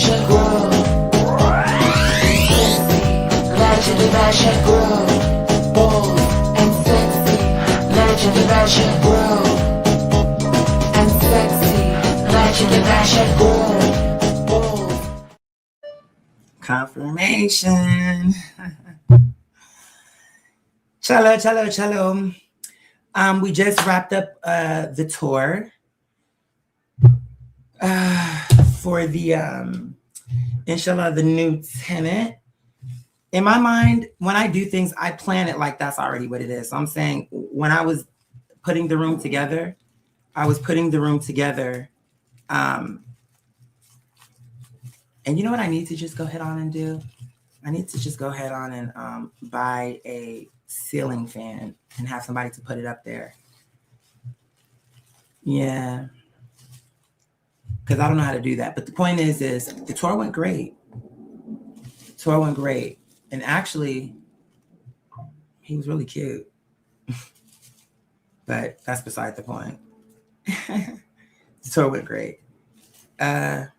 fashion groove. Legendary fashion groove. Bold and sexy. Legendary fashion groove. And sexy. Legendary fashion groove. Bold. Confirmation. Cello. We just wrapped up the tour for the inshallah, the new tenant. In my mind, when I do things, I plan it like that's already what it is. So I'm saying when I was putting the room together, and you know what I need to just go ahead on and do? I need to just go ahead on and buy a ceiling fan and have somebody to put it up there. Yeah. Because I don't know how to do that. But the point is the tour went great. And actually, he was really cute. But that's beside the point. The tour went great. And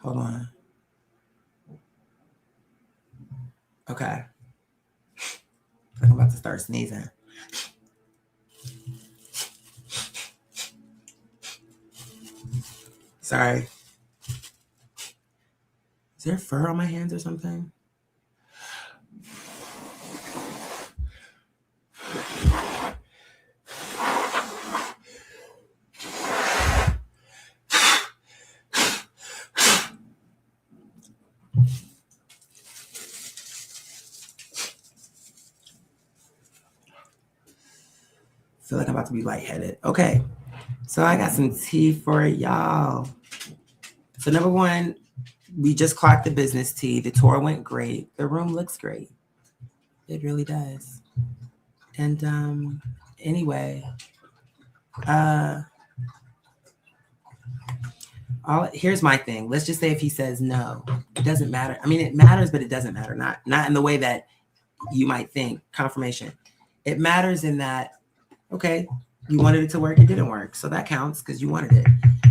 hold on. Okay. I'm about to start sneezing. Sorry. Is there fur on my hands or something? I feel like I'm about to be lightheaded. Okay. So I got some tea for y'all. So number one, we just clocked the business tea. The tour went great. The room looks great. It really does. And anyway, here's my thing. Let's just say if he says no, it doesn't matter. I mean, it matters, but it doesn't matter. Not in the way that you might think. Confirmation. It matters in that, okay, you wanted it to work, it didn't work. So that counts because you wanted it.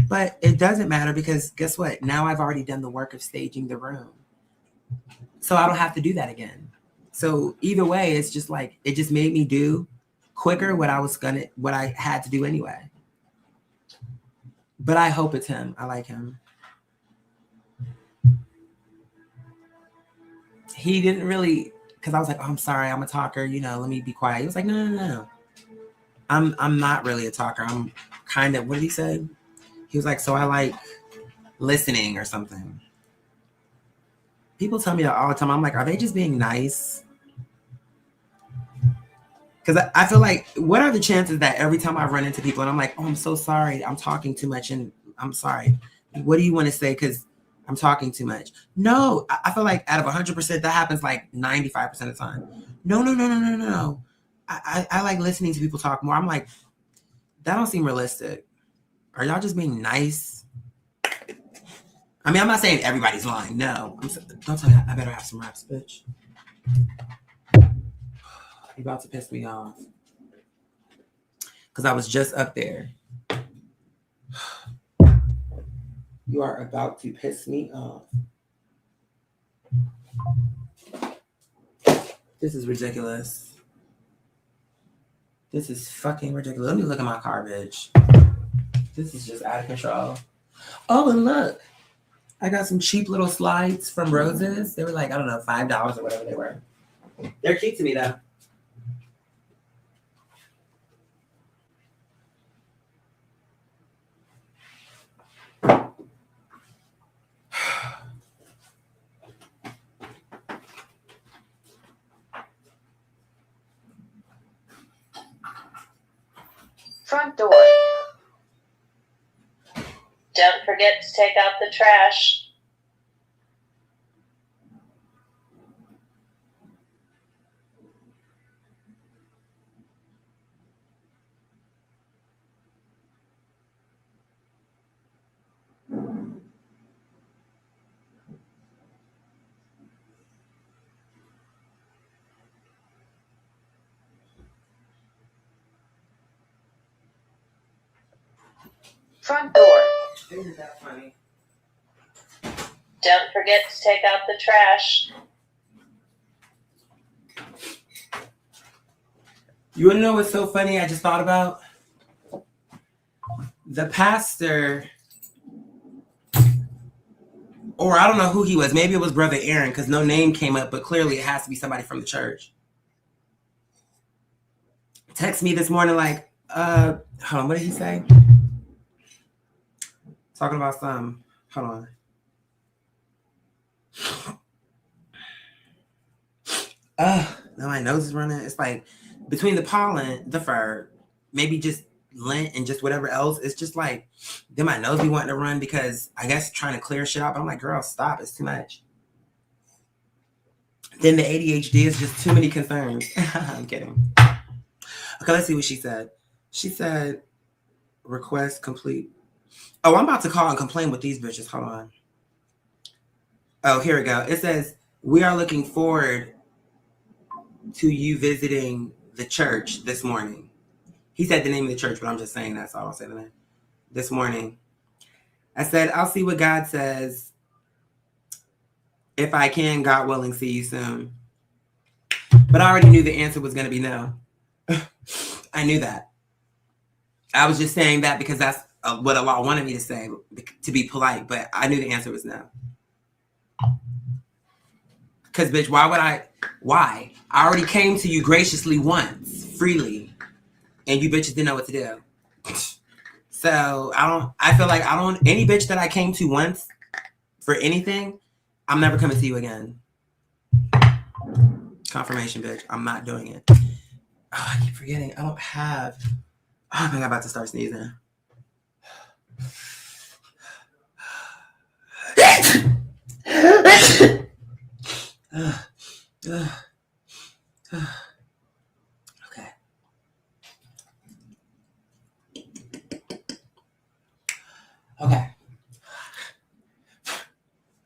But it doesn't matter because guess what? Now I've already done the work of staging the room. So I don't have to do that again. So either way, it's just like, it just made me do quicker what I had to do anyway. But I hope it's him. I like him. He didn't really, because I was like, oh, I'm sorry, I'm a talker, let me be quiet. He was like, no. I'm not really a talker. I'm kind of, what did he say? He was like, so I like listening or something. People tell me that all the time. I'm like, are they just being nice? Because I feel like, what are the chances that every time I run into people and I'm like, oh, I'm so sorry, I'm talking too much and I'm sorry. What do you want to say? Because I'm talking too much. No, I feel like out of 100%, that happens like 95% of the time. No. I like listening to people talk more. I'm like, that don't seem realistic. Are y'all just being nice? I mean, I'm not saying everybody's lying. No. Don't tell me I better have some raps, bitch. You're about to piss me off. Because I was just up there. You are about to piss me off. This is ridiculous. This is fucking ridiculous. Let me look at my car, bitch. This is just out of control. Oh, and look. I got some cheap little slides from Roses. They were like, I don't know, $5 or whatever they were. They're cute to me, though. Front door. Don't forget to take out the trash. Front door. Isn't that funny? Don't forget to take out the trash. You wanna know what's so funny? I just thought about the pastor, or I don't know who he was. Maybe it was Brother Aaron, because no name came up, but clearly it has to be somebody from the church. Text me this morning like, hold on, what did he say? Talking about some, hold on. Now my nose is running. It's like between the pollen, the fur, maybe just lint and just whatever else. It's just like, then my nose be wanting to run because I guess trying to clear shit out. But I'm like, girl, stop. It's too much. Then the ADHD is just too many concerns. I'm kidding. Okay, let's see what she said. She said, request complete. Oh, I'm about to call and complain with these bitches. Hold on. Oh, here we go. It says, we are looking forward to you visiting the church this morning. He said the name of the church, but I'm just saying that, so I don't say the name. This morning. I said, I'll see what God says. If I can, God willing, see you soon. But I already knew the answer was going to be no. I knew that. I was just saying that because that's what Allah wanted me to say, to be polite, but I knew the answer was no. Because, bitch, why? I already came to you graciously once, freely, and you bitches didn't know what to do. So, I feel like any bitch that I came to once for anything, I'm never coming to you again. Confirmation, bitch. I'm not doing it. Oh, I keep forgetting. I don't have. Oh, man, I'm about to start sneezing. Okay. Okay.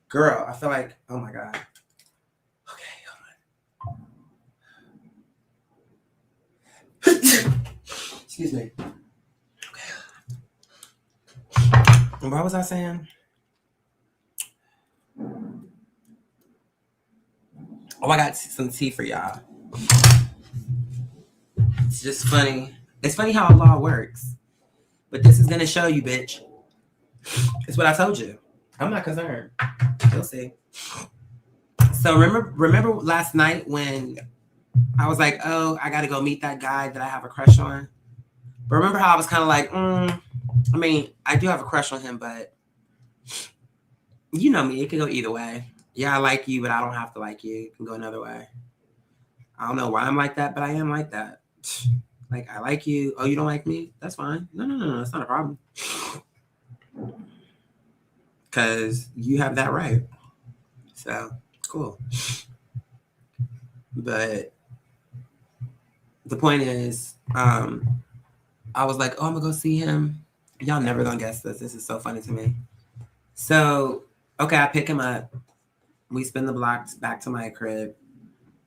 Girl, I feel like, oh my God. Okay, hold on. Excuse me. Okay. What was I saying? Oh, I got some tea for y'all. It's just funny. It's funny how law works. But this is going to show you, bitch. It's what I told you. I'm not concerned. You'll see. So remember last night when I was like, oh, I got to go meet that guy that I have a crush on? But remember how I was kind of like, I mean, I do have a crush on him, but you know me. It can go either way. Yeah, I like you, but I don't have to like you. It can go another way. I don't know why I'm like that, but I am like that. Like, I like you. Oh, you don't like me? That's fine. No. It's not a problem. Because you have that right. So, cool. But the point is, I was like, oh, I'm going to go see him. Y'all never going to guess this. This is so funny to me. So, okay, I pick him up. We spin the blocks back to my crib.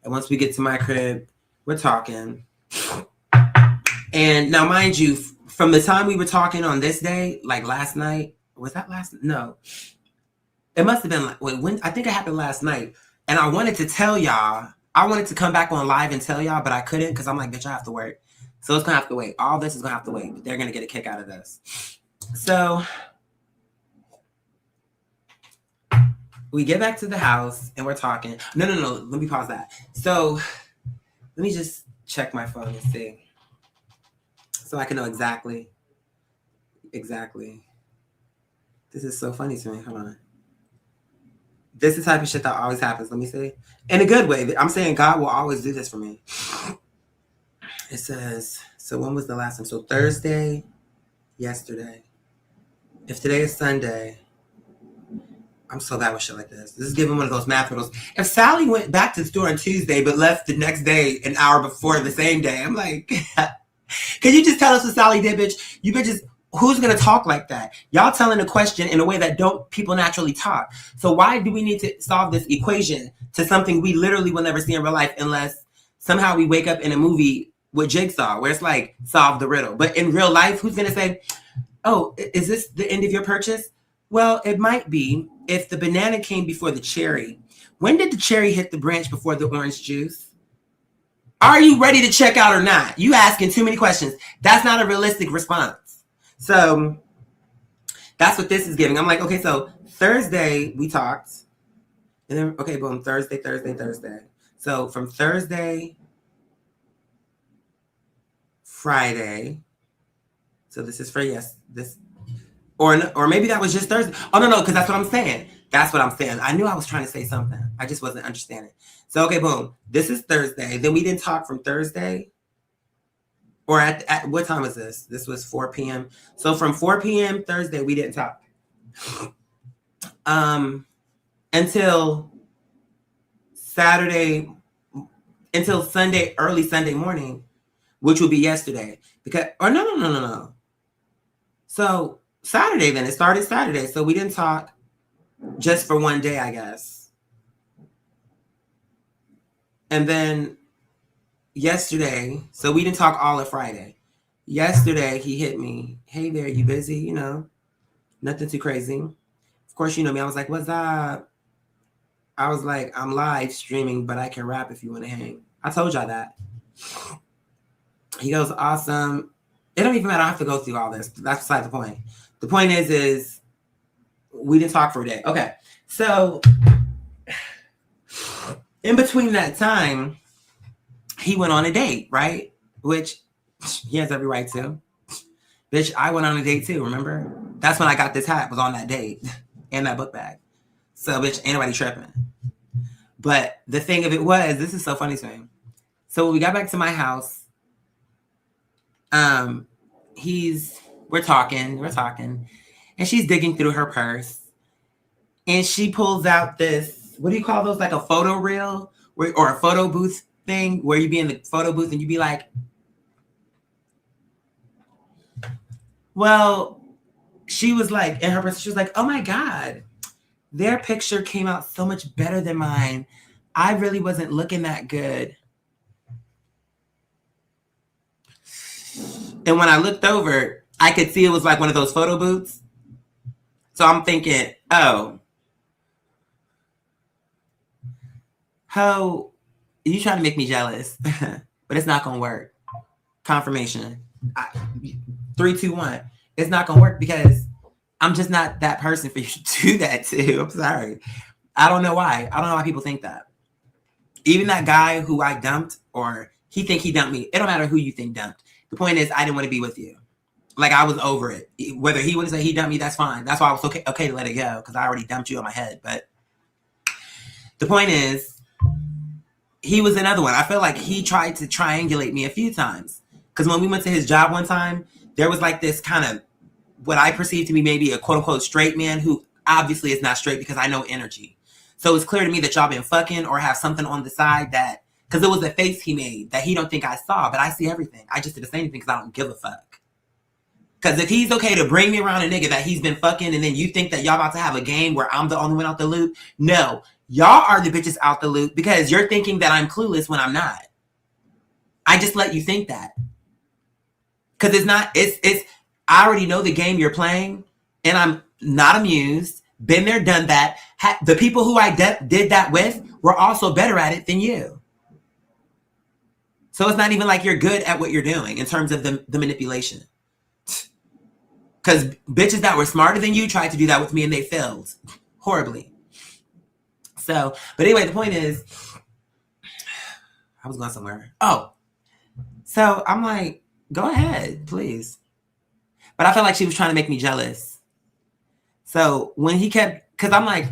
And once we get to my crib, we're talking. And now, mind you, from the time we were talking on this day, like last night, was that last? No. It must have been like, when I think it happened last night. And I wanted to tell y'all, I wanted to come back on live and tell y'all, but I couldn't because I'm like, bitch, I have to work. So it's going to have to wait. All this is going to have to wait. But they're going to get a kick out of this. So we get back to the house and we're talking. No. Let me pause that. So let me just check my phone and see. So I can know exactly. This is so funny to me. Hold on. This is the type of shit that always happens. Let me see. In a good way. I'm saying God will always do this for me. It says, so when was the last time? So Thursday, yesterday. If today is Sunday, I'm so bad with shit like this. This is giving one of those math riddles. If Sally went back to the store on Tuesday but left the next day an hour before the same day, I'm like, can you just tell us what Sally did, bitch? You bitches, who's going to talk like that? Y'all telling a question in a way that people naturally talk. So why do we need to solve this equation to something we literally will never see in real life unless somehow we wake up in a movie with Jigsaw where it's like, solve the riddle. But in real life, who's going to say, oh, is this the end of your purchase? Well, it might be if the banana came before the cherry. When did the cherry hit the branch before the orange juice? Are you ready to check out or not? You asking too many questions. That's not a realistic response. So that's what this is giving. I'm like, okay, so Thursday we talked. And then, okay, boom, Thursday. So from Thursday, Friday. So this is for this, or maybe that was just Thursday. Oh, no, because that's what I'm saying. That's what I'm saying. I knew I was trying to say something. I just wasn't understanding. So, okay, boom. This is Thursday. Then we didn't talk from Thursday. Or at what time was this? This was 4 p.m. So from 4 p.m. Thursday, we didn't talk. Until Sunday, early Sunday morning, which would be yesterday. No. So Saturday, then it started Saturday. So we didn't talk just for one day, I guess. And then yesterday, so we didn't talk all of Friday. Yesterday, he hit me. Hey there, you busy? You know, nothing too crazy. Of course, you know me. I was like, what's up? I was like, I'm live streaming, but I can rap if you want to hang. I told y'all that. He goes, awesome. It don't even matter. I have to go through all this. That's beside the point. The point is we didn't talk for a day. Okay. So in between that time, he went on a date, right? Which he has every right to. Bitch, I went on a date too, remember? That's when I got this hat, was on that date and that book bag. So, bitch, ain't nobody tripping. But the thing of it was, this is so funny to me. So when we got back to my house, we're talking, and she's digging through her purse, and she pulls out this, what do you call those? Like a photo reel or a photo booth thing where you be in the photo booth and you be like, well, she was like, in her purse, she was like, oh my God, their picture came out so much better than mine. I really wasn't looking that good. And when I looked over, I could see it was like one of those photo booths. So I'm thinking, oh, you trying to make me jealous, but it's not going to work. Confirmation. 3, 2, 1. It's not going to work because I'm just not that person for you to do that to. I'm sorry. I don't know why. I don't know why people think that. Even that guy who I dumped, or he think he dumped me. It don't matter who you think dumped. The point is, I didn't want to be with you. Like, I was over it. Whether he would say he dumped me, that's fine. That's why I was okay to let it go, because I already dumped you on my head. But the point is, he was another one. I feel like he tried to triangulate me a few times. Because when we went to his job one time, there was like this kind of, what I perceived to be maybe a quote-unquote straight man who obviously is not straight because I know energy. So it's clear to me that y'all been fucking or have something on the side that, because it was a face he made that he don't think I saw, but I see everything. I just didn't say anything because I don't give a fuck. Because if he's okay to bring me around a nigga that he's been fucking and then you think that y'all about to have a game where I'm the only one out the loop, no. Y'all are the bitches out the loop because you're thinking that I'm clueless when I'm not. I just let you think that. Because I already know the game you're playing and I'm not amused. Been there, done that. The people who I did that with were also better at it than you. So it's not even like you're good at what you're doing in terms of the manipulation. Because bitches that were smarter than you tried to do that with me and they failed horribly. So, but anyway, the point is, I was going somewhere. Oh, so I'm like, go ahead, please. But I felt like she was trying to make me jealous. So when he kept, because I'm like,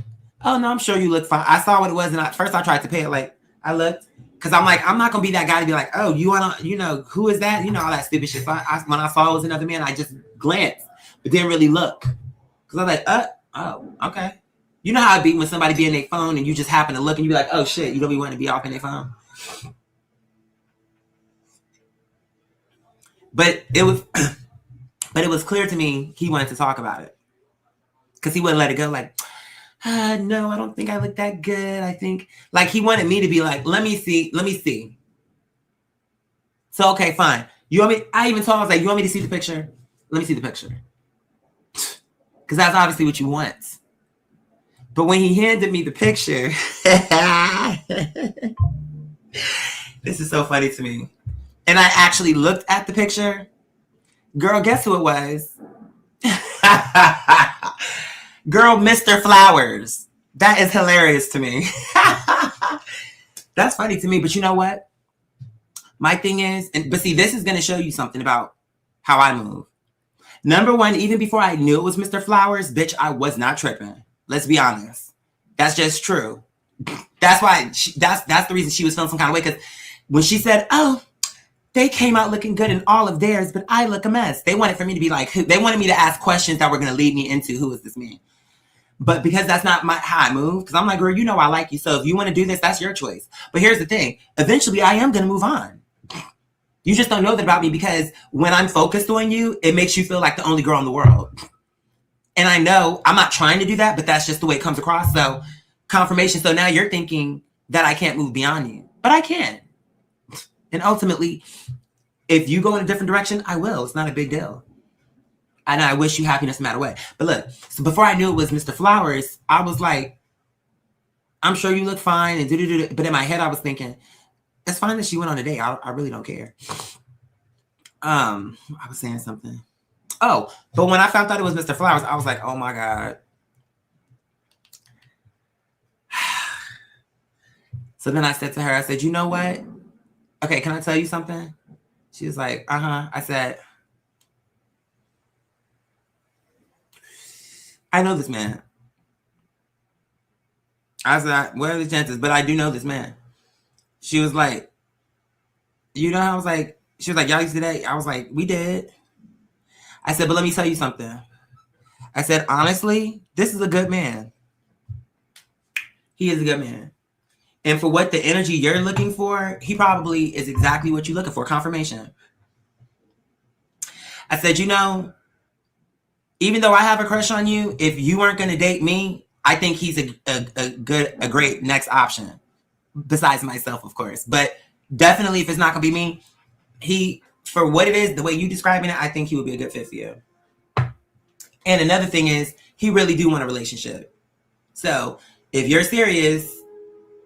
oh no, I'm sure you look fine. I saw what it was, and first I tried to pay it. Like I looked, because I'm like, I'm not gonna be that guy to be like, oh, you wanna, who is that? All that stupid shit. So when I saw it was another man, I just glanced, but didn't really look, because I was like, oh, okay. You know how it be when somebody be in their phone and you just happen to look and you be like, oh shit, you don't be wanting to be off in their phone. But it was clear to me he wanted to talk about it. Because he wouldn't let it go. Like, no, I don't think I look that good. I think, like, he wanted me to be like, let me see. So, okay, fine. You want me? I even told him, I was like, you want me to see the picture? Let me see the picture. because that's obviously what you want. But when he handed me the picture, this is so funny to me. And I actually looked at the picture. Girl, guess who it was? Girl, Mr. Flowers. That is hilarious to me. That's funny to me. But you know what? My thing is, but see, this is going to show you something about how I move. Number one, even before I knew it was Mr. Flowers, bitch, I was not tripping. Let's be honest. That's just true. That's why, that's the reason she was feeling some kind of way. Because when she said, oh, they came out looking good in all of theirs, but I look a mess. They wanted for me to be like, they wanted me to ask questions that were going to lead me into who is this man. But because that's not how I move, because I'm like, girl, you know I like you. So if you want to do this, that's your choice. But here's the thing. Eventually, I am going to move on. You just don't know that about me because when I'm focused on you, it makes you feel like the only girl in the world. And I know I'm not trying to do that, but that's just the way it comes across. So confirmation. So now you're thinking that I can't move beyond you, but I can. And ultimately, if you go in a different direction, I will. It's not a big deal. And I wish you happiness no matter what. But look, so before I knew it was Mr. Flowers, I was like, I'm sure you look fine. And do. But in my head, I was thinking, it's fine that she went on a date. I really don't care. I was saying something. Oh, but when I found out it was Mr. Flowers, I was like, oh my God. So then I said to her, I said, you know what? Okay, can I tell you something? She was like, uh-huh. I said, I know this man. I said, what are the chances? But I do know this man. She was like, you know, I was like, she was like, y'all used to date? I was like, we did. I said, but let me tell you something. I said, honestly, this is a good man. He is a good man. And for what the energy you're looking for, he probably is exactly what you're looking for, confirmation. I said, you know, even though I have a crush on you, if you weren't going to date me, I think he's a great next option. Besides myself, of course. But definitely if it's not going to be me, he, for what it is, the way you describing it, I think he would be a good fit for you. And another thing is, he really do want a relationship. So if you're serious,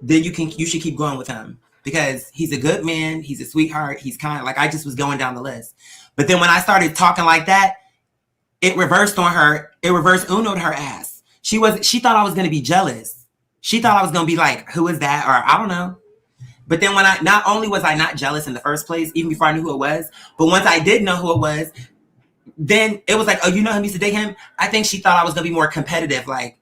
then you should keep going with him because he's a good man. He's a sweetheart. He's kind of like, I just was going down the list. But then when I started talking like that, it reversed on her. It reversed Uno'd her ass. She thought I was going to be jealous. She thought I was going to be like, who is that? Or I don't know. But then when not only was I not jealous in the first place, even before I knew who it was, but once I did know who it was, then it was like, oh, you know him, used to date him? I think she thought I was going to be more competitive, like,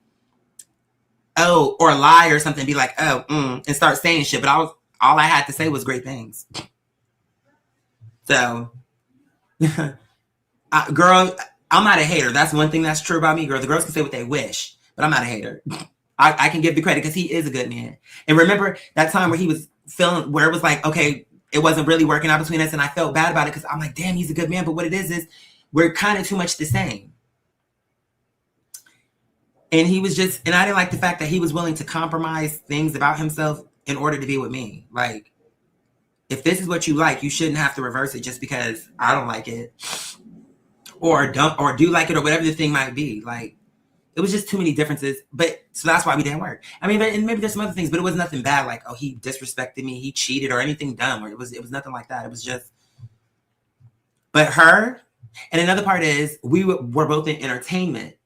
oh, or lie or something, be like, oh, and start saying shit. But all I had to say was great things. So, girl, I'm not a hater. That's one thing that's true about me, girl. The girls can say what they wish, but I'm not a hater. I can give the credit because he is a good man. And remember that time where he was feeling, where it was like, okay, it wasn't really working out between us, and I felt bad about it because I'm like, damn, he's a good man. But what it is we're kind of too much the same. And he was just, and I didn't like the fact that he was willing to compromise things about himself in order to be with me. Like, if this is what you like, you shouldn't have to reverse it just because I don't like it. Or do like it, or whatever the thing might be. Like, it was just too many differences. But, so that's why we didn't work. I mean, and maybe there's some other things, but it was nothing bad. Like, oh, he disrespected me, he cheated, or anything dumb. Or it was nothing like that. It was just, but her, and another part is, we were both in entertainment.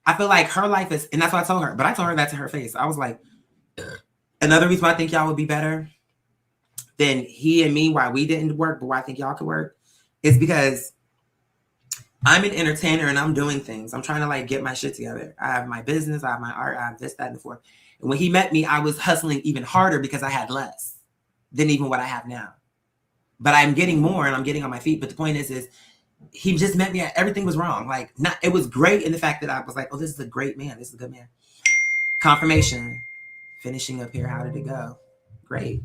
I feel like her life is, and that's what I told her, but I told her that to her face. I was like, another reason why I think y'all would be better than he and me, why we didn't work, but why I think y'all could work, is because I'm an entertainer and I'm doing things. I'm trying to like get my shit together. I have my business, I have my art, I have this, that, and the fourth. And when he met me, I was hustling even harder because I had less than even what I have now. But I'm getting more and I'm getting on my feet. But the point is he just met me at, everything was wrong. Like, it was great in the fact that I was like, oh, this is a great man. This is a good man. Confirmation. Finishing up here. How did it go? Great.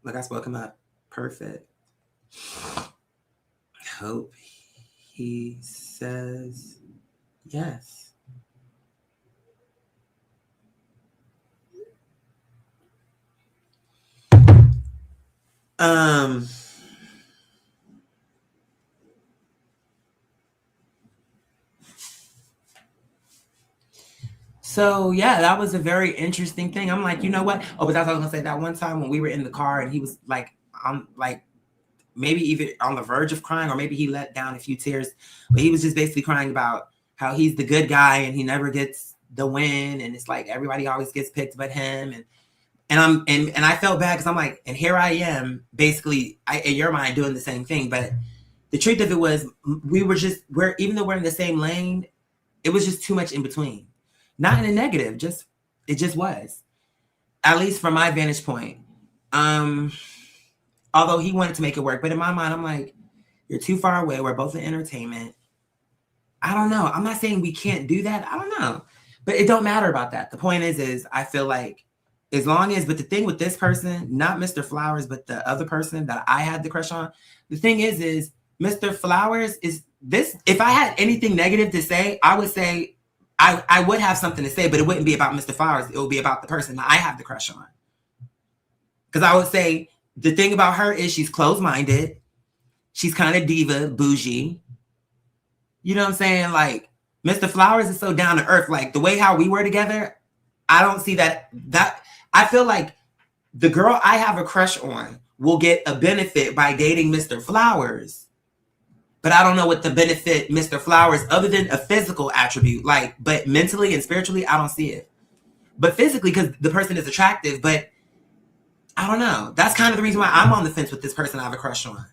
Look, I spoke him up. Perfect. Hope he says yes. So yeah, that was a very interesting thing. I'm like, you know what? Oh, but that's what I was gonna say. That one time when we were in the car and he was like, I'm like, maybe even on the verge of crying, or maybe he let down a few tears, but he was just basically crying about how he's the good guy and he never gets the win, and it's like everybody always gets picked but him, and I felt bad because I'm like, and here I am, basically, in your mind doing the same thing. But the truth of it was, we're even though we're in the same lane, it was just too much in between. Not in a negative, just it just was. At least from my vantage point. Although he wanted to make it work, but in my mind, I'm like, you're too far away. We're both in entertainment. I don't know. I'm not saying we can't do that. I don't know. But it don't matter about that. The point is I feel like as long as, but the thing with this person, not Mr. Flowers, but the other person that I had the crush on, the thing is Mr. Flowers is this, if I had anything negative to say, I would say, I would have something to say, but it wouldn't be about Mr. Flowers. It would be about the person that I have the crush on. Because I would say, the thing about her is she's closed-minded. She's kind of diva, bougie. You know what I'm saying? Like, Mr. Flowers is so down to earth. Like, the way how we were together, I don't see that. I feel like the girl I have a crush on will get a benefit by dating Mr. Flowers. But I don't know what the benefit Mr. Flowers, other than a physical attribute, like, but mentally and spiritually, I don't see it. But physically, because the person is attractive, but I don't know. That's kind of the reason why I'm on the fence with this person I have a crush on.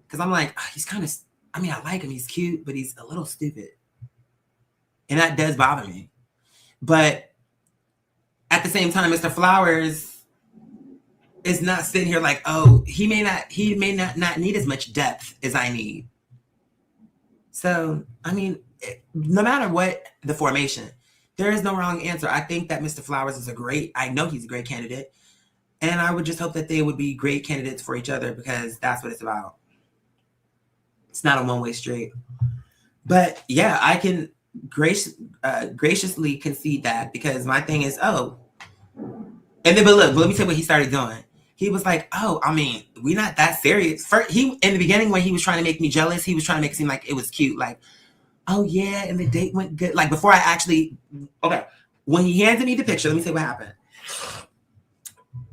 Because I'm like, he's kind of, I mean, I like him. He's cute, but he's a little stupid. And that does bother me. But at the same time, Mr. Flowers is not sitting here like, oh, he may not need as much depth as I need. So, I mean, no matter what the formation, there is no wrong answer. I think that Mr. Flowers is I know he's a great candidate. And I would just hope that they would be great candidates for each other, because that's what it's about. It's not a one-way street. But yeah, I can graciously concede that, because my thing is, but look, let me tell you what he started doing. He was like, I mean, we're not that serious. In the beginning, when he was trying to make me jealous, he was trying to make it seem like it was cute. Like, oh yeah, and the date went good. Like, before I actually, when he handed me the picture, let me say what happened.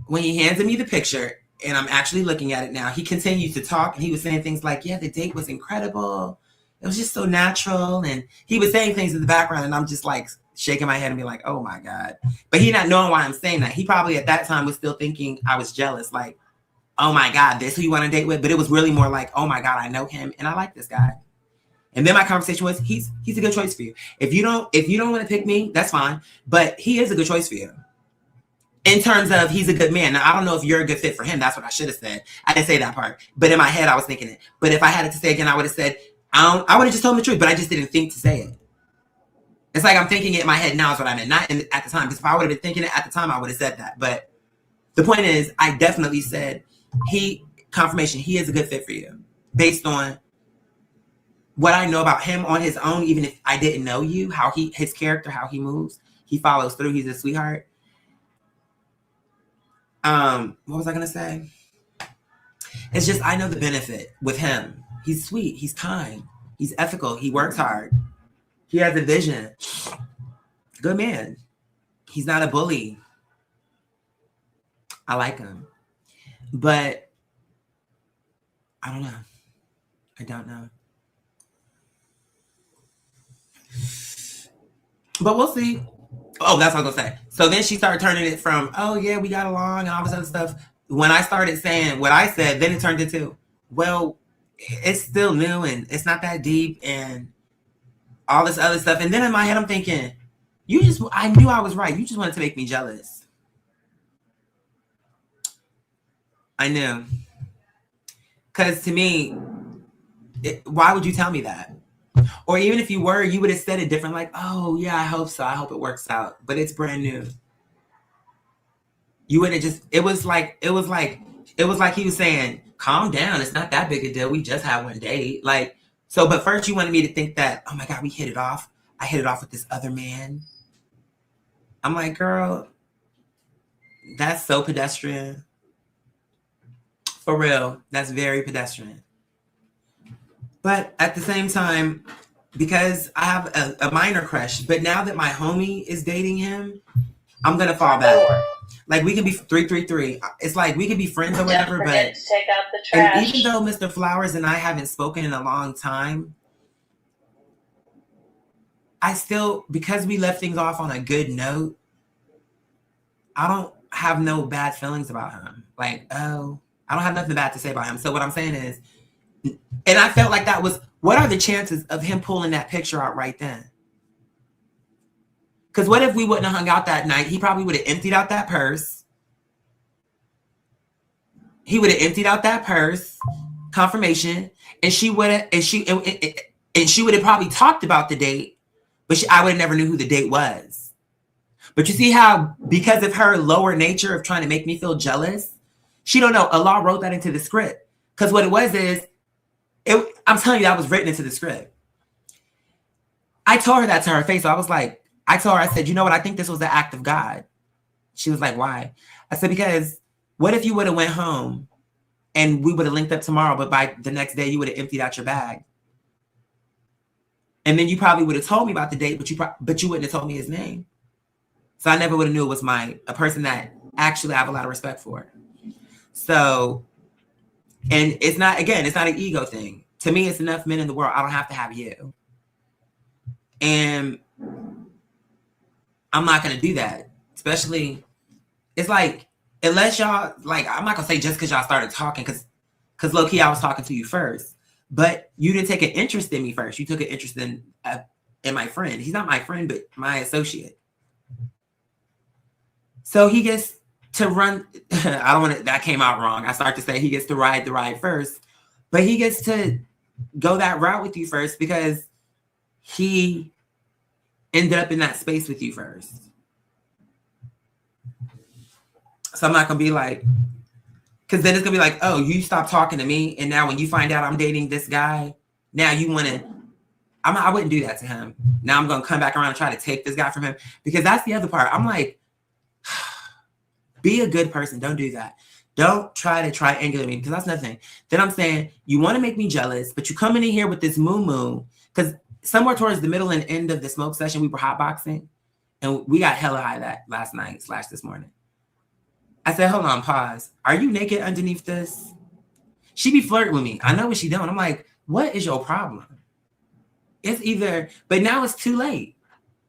When he handed me the picture, and I'm actually looking at it now, he continued to talk, and he was saying things like, yeah, the date was incredible. It was just so natural. And he was saying things in the background, and I'm just like shaking my head and be like, oh my God. But he not knowing why I'm saying that. He probably at that time was still thinking I was jealous. Like, oh my God, this who you want to date with? But it was really more like, oh my God, I know him and I like this guy. And then my conversation was, he's a good choice for you. If you don't want to pick me, that's fine. But he is a good choice for you. In terms of he's a good man. Now, I don't know if you're a good fit for him. That's what I should have said. I didn't say that part. But in my head, I was thinking it. But if I had it to say again, I would have said, I would have just told him the truth, but I just didn't think to say it. It's like I'm thinking it in my head now is what I meant, not at the time. Because if I would have been thinking it at the time, I would have said that. But the point is, I definitely said, confirmation, he is a good fit for you. Based on what I know about him on his own, even if I didn't know you, his character, how he moves, he follows through, he's a sweetheart. What was I gonna say? It's just I know the benefit with him. He's sweet, he's kind, he's ethical, he works hard, he has a vision. Good man. He's not a bully. I like him. But I don't know. I don't know. But we'll see. Oh, that's what I was gonna say. So then she started turning it from, oh yeah, we got along and all this other stuff. When I started saying what I said, then it turned into, well, it's still new and it's not that deep and all this other stuff. And then in my head, I'm thinking, I knew I was right. You just wanted to make me jealous. I knew. Because to me, why would you tell me that? Or even if you were, you would have said it different, like, oh yeah, I hope so. I hope it works out. But it's brand new. You wouldn't just, it was like he was saying, calm down. It's not that big a deal. We just had one date. Like, so, but first you wanted me to think that, oh my God, we hit it off. I hit it off with this other man. I'm like, girl, that's so pedestrian. For real. That's very pedestrian. But at the same time, because I have a minor crush. But now that my homie is dating him, I'm gonna fall back. Like we can be 333. It's like we can be friends or whatever, Don't forget but to take out the and trash. even though Mr. Flowers and I haven't spoken in a long time, I still, because we left things off on a good note, I don't have no bad feelings about him. Like, oh, I don't have nothing bad to say about him. So what I'm saying is, and I felt like that was, what are the chances of him pulling that picture out right then? Because what if we wouldn't have hung out that night? He probably would have emptied out that purse. He would have emptied out that purse, confirmation, and she would have, and she would have probably talked about the date, but I would have never knew who the date was. But you see how, because of her lower nature of trying to make me feel jealous, she don't know. Allah wrote that into the script. Because what it was is, I'm telling you, that was written into the script. I told her that to her face. So I was like, I said, you know what? I think this was the act of God. She was like, why? I said, because what if you would have went home and we would have linked up tomorrow, but by the next day you would have emptied out your bag? And then you probably would have told me about the date, but you wouldn't have told me his name. So I never would have knew it was a person that actually I have a lot of respect for. So, and it's not an ego thing. To me, it's enough men in the world. I don't have to have you. And I'm not going to do that. Especially, it's like, unless y'all, like, I'm not going to say just because y'all started talking, because low-key, I was talking to you first. But you didn't take an interest in me first. You took an interest in my friend. He's not my friend, but my associate. So he gets to run. I don't want to, that came out wrong. I start to say he gets to ride the ride first. But he gets to go that route with you first because he ended up in that space with you first. So I'm not going to be like, because then it's going to be like, oh, you stopped talking to me. And now when you find out I'm dating this guy, now you want to, I wouldn't do that to him. Now I'm going to come back around and try to take this guy from him. Because that's the other part. I'm like, be a good person. Don't do that. Don't try to triangulate me because that's nothing. Then I'm saying, you want to make me jealous, but you come in here with this moo-moo. Because somewhere towards the middle and end of the smoke session, we were hotboxing. And we got hella high that last night / this morning. I said, hold on, pause. Are you naked underneath this? She be flirting with me. I know what she doing. I'm like, what is your problem? It's either, but now it's too late.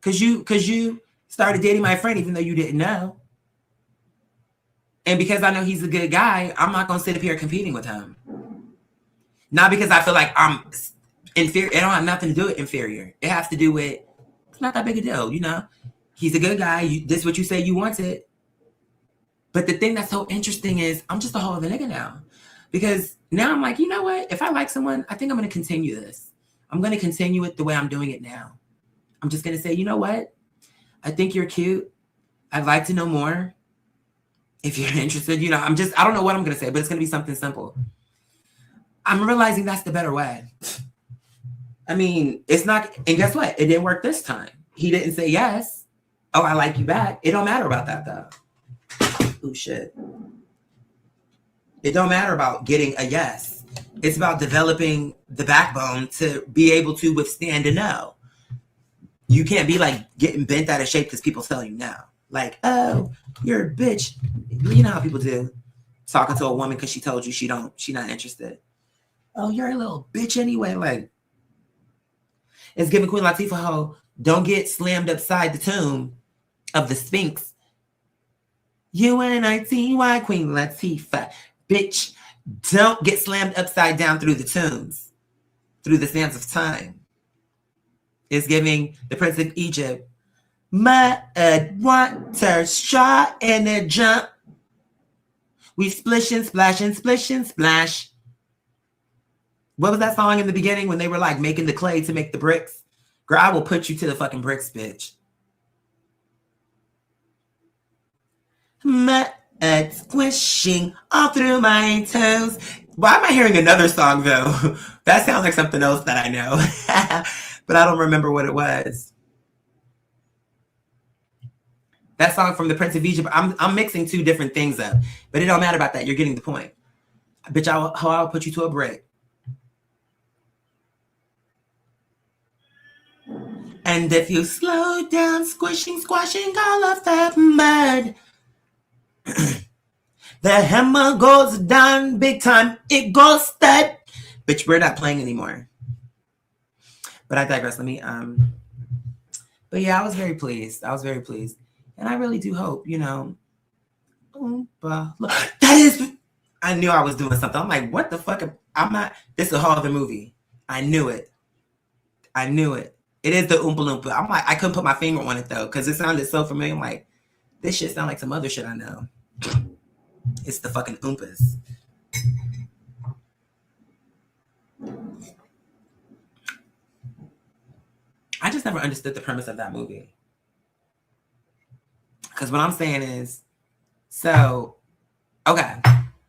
Cause you started dating my friend even though you didn't know. And because I know he's a good guy, I'm not gonna sit up here competing with him. Not because I feel like I'm inferior. It don't have nothing to do with inferior. It has to do with, it's not that big a deal, you know? He's a good guy. This is what you say you wanted. But the thing that's so interesting is I'm just a whole other nigga now. Because now I'm like, you know what? If I like someone, I think I'm going to continue this. I'm going to continue it the way I'm doing it now. I'm just going to say, you know what? I think you're cute. I'd like to know more. If you're interested, you know, I don't know what I'm going to say, but it's going to be something simple. I'm realizing that's the better way. I mean, it's not, and guess what? It didn't work this time. He didn't say yes. Oh, I like you back. It don't matter about that though. Oh shit. It don't matter about getting a yes. It's about developing the backbone to be able to withstand a no. You can't be like getting bent out of shape because people tell you no. Like, oh, you're a bitch. You know how people do. Talking to a woman because she told you she not interested. Oh, you're a little bitch anyway. Like, it's giving Queen Latifah hoe, don't get slammed upside the tomb of the Sphinx. UNITY, Queen Latifah. Bitch, don't get slammed upside down through the tombs, through the sands of time. It's giving the Prince of Egypt. Mud, water, straw, and a jump. We splish and splash and splish and splash. What was that song in the beginning when they were like making the clay to make the bricks? Girl, I will put you to the fucking bricks, bitch. Mud squishing all through my toes. Why am I hearing another song though? That sounds like something else that I know, but I don't remember what it was. That song from the Prince of Egypt. I'm mixing two different things up, but it don't matter about that. You're getting the point. Bitch, I'll put you to a brick. And if you slow down, squishing, squashing all of that mud, the hammer goes down big time. It goes stud. Bitch, we're not playing anymore. But I digress. Let me but yeah, I was very pleased. And I really do hope, you know. That is, I knew I was doing something. I'm like, what the fuck? I'm not, this is a whole other movie. I knew it. It is the Oompa Loompa. I'm like, I couldn't put my finger on it though, because it sounded so familiar. I'm like, this shit sound like some other shit I know. It's the fucking Oompas. I just never understood the premise of that movie. Because what I'm saying is, so, okay,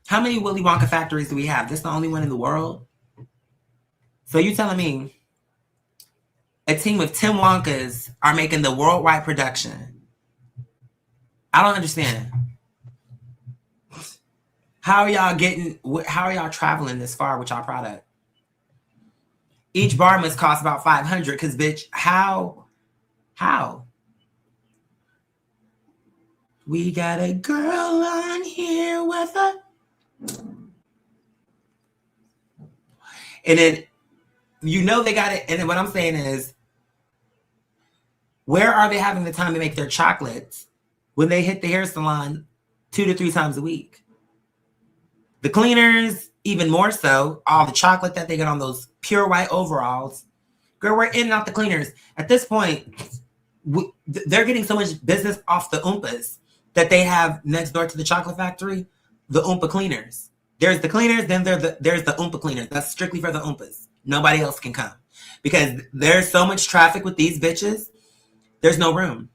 how many Willy Wonka factories do we have? This the only one in the world? So you telling me a team of 10 Wonkas are making the worldwide production? I don't understand. How are y'all traveling this far with y'all product? Each bar must cost about $500 because, bitch, how? We got a girl on here with a... And then, you know they got it. And then what I'm saying is, where are they having the time to make their chocolates when they hit the hair salon 2 to 3 times a week? The cleaners, even more so, all the chocolate that they get on those pure white overalls. Girl, we're in and out the cleaners. At this point, they're getting so much business off the Oompas that they have next door to the chocolate factory, the Oompa cleaners. There's the cleaners, then there's the Oompa cleaners. That's strictly for the Oompas. Nobody else can come. Because there's so much traffic with these bitches, there's no room.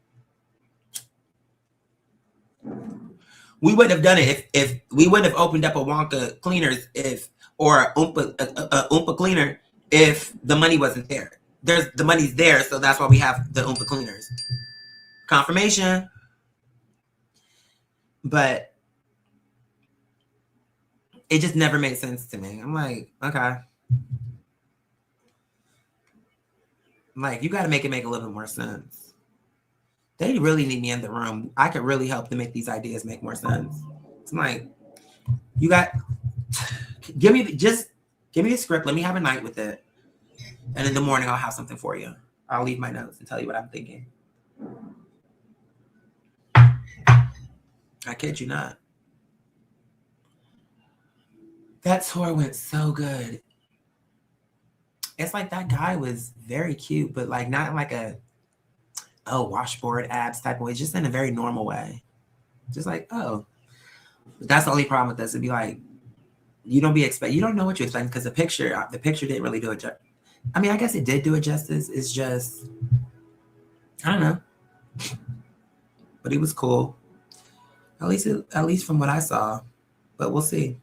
We wouldn't have done it if we wouldn't have opened up a Wonka cleaners or a Oompa cleaner if the money wasn't there. The money's there, so that's why we have the Oompa cleaners. Confirmation. But it just never made sense to me. I'm like, okay. I'm like, you got to make it make a little bit more sense. They really need me in the room. I could really help to make these ideas make more sense. It's like, you got, give me the script. Let me have a night with it. And in the morning, I'll have something for you. I'll leave my notes and tell you what I'm thinking. I kid you not. That tour went so good. It's like that guy was very cute, but like not in like a washboard abs type of way, just in a very normal way. Just like, oh. But that's the only problem with this. It'd be like, you don't know what you expect because the picture didn't really do it. I mean, I guess it did do it justice. It's just, I don't know. But it was cool. At least from what I saw. But we'll see.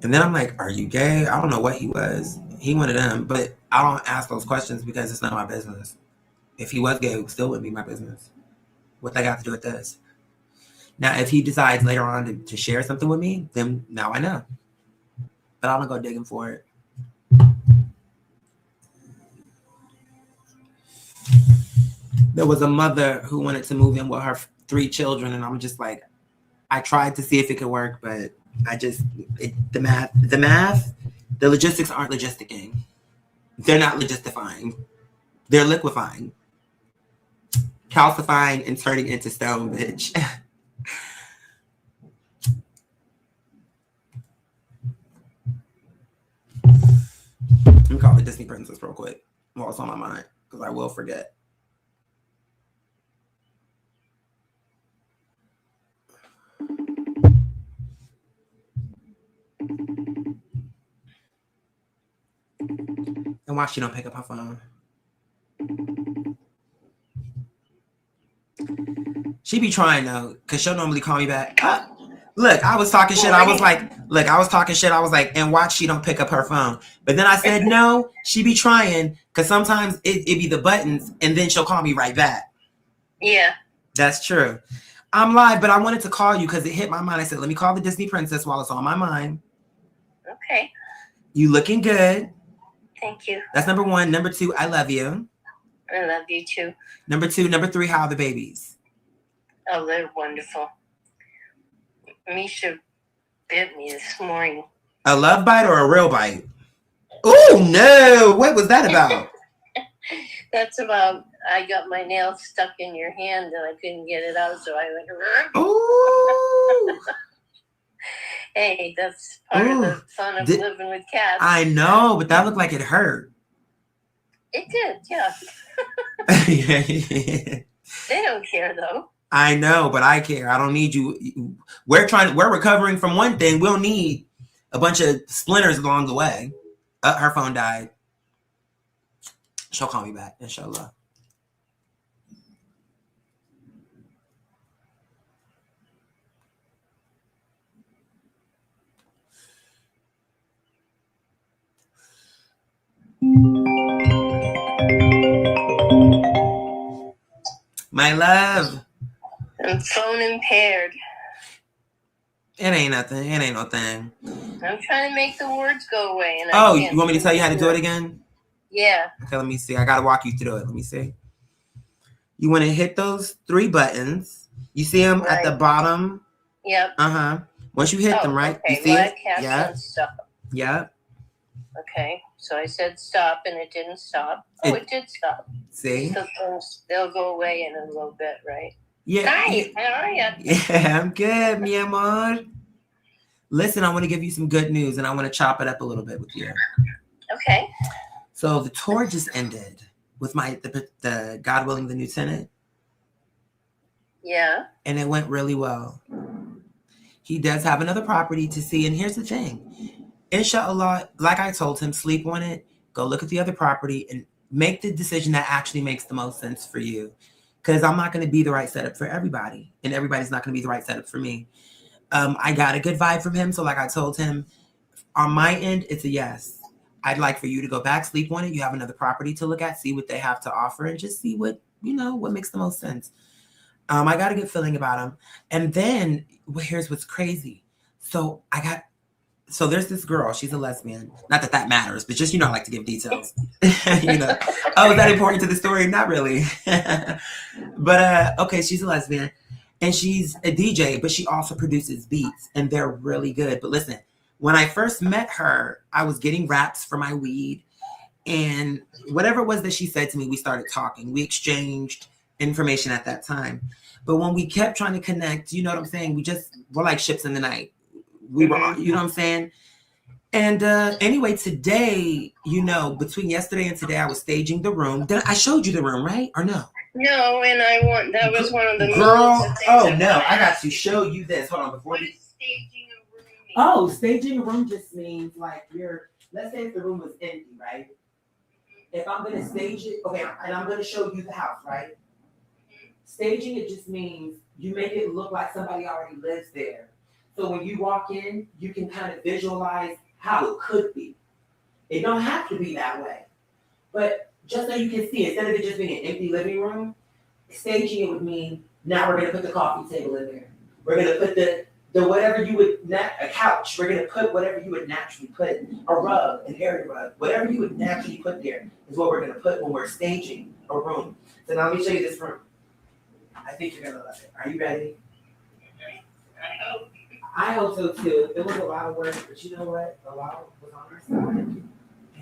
And then I'm like, are you gay? I don't know what he was. He one of them, but I don't ask those questions because it's not my business. If he was gay, it still wouldn't be my business. What they got to do with this? Now, if he decides later on to share something with me, then now I know. But I'm going to go digging for it. There was a mother who wanted to move in with her 3 children, and I'm just like, I tried to see if it could work, but the logistics aren't logisticking. They're not logistifying. They're liquefying. Calcifying and turning into stone, bitch. Let me call the Disney princess real quick while it's on my mind, because I will forget. And why she don't pick up her phone? She be trying though, because she'll normally call me back. Look, I was talking shit. I was like, and watch she don't pick up her phone. But then I said, no, she be trying, because sometimes it be the buttons, and then she'll call me right back. Yeah. That's true. I'm live, but I wanted to call you because it hit my mind. I said, let me call the Disney princess while it's on my mind. Okay. You looking good. Thank you. That's number one. Number two, I love you. I love you too. Number two. Number three, how are the babies? Oh, they're wonderful. Misha bit me this morning. A love bite or a real bite? Oh, no. What was that about? That's about, I got my nail stuck in your hand and I couldn't get it out, so I went, Oh. hey, that's part of the fun of living with cats. I know, but that looked like it hurt. It did, yeah. They don't care though. I know, but I care. I don't need you. We're recovering from one thing. We'll need a bunch of splinters along the way. Her phone died. She'll call me back, inshallah. My love. I'm phone impaired. It ain't nothing. It ain't no thing. I'm trying to make the words go away. And Oh, I can't you want me to tell you how to do it again? Yeah. Okay, let me see. I got to walk you through it. Let me see. You want to hit those three buttons. You see them at the bottom? Yep. Uh-huh. Once you hit them, right? Okay. You see it? Yeah. Stop. Yep. Okay. So I said stop and it didn't stop. Oh, it did stop. See? So they'll go away in a little bit, right? Yeah. Hi, how are you? Yeah, I'm good, mi amor. Listen, I want to give you some good news and I want to chop it up a little bit with you. Okay. So the tour just ended with the God willing, the new tenant. Yeah. And it went really well. He does have another property to see. And here's the thing. Inshallah, like I told him, sleep on it, go look at the other property and make the decision that actually makes the most sense for you. Because I'm not going to be the right setup for everybody. And everybody's not going to be the right setup for me. I got a good vibe from him. So like I told him, on my end, it's a yes. I'd like for you to go back, sleep on it. You have another property to look at, see what they have to offer, and just see what makes the most sense. I got a good feeling about him. And then here's what's crazy. So there's this girl, she's a lesbian. Not that that matters, but just, I like to give details. Oh, is that important to the story? Not really. But, okay, she's a lesbian. And she's a DJ, but she also produces beats. And they're really good. But listen, when I first met her, I was getting wraps for my weed. And whatever it was that she said to me, we started talking. We exchanged information at that time. But when we kept trying to connect, you know what I'm saying? We're like ships in the night. We were, you know what I'm saying? And anyway, today, between yesterday and today, I was staging the room. I showed you the room, right? Or no? No, and that was one of the girl. Oh no, I got to show you this. Hold on, before you. Staging a room. Oh, staging a room just means like let's say if the room was empty, right? If I'm gonna stage it, okay, and I'm gonna show you the house, right? Staging it just means you make it look like somebody already lives there. So when you walk in, you can kind of visualize how it could be. It don't have to be that way. But just so you can see, instead of it just being an empty living room, staging it would mean now we're gonna put the coffee table in there. We're gonna put the whatever you would, a couch, we're gonna put whatever you would naturally put, a rug, an area rug, whatever you would naturally put there is what we're gonna put when we're staging a room. So now let me show you this room. I think you're gonna love it. Are you ready? I hope so too. It was a lot of work, but you know what? A lot was on our side.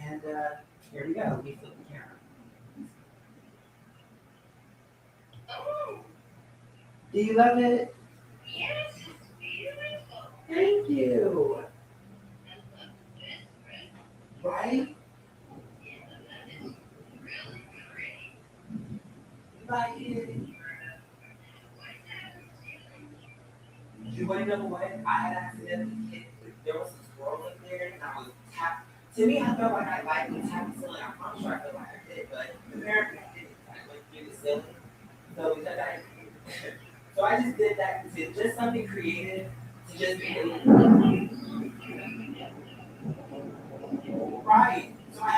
And here we go. Let me flip the camera. Do you love it? Yes, it's beautiful. Thank you. Right? Like it. You want to know what? I had accidentally hit. There was some squirrel in there, and I was tapped. To me, I felt like I lightly tapped the ceiling. I'm not sure I felt like I did, but apparently I did. I went through the ceiling. So because so I just did that because it's just something creative to just be right. So I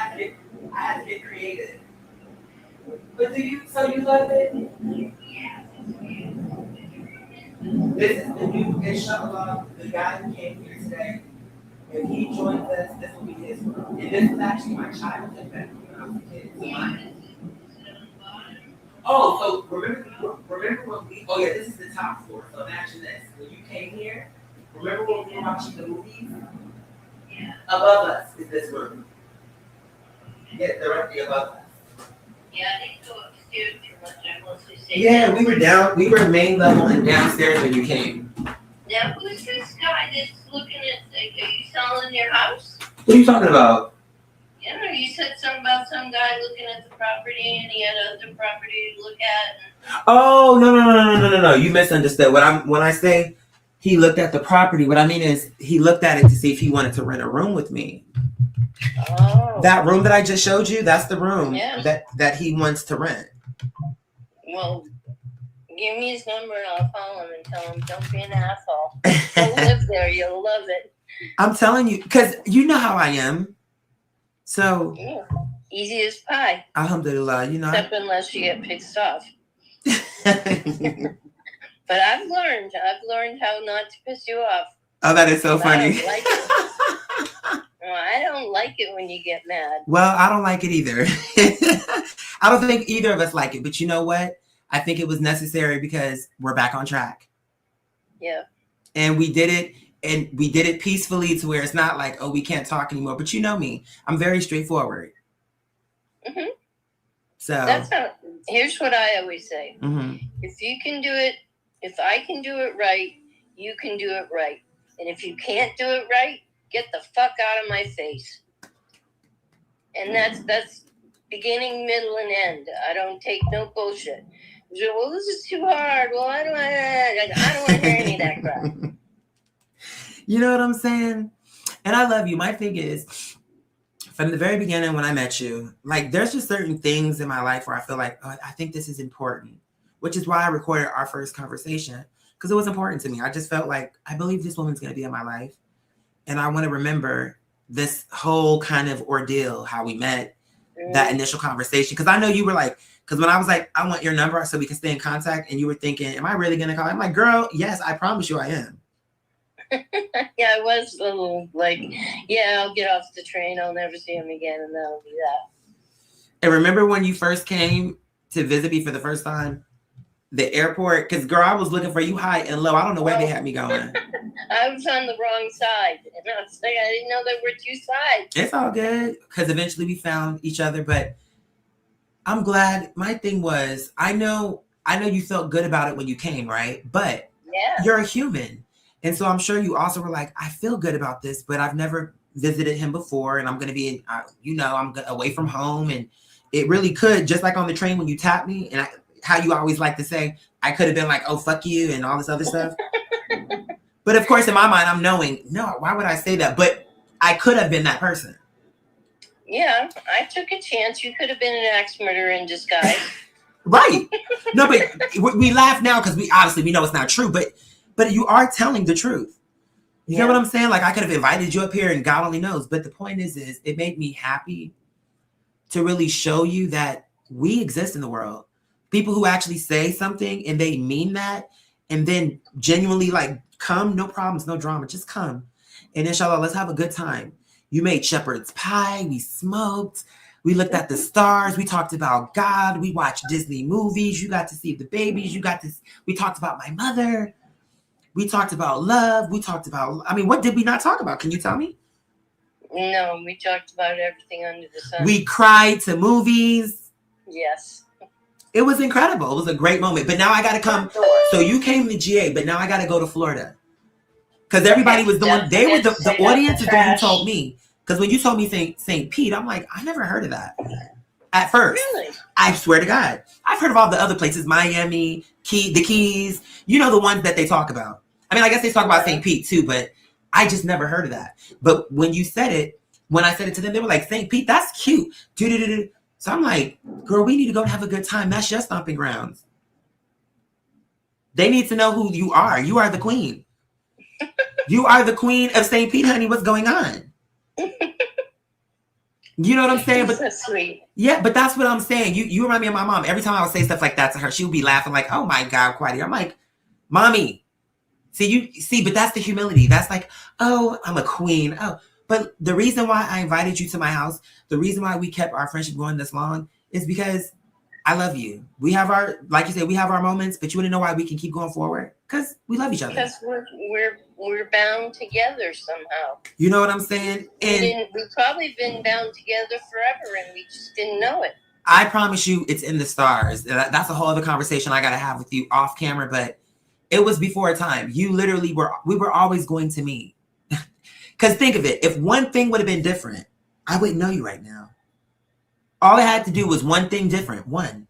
had to get creative. But you love it? This is the new inshallah, the guy who came here today. if he joins us, this will be his room. And this is actually my childhood bedroom when I was a kid. So oh, so remember when we, oh yeah, this is the top floor. So imagine this. When you came here, remember when we were watching the movies? Yeah. Above us is this room. Yeah, directly above us. Yeah, I didn't go upstairs too much. I mostly stayed Yeah, down. we were main level and downstairs when you came. Now, who's this guy that's looking at, are you selling your house? What are you talking about? You know, you said something about some guy looking at the property and he had other property to look at. Oh no. You misunderstood. When I say he looked at the property, what I mean is he looked at it to see if he wanted to rent a room with me. Oh. That room that I just showed you, that's the room Yeah. that he wants to rent. Well, give me his number and I'll call him and tell him, don't be an asshole. Go live there, you'll love it. I'm telling you, because you know how I am. So, Yeah. Easy as pie, alhamdulillah, you know. except unless you get pissed off. But I've learned how not to piss you off. Oh, that is so funny. I don't like it when you get mad. Well, I don't like it either. I don't think either of us like it, but you know what? I think it was necessary because we're back on track. Yeah. And we did it peacefully to where it's not like, oh, we can't talk anymore. But you know me, I'm very straightforward. Mhm. So That's how. Here's what I always say: mhm. if you can do it, if I can do it right, you can do it right. And if you can't do it right, get the fuck out of my face. And that's beginning, middle, and end. I don't take no bullshit. You say, well, this is too hard. Well, I don't want to hear any of that crap. You know what I'm saying? And I love you. My thing is, from the very beginning when I met you, like there's just certain things in my life where I feel like, oh, I think this is important, which is why I recorded our first conversation, because it was important to me. I just felt like I believe this woman's going to be in my life. And I want to remember this whole kind of ordeal, how we met, that initial conversation. Because I know you were like, because when I was like, I want your number so we can stay in contact. And you were thinking, am I really going to call? I'm like, girl, yes, I promise you I am. Yeah, I was a little like, yeah, I'll get off the train. I'll never see him again. And that'll be that. And remember when you first came to visit me for the first time? The airport, because girl, I was looking for you high and low. I don't know where they had me going. I was on the wrong side. And I was like, I didn't know there were two sides. It's all good, because eventually we found each other. But I'm glad. My thing was, I know you felt good about it when you came, right? But Yeah. you're a human. And so I'm sure you also were like, I feel good about this, but I've never visited him before. And I'm going to be, I'm away from home. And it really could, just like on the train when you tapped me, and how you always like to say, I could have been like, oh, fuck you, and all this other stuff. But of course, in my mind, I'm knowing, no, why would I say that? But I could have been that person. Yeah, I took a chance. You could have been an axe murderer in disguise. Right. No, but we laugh now because we know it's not true, but you are telling the truth. You know what I'm saying? Like, I could have invited you up here and God only knows. But the point is it made me happy to really show you that we exist in the world. People who actually say something and they mean that, and then genuinely like come, no problems, no drama, just come. And inshallah, let's have a good time. You made shepherd's pie, we smoked, we looked at the stars, we talked about God, we watched Disney movies, you got to see the babies, we talked about my mother, we talked about love, what did we not talk about? Can you tell me? No, we talked about everything under the sun. We cried to movies. Yes. It was incredible. It was a great moment. But now I got to come. So you came to GA, but now I got to go to Florida. Because everybody was the one. They were the audience is the one who told me. Because when you told me St. Pete, I'm like, I never heard of that. At first. Really? I swear to God. I've heard of all the other places. Miami, the Keys. You know, the ones that they talk about. I mean, I guess they talk about St. Pete too, but I just never heard of that. But when you said it, when I said it to them, they were like, St. Pete, that's cute. So I'm like, girl, we need to go and have a good time. That's your stomping grounds. They need to know who you are. You are the queen. You are the queen of St. Pete, honey. What's going on? You know what I'm saying? But so sweet. Yeah, but that's what I'm saying. You remind me of my mom. Every time I would say stuff like that to her, she would be laughing like, oh my God, Quaddy. I'm like, mommy, But that's the humility. That's like, oh, I'm a queen. Oh, but the reason why I invited you to my house, the reason why we kept our friendship going this long is because I love you. We have our, like you said, we have our moments, but you want to know why we can keep going forward? Because we love each other. Because we're bound together somehow. You know what I'm saying? And We've probably been bound together forever, and we just didn't know it. I promise you, it's in the stars. That's a whole other conversation I got to have with you off camera, but it was before time. You literally we were always going to meet. Because think of it, if one thing would have been different, I wouldn't know you right now. All I had to do was one thing different. One.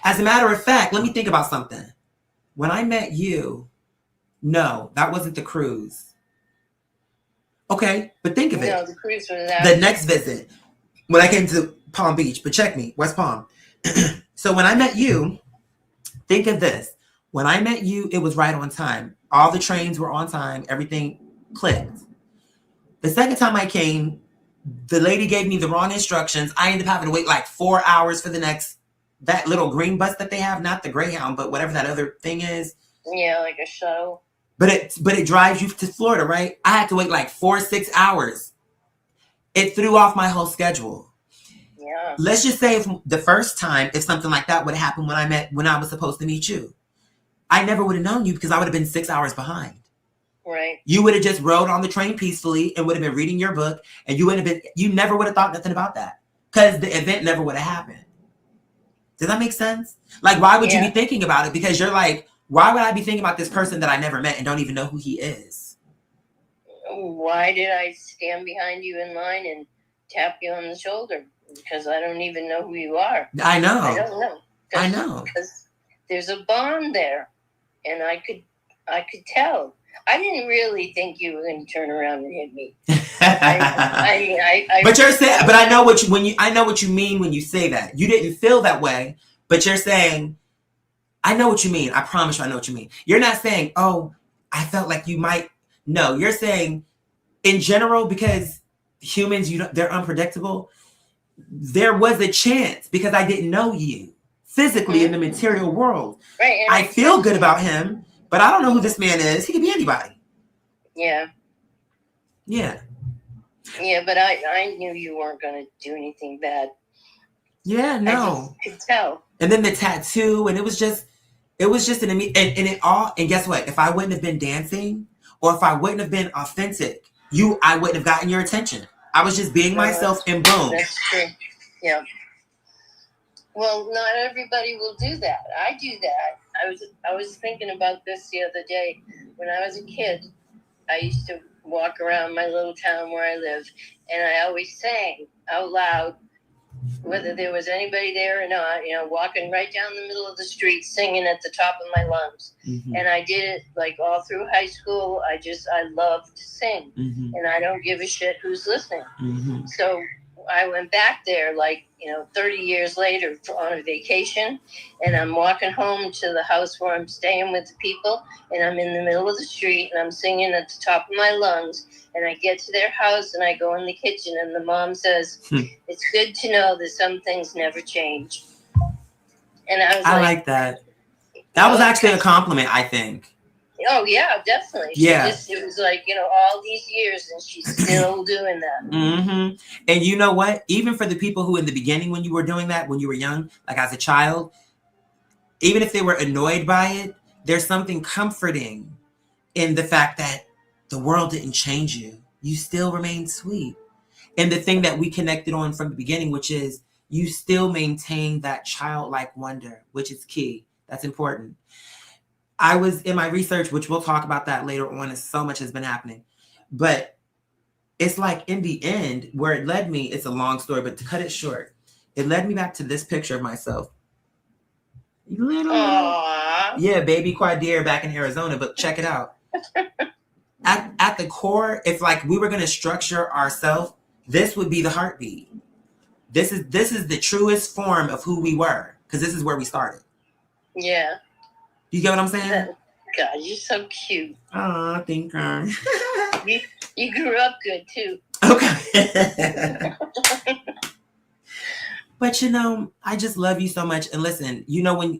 As a matter of fact, let me think about something. When I met you, no, that wasn't the cruise. Okay, but think of it. No, the cruise was out. The next visit, when I came to Palm Beach, but check me, West Palm. So when I met you, think of this. When I met you, it was right on time. All the trains were on time. Everything clicked. The second time I came, the lady gave me the wrong instructions. I ended up having to wait like 4 hours for that little green bus that they have, not the Greyhound, but whatever that other thing is. Yeah, like a shuttle. But it drives you to Florida, right? I had to wait like 4 or 6 hours. It threw off my whole schedule. Yeah. Let's just say if the first time, if something like that would have happened when I was supposed to meet you, I never would have known you because I would have been 6 hours behind. Right. You would have just rode on the train peacefully and would have been reading your book, and you never would have thought nothing about that because the event never would have happened. Does that make sense? Like, why would you be thinking about it? Because you're like, why would I be thinking about this person that I never met and don't even know who he is? Why did I stand behind you in line and tap you on the shoulder? Because I don't even know who you are. I know. I don't know. I know. Because there's a bond there, and I could tell. I didn't really think you were going to turn around and hit me. But you're saying, but I know what you mean when you say that. You didn't feel that way, but you're saying, I know what you mean. I promise you, I know what you mean. You're not saying, oh, I felt like you might. No, you're saying, in general, because humans, they're unpredictable. There was a chance because I didn't know you physically in the material world. Right. I feel good about him, but I don't know who this man is. He could be anybody. Yeah. Yeah. Yeah, but I knew you weren't going to do anything bad. Yeah, no. I just could tell. And then the tattoo, and it was just an and guess what? If I wouldn't have been dancing, or if I wouldn't have been authentic, I wouldn't have gotten your attention. I was just being myself, and boom. That's true. Yeah. Well, not everybody will do that. I do that. I was thinking about this the other day. When I was a kid, I used to walk around my little town where I live, and I always sang out loud, whether there was anybody there or not, walking right down the middle of the street, singing at the top of my lungs. Mm-hmm. And I did it like all through high school. I love to sing, and I don't give a shit who's listening. Mm-hmm. So I went back there 30 years later on a vacation, and I'm walking home to the house where I'm staying with the people, and I'm in the middle of the street, and I'm singing at the top of my lungs, and I get to their house, and I go in the kitchen, and the mom says, it's good to know that some things never change. And I like that. That was actually a compliment, I think. Oh, yeah, definitely. Yeah. It was like, all these years, and she's still doing that. Mm-hmm. And you know what? Even for the people who in the beginning, when you were doing that, when you were young, like as a child, even if they were annoyed by it, there's something comforting in the fact that the world didn't change you. You still remain sweet. And the thing that we connected on from the beginning, which is you still maintain that childlike wonder, which is key. That's important. I was in my research, which we'll talk about that later on, as so much has been happening. But it's like in the end, where it led me, it's a long story, but to cut it short, it led me back to this picture of myself. Yeah, baby Quadir back in Arizona, but check it out. At the core, if like we were going to structure ourselves, this would be the heartbeat. This is the truest form of who we were, because this is where we started. Yeah. You get what I'm saying? God, you're so cute. Oh, thank you. You grew up good too. Okay. But I just love you so much. And listen,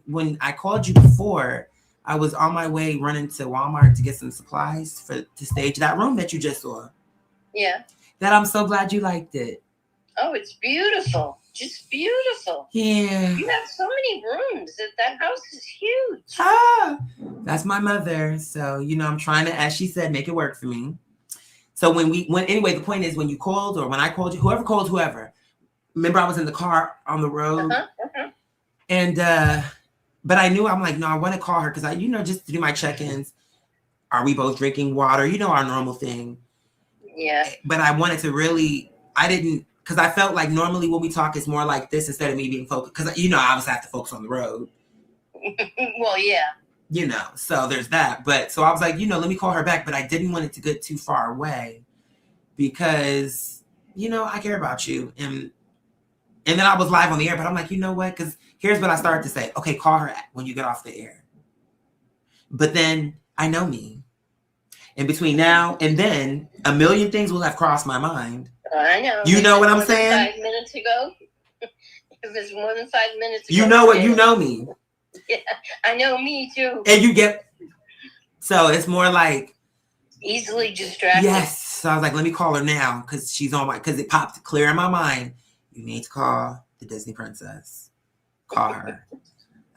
when I called you before, I was on my way running to Walmart to get some supplies to stage that room that you just saw. Yeah. That I'm so glad you liked it. Oh, it's beautiful. Just beautiful. Yeah. You have so many rooms. That house is huge. Ah, that's my mother. So, I'm trying to, as she said, make it work for me. So anyway, the point is when you called or when I called you, whoever called whoever, remember I was in the car on the road and, but I knew I'm like, no, I want to call her because just to do my check-ins. Are we both drinking water? Our normal thing. Yeah. But I wanted to because I felt like normally when we talk, it's more like this instead of me being focused. Because, I obviously have to focus on the road. Well, yeah. So there's that. But so I was like, let me call her back. But I didn't want it to get too far away because, I care about you. And then I was live on the air. But I'm like, you know what? Because here's what I started to say. Okay, call her when you get off the air. But then I know me. And between now and then, a million things will have crossed my mind. I know. You know what I'm saying? 5 minutes ago. If it's more than 5 minutes ago. You know what? You know me. Yeah, I know me too. And you get. So it's more like. Easily distracted. Yes. So I was like, let me call her now because she's on because it popped clear in my mind. You need to call the Disney princess. Call her.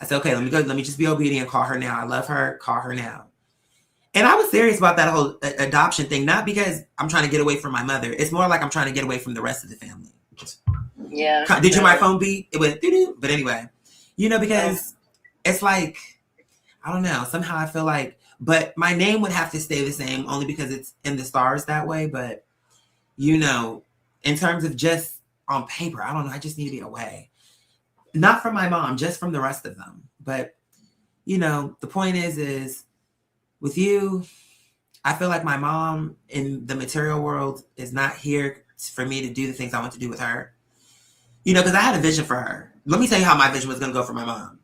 I said, okay, let me go. Let me just be obedient. Call her now. I love her. Call her now. And I was serious about that whole adoption thing, not because I'm trying to get away from my mother. It's more like I'm trying to get away from the rest of the family. Yeah. Did my phone beep? It went doo-doo. But anyway, because it's like, I don't know. Somehow I feel like, but my name would have to stay the same only because it's in the stars that way. But, in terms of just on paper, I don't know. I just need to be away. Not from my mom, just from the rest of them. But, the point is with you, I feel like my mom in the material world is not here for me to do the things I want to do with her. Because I had a vision for her. Let me tell you how my vision was going to go for my mom.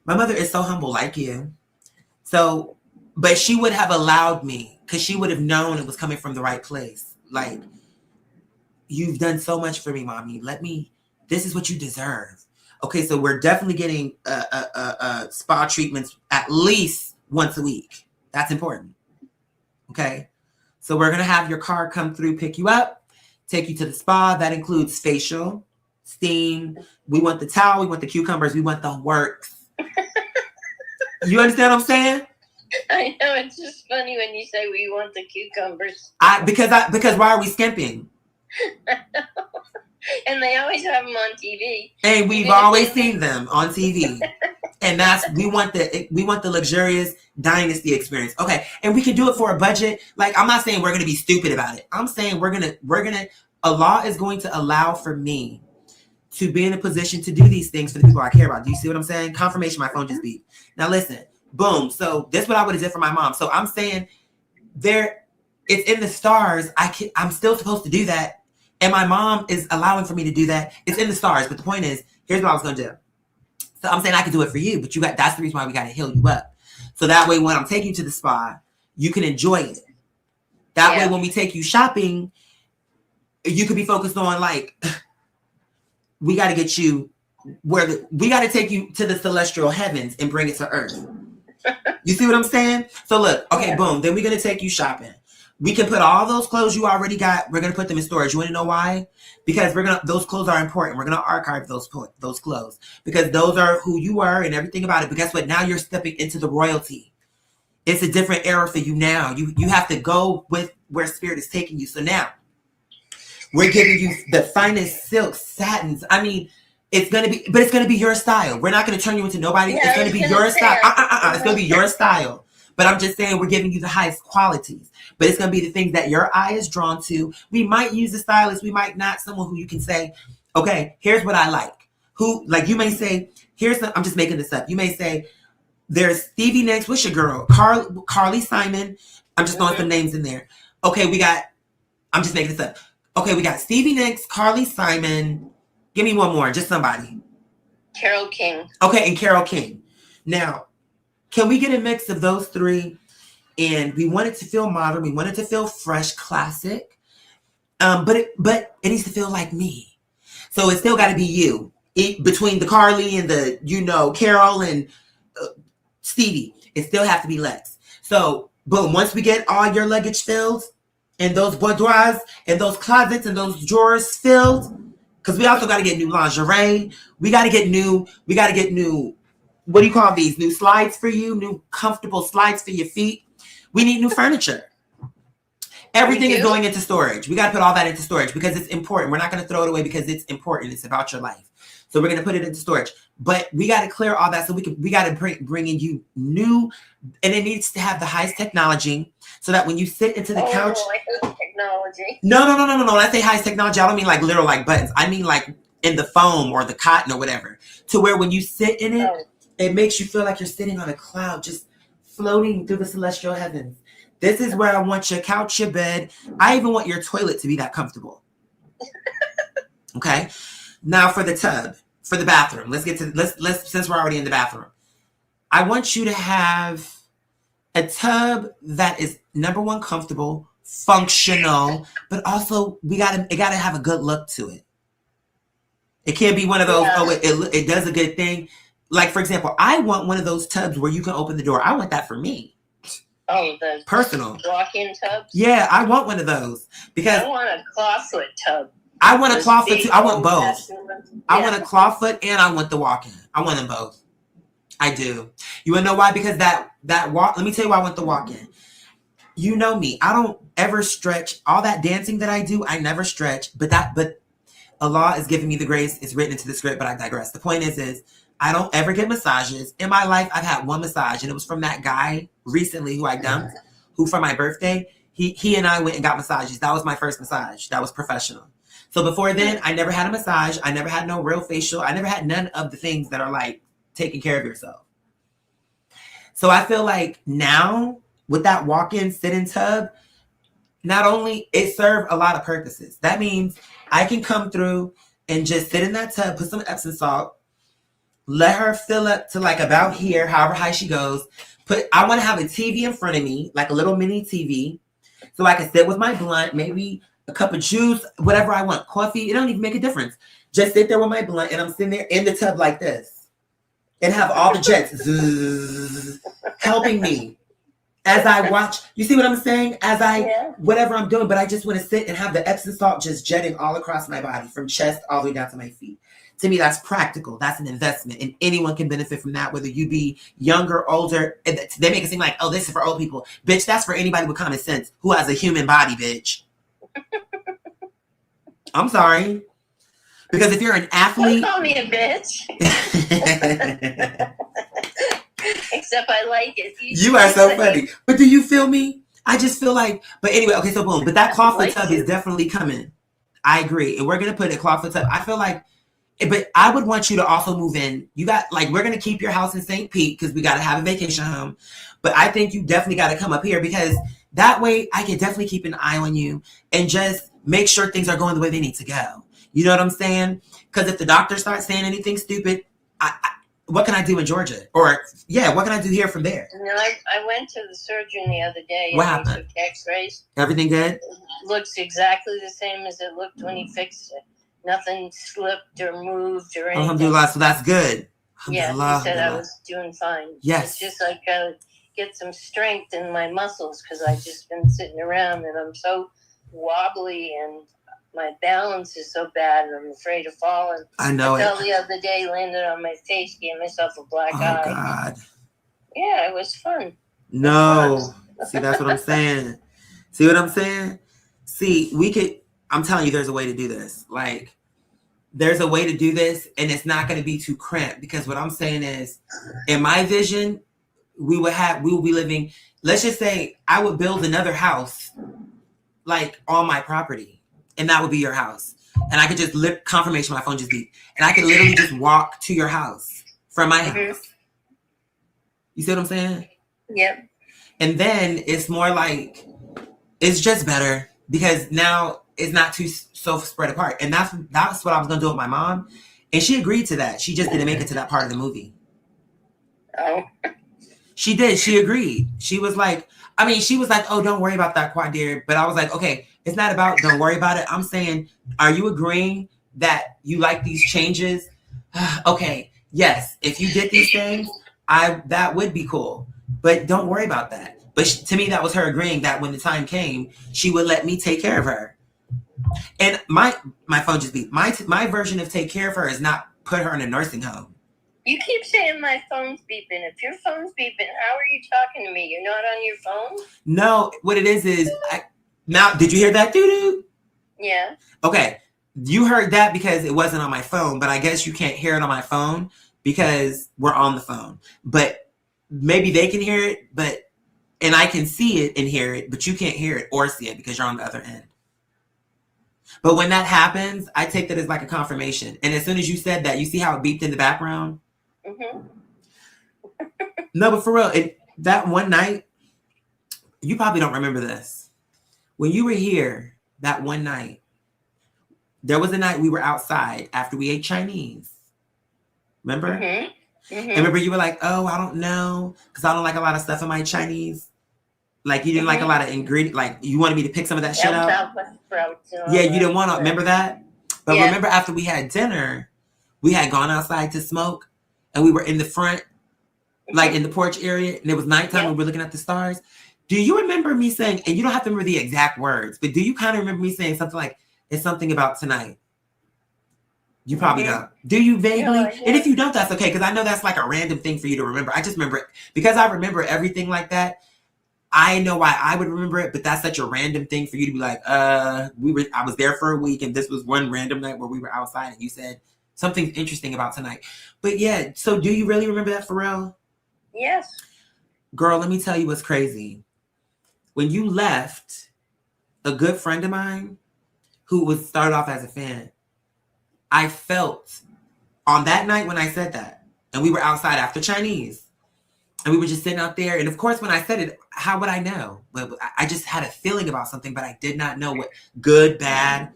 My mother is so humble like you. So, but she would have allowed me because she would have known it was coming from the right place. Like, you've done so much for me, mommy. This is what you deserve. Okay, so we're definitely getting spa treatments at least once a week. That's important. Okay. So we're going to have your car come through, pick you up, take you to the spa. That includes facial, steam. We want the towel. We want the cucumbers. We want the works. You understand what I'm saying? I know. It's just funny when you say we want the cucumbers. Because why are we skimping? And they always have them on TV. And we've always seen them on TV. And we want the luxurious dynasty experience. Okay. And we can do it for a budget. Like, I'm not saying we're going to be stupid about it. I'm saying Allah is going to allow for me to be in a position to do these things for the people I care about. Do you see what I'm saying? Confirmation, my phone just beeped. Now listen, boom. So this is what I would have did for my mom. So I'm saying it's in the stars. I'm still supposed to do that. And my mom is allowing for me to do that. It's in the stars. But the point is, here's what I was going to do. So I'm saying I could do it for you, but that's the reason why we got to heal you up. So that way, when I'm taking you to the spa, you can enjoy it. That way, when we take you shopping, you could be focused on like, we got to get you we got to take you to the celestial heavens and bring it to earth. You see what I'm saying? So look, okay, boom. Then we're going to take you shopping. We can put all those clothes you already got. We're going to put them in storage. You want to know why? Because those clothes are important. We're going to archive those clothes because those are who you are and everything about it. But guess what? Now you're stepping into the royalty. It's a different era for you now. You have to go with where spirit is taking you. So now we're giving you the finest silks, satins. I mean, it's going to be your style. We're not going to turn you into nobody. Yeah, it's going to be your style. It's going to be your style. But I'm just saying we're giving you the highest qualities. But it's going to be the things that your eye is drawn to. We might use a stylist. We might not. Someone who you can say, okay, here's what I like. Like you may say, I'm just making this up. You may say, there's Stevie Nicks. What's your girl? Carly Simon. I'm just throwing some names in there. Okay, I'm just making this up. Okay, we got Stevie Nicks, Carly Simon. Give me one more. Just somebody. Carole King. Okay, and Carole King. Now, can we get a mix of those three? And we want it to feel modern. We want it to feel fresh, classic. But it needs to feel like me. So it's still got to be you. Between the Carly and the, Carol and Stevie. It still has to be Lex. So, boom, once we get all your luggage filled and those boudoirs and those closets and those drawers filled, because we also got to get new lingerie. We got to get new, what do you call these? New slides for you, new comfortable slides for your feet. We need new furniture. Everything is going into storage. We got to put all that into storage because it's important. We're not going to throw it away because it's important. It's about your life. So we're going to put it into storage. But we got to clear all that so we got to bring in you new, and it needs to have the highest technology so that when you sit into the couch. I hate technology. No. When I say highest technology, I don't mean like literal like buttons. I mean like in the foam or the cotton or whatever, to where when you sit in it, it makes you feel like you're sitting on a cloud, just floating through the celestial heavens. This is where I want your couch, your bed. I even want your toilet to be that comfortable. Okay. Now for the tub, for the bathroom. Let's since we're already in the bathroom. I want you to have a tub that is number one, comfortable, functional, but also it gotta have a good look to it. It can't be one of those, it does a good thing. Like, for example, I want one of those tubs where you can open the door. I want that for me. Oh, the personal walk-in tubs? Yeah, I want one of those because I want a clawfoot tub. I want a clawfoot too. I want both. Yeah. I want a clawfoot and I want the walk-in. I want them both. I do. You wanna know why? Because that walk. Let me tell you why I want the walk-in. You know me. I don't ever stretch. All that dancing that I do, I never stretch. But Allah is giving me the grace. It's written into the script. But I digress. The point is I don't ever get massages. In my life, I've had one massage, and it was from that guy recently who I dumped, who for my birthday, he and I went and got massages. That was my first massage. That was professional. So before then, I never had a massage. I never had no real facial. I never had none of the things that are like taking care of yourself. So I feel like now with that walk-in sit-in tub, not only it served a lot of purposes. That means I can come through and just sit in that tub, put some Epsom salt, let her fill up to like about here, however high she goes. I want to have a TV in front of me, like a little mini TV, so I can sit with my blunt, maybe a cup of juice, whatever I want, coffee. It don't even make a difference. Just sit there with my blunt, and I'm sitting there in the tub like this, and have all the jets zzz, helping me as I watch. You see what I'm saying? Whatever I'm doing, but I just want to sit and have the Epsom salt just jetting all across my body, from chest all the way down to my feet. To me, that's practical. That's an investment, and anyone can benefit from that, whether you be younger, older. They make it seem like, oh, this is for old people. Bitch, that's for anybody with common sense who has a human body, bitch. I'm sorry. Because if you're an athlete... Don't call me a bitch. Except I like it. You are so funny. But do you feel me? I just feel like... But anyway, okay, so boom. But that clawfoot tub is definitely coming. I agree. And we're going to put a clawfoot tub. I feel like... But I would want you to also move in. You got, like, we're going to keep your house in St. Pete because we got to have a vacation home. But I think you definitely got to come up here because that way I can definitely keep an eye on you and just make sure things are going the way they need to go. You know what I'm saying? Because if the doctor starts saying anything stupid, what can I do in Georgia? Or, what can I do here from there? No, I went to the surgeon the other day. What and happened? He took x-rays. Everything good? It looks exactly the same as it looked when he fixed it. Nothing slipped or moved or anything. Alhamdulillah, so that's good. Yeah, he said I was doing fine. Yes. It's just like I get some strength in my muscles because I've just been sitting around and I'm so wobbly and my balance is so bad and I'm afraid of falling. I know I fell the other day, landed on my face, gave myself a black eye. Oh, God. Yeah, it was fun. No. See, that's what I'm saying. See what I'm saying? See, I'm telling you, there's a way to do this. Like, there's a way to do this, and it's not going to be too cramped. Because what I'm saying is, in my vision, we will be living. Let's just say I would build another house, like on my property, and that would be your house. And I could just confirmation. My phone just beeped, and I could literally just walk to your house from my house. You see what I'm saying? Yep. And then it's more like it's just better because now it's not too so spread apart. And that's what I was gonna do with my mom. And she agreed to that. She just didn't make it to that part of the movie. Oh. She did. She agreed. She was like, oh, don't worry about that, Quadir. But I was like, okay, it's not about don't worry about it. I'm saying, are you agreeing that you like these changes? Okay, yes. If you did these things, that would be cool. But don't worry about that. But to me, that was her agreeing that when the time came, she would let me take care of her. And my phone just beat. My version of take care of her is not put her in a nursing home. You keep saying my phone's beeping. If your phone's beeping, how are you talking to me? You're not on your phone? No, what it is now. Did you hear that, doo-doo? Yeah. Okay, you heard that because it wasn't on my phone, but I guess you can't hear it on my phone because we're on the phone. But maybe they can hear it, and I can see it and hear it, but you can't hear it or see it because you're on the other end. But when that happens, I take that as like a confirmation. And as soon as you said that, you see how it beeped in the background? Mm-hmm. No, but for real, that one night, you probably don't remember this. When you were here that one night, there was a night we were outside after we ate Chinese. Remember? Mm-hmm. Mm-hmm. And remember you were like, oh, I don't know, because I don't like a lot of stuff in my Chinese. Like you didn't like a lot of ingredients. Like you wanted me to pick some of that shit up. Yeah, you didn't want to. Remember that? But remember after we had dinner, we had gone outside to smoke, and we were in the front, like in the porch area, and it was nighttime. And we were looking at the stars. Do you remember me saying? And you don't have to remember the exact words, but do you kind of remember me saying something like, "It's something about tonight"? You probably don't. Do you vaguely? Yeah. And if you don't, that's okay, because I know that's like a random thing for you to remember. I just remember it because I remember everything like that. I know why I would remember it, but that's such a random thing for you to be like, I was there for a week and this was one random night where we were outside and you said something interesting about tonight. But yeah, so do you really remember that for real? Yes. Girl, let me tell you what's crazy. When you left, a good friend of mine who was started off as a fan, I felt on that night when I said that, and we were outside after Chinese, and we were just sitting out there. And of course, when I said it, how would I know? But I just had a feeling about something, but I did not know what, good, bad.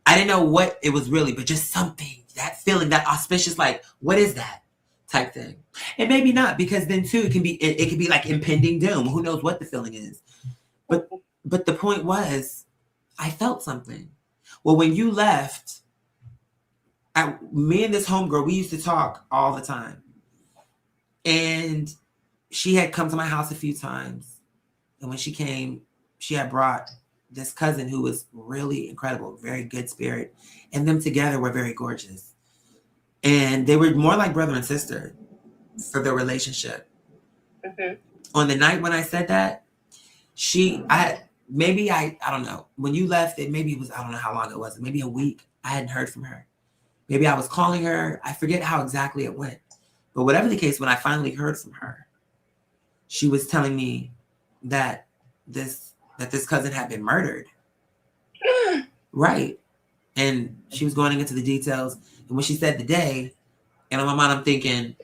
I didn't know what it was really, but just something, that feeling, that auspicious, like, what is that type thing? And maybe not, because then too, it can be like impending doom. Who knows what the feeling is? But the point was, I felt something. Well, when you left, me and this homegirl, we used to talk all the time. And she had come to my house a few times. And when she came, she had brought this cousin who was really incredible, very good spirit. And them together were very gorgeous. And they were more like brother and sister for their relationship. Mm-hmm. On the night when I said that, I don't know. When you left, I don't know how long it was. Maybe a week. I hadn't heard from her. Maybe I was calling her. I forget how exactly it went. But whatever the case, when I finally heard from her, she was telling me that this cousin had been murdered. Right. And she was going into the details. And when she said the day, and in my mind, I'm thinking,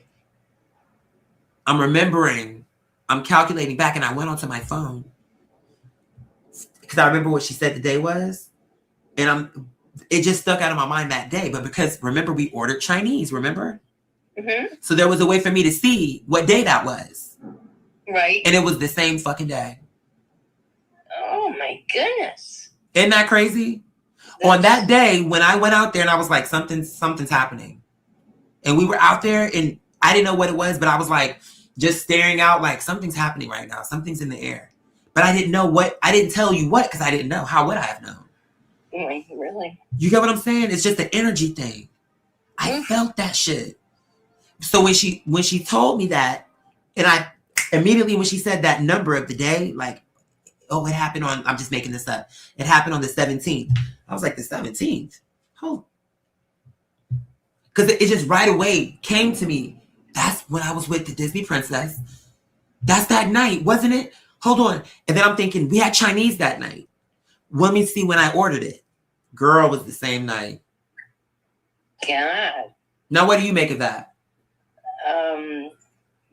I'm remembering, I'm calculating back, and I went onto my phone because I remember what she said the day was. And it just stuck out of my mind that day. But because, remember, we ordered Chinese, remember? Mm-hmm. So there was a way for me to see what day that was. Right. And it was the same fucking day. Oh my goodness. Isn't that crazy? On that day, when I went out there and I was like, something's happening. And we were out there and I didn't know what it was, but I was like, just staring out like something's happening right now. Something's in the air. But I didn't know what. I didn't tell you what because I didn't know. How would I have known? Really? You get what I'm saying? It's just an energy thing. I felt that shit. So when she told me that, and I immediately when she said that number of the day, like, oh, it happened on, I'm just making this up. It happened on the 17th. I was like, the 17th? Oh. Because it just right away came to me. That's when I was with the Disney princess. That's that night, wasn't it? Hold on. And then I'm thinking, we had Chinese that night. Let me see when I ordered it. Girl, was the same night. God. Now, what do you make of that?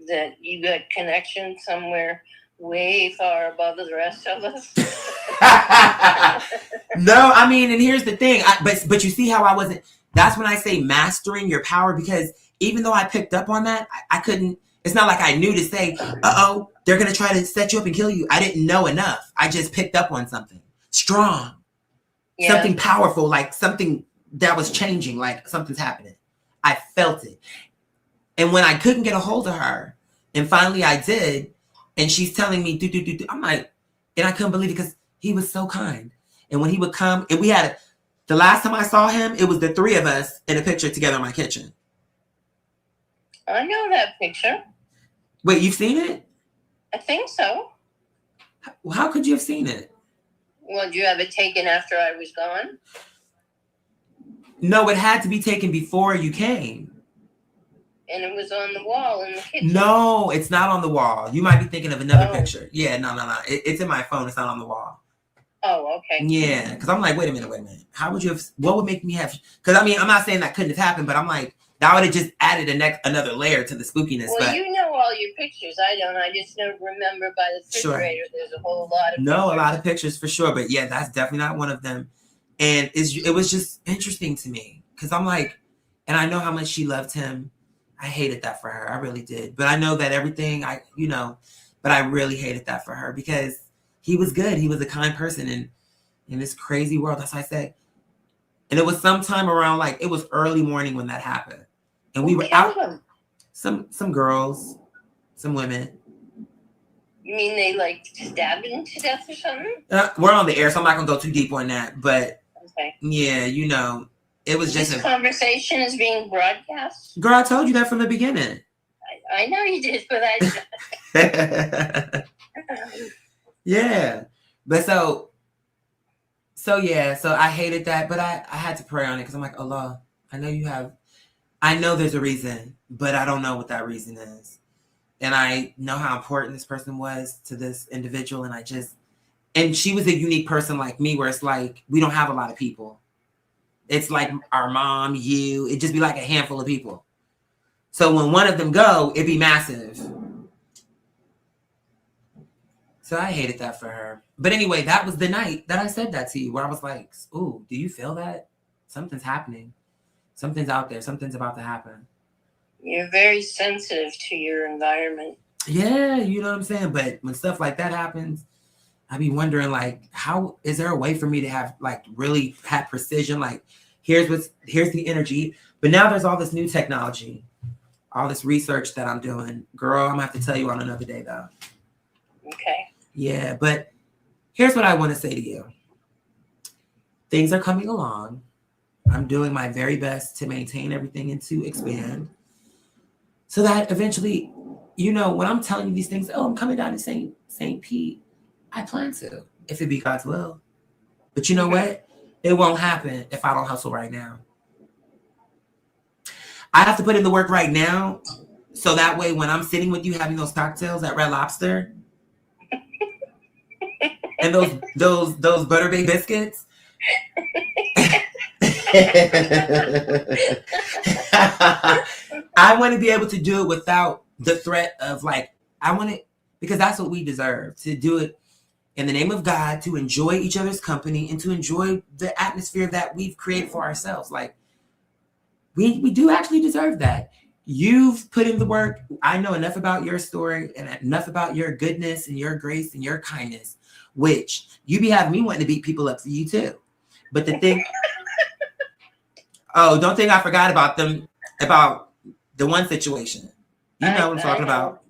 That you got connection somewhere way far above the rest of us. No, I mean, and here's the thing. But you see how I wasn't. That's when I say mastering your power, because even though I picked up on that, I couldn't. It's not like I knew to say, uh-oh, they're going to try to set you up and kill you. I didn't know enough. I just picked up on something strong, something powerful, like something that was changing, like something's happening. I felt it. And when I couldn't get a hold of her, And finally I did. And she's telling me, do. I'm like, and I couldn't believe it because he was so kind. And when he would come, and the last time I saw him, it was the three of us in a picture together in my kitchen. I know that picture. Wait, you've seen it? I think so. How could you have seen it? Well, did you have it taken after I was gone? No, it had to be taken before you came. And it was on the wall in the kitchen. No, it's not on the wall. You might be thinking of another Oh. picture. Yeah, no. It's in my phone. It's not on the wall. Oh, okay. Yeah, because I'm like, wait a minute. How would you have? What would make me have? Because I mean, I'm not saying that couldn't have happened, but I'm like, that would have just added another layer to the spookiness. Well, but you know all your pictures. I don't. I just don't remember by the Sure. refrigerator. There's a whole lot of no, a pictures. lot of pictures for sure. But yeah, that's definitely not one of them. And it was just interesting to me because I'm like, and I know how much she loved him. I hated that for her. I really did. But I know that everything but I really hated that for her because he was good. He was a kind person. And in this crazy world, that's what I said. And it was sometime around it was early morning when that happened. And we Who were killed out, him? some girls, some women. You mean they stabbed him to death or something? We're on the air, so I'm not going to go too deep on that. But Okay. yeah, it was just This conversation is being broadcast. girl, I told you that from the beginning. I know you did, but Yeah. But so I hated that, but I had to pray on it because I'm like, Allah, I know there's a reason, but I don't know what that reason is. And I know how important this person was to this individual. And she was a unique person like me, where it's like, we don't have a lot of people. It's like our mom, you, it'd just be like a handful of people. So when one of them go, it'd be massive. So I hated that for her. But anyway, that was the night that I said that to you, where I was like, ooh, do you feel that? Something's happening. Something's out there. Something's about to happen. you're very sensitive to your environment. Yeah, you know what I'm saying? But when stuff like that happens, I be wondering, how is there a way for me to have, really have precision? Here's the energy. But now there's all this new technology, all this research that I'm doing. Girl, I'm going to have to tell you on another day, though. Okay. Yeah, but here's what I want to say to you. Things are coming along. I'm doing my very best to maintain everything and to expand so that eventually, when I'm telling you these things, I'm coming down to St. Pete, I plan to, if it be God's will. But you know what? It won't happen if I don't hustle right now. I have to put in the work right now, so that way when I'm sitting with you having those cocktails at Red Lobster and those Butterbake biscuits, I want to be able to do it without the threat of because that's what we deserve, to do it in the name of God, to enjoy each other's company and to enjoy the atmosphere that we've created for ourselves. We do actually deserve that. You've put in the work. I know enough about your story and enough about your goodness and your grace and your kindness, which you be having me wanting to beat people up for you too. But the thing, don't think I forgot about the one situation. You know what I'm talking about.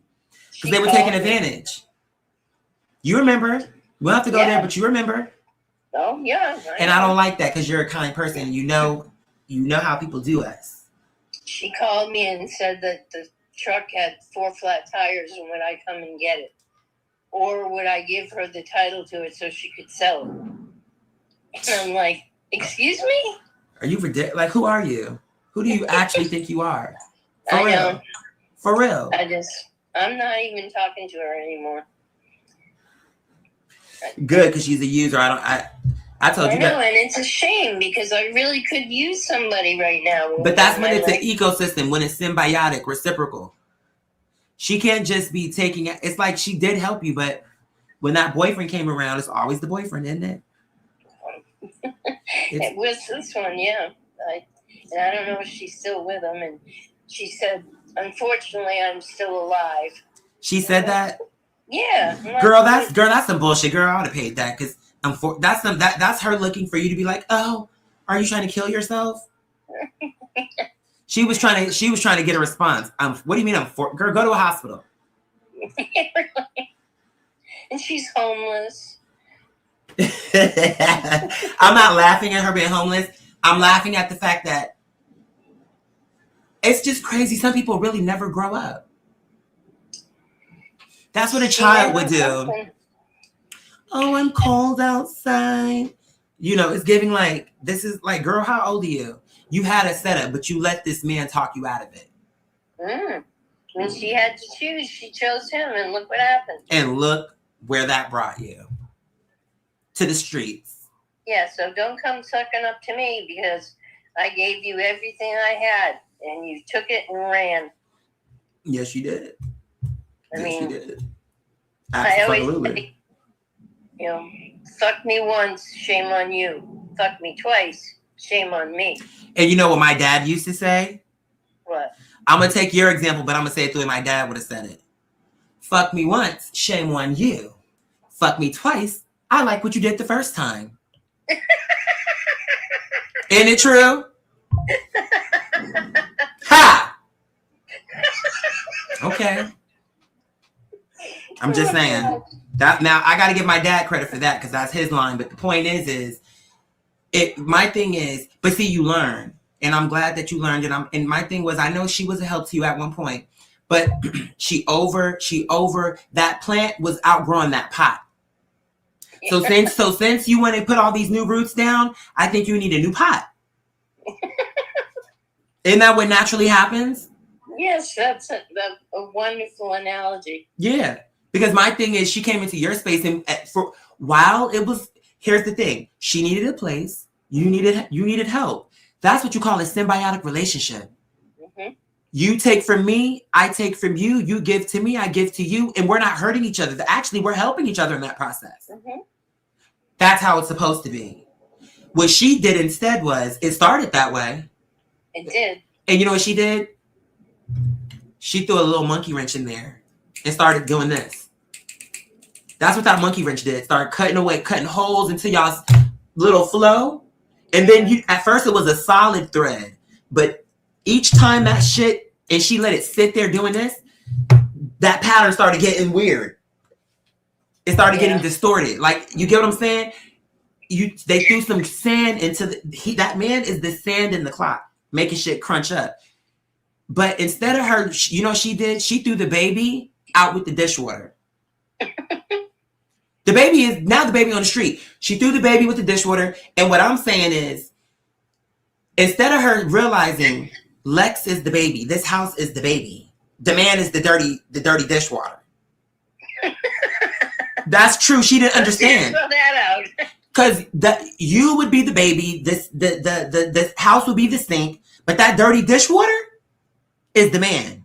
Because they were taking advantage. You remember. We don't have to go there, but you remember. Oh, yeah. And I don't like that because you're a kind person. You know how people do us. She called me and said that the truck had 4 flat tires and would I come and get it? Or would I give her the title to it so she could sell it? And I'm like, excuse me? Are you ridiculous? Who are you? Who do you actually think you are? I know. For real. I'm not even talking to her anymore. Good, because she's a user. I told you know, that. And it's a shame because I really could use somebody right now. But that's when it's an ecosystem, when it's symbiotic, reciprocal. She can't just be taking it. It's like she did help you, but when that boyfriend came around, it's always the boyfriend, isn't it? It was this one, yeah. And I don't know if she's still with him. And she said, unfortunately, I'm still alive. She said that? Yeah. Girl, that's some bullshit. Girl, I would have paid that because that's her looking for you to be like, oh, are you trying to kill yourself? She was trying to get a response. What do you mean girl, go to a hospital. And she's homeless. I'm not laughing at her being homeless. I'm laughing at the fact that it's just crazy. Some people really never grow up. That's what a child would do. Oh, I'm cold outside. You know, it's giving like, this is like, girl, how old are you? You had a setup, but you let this man talk you out of it. When she had to choose, she chose him, and look what happened. And look where that brought you. To the streets. Yeah, so don't come sucking up to me because I gave you everything I had, and you took it and ran. Yes, you did. I mean, you did. I always Absolutely. say, fuck me once, shame on you. Fuck me twice, shame on me. And you know what my dad used to say? What? I'm going to take your example, but I'm going to say it the way my dad would have said it. Fuck me once, shame on you. Fuck me twice, I like what you did the first time. Isn't it true? Ha! Okay. I'm just saying. That now I got to give my dad credit for that because that's his line. But the point is my thing is, but see, you learn. And I'm glad that you learned. And my thing was, I know she was a help to you at one point, but she over that plant was outgrowing that pot. So since you want to put all these new roots down, I think you need a new pot. Isn't that what naturally happens? Yes, that's a wonderful analogy. Yeah, because my thing is, she came into your space, and for while it was, here's the thing: she needed a place, you needed help. That's what you call a symbiotic relationship. Mm-hmm. You take from me, I take from you. You give to me, I give to you, and we're not hurting each other. Actually, we're helping each other in that process. Mm-hmm. That's how it's supposed to be. What she did instead was, it started that way. It did. And you know what she did? She threw a little monkey wrench in there and started doing this. That's what that monkey wrench did. Started cutting holes into y'all's little flow. And then at first it was a solid thread. But each time that shit, and she let it sit there doing this, that pattern started getting weird. It started getting distorted. Like, you get what I'm saying? They threw some sand into that man is the sand in the clock, making shit crunch up. But instead of her, you know what she did? She threw the baby out with the dishwater. The baby on the street. She threw the baby with the dishwater. And what I'm saying is, instead of her realizing Lex is the baby, this house is the baby, the man is the dirty dishwater. That's true. She didn't understand. Throw that out. Because you would be the baby, the house would be the sink, but that dirty dishwater is the man.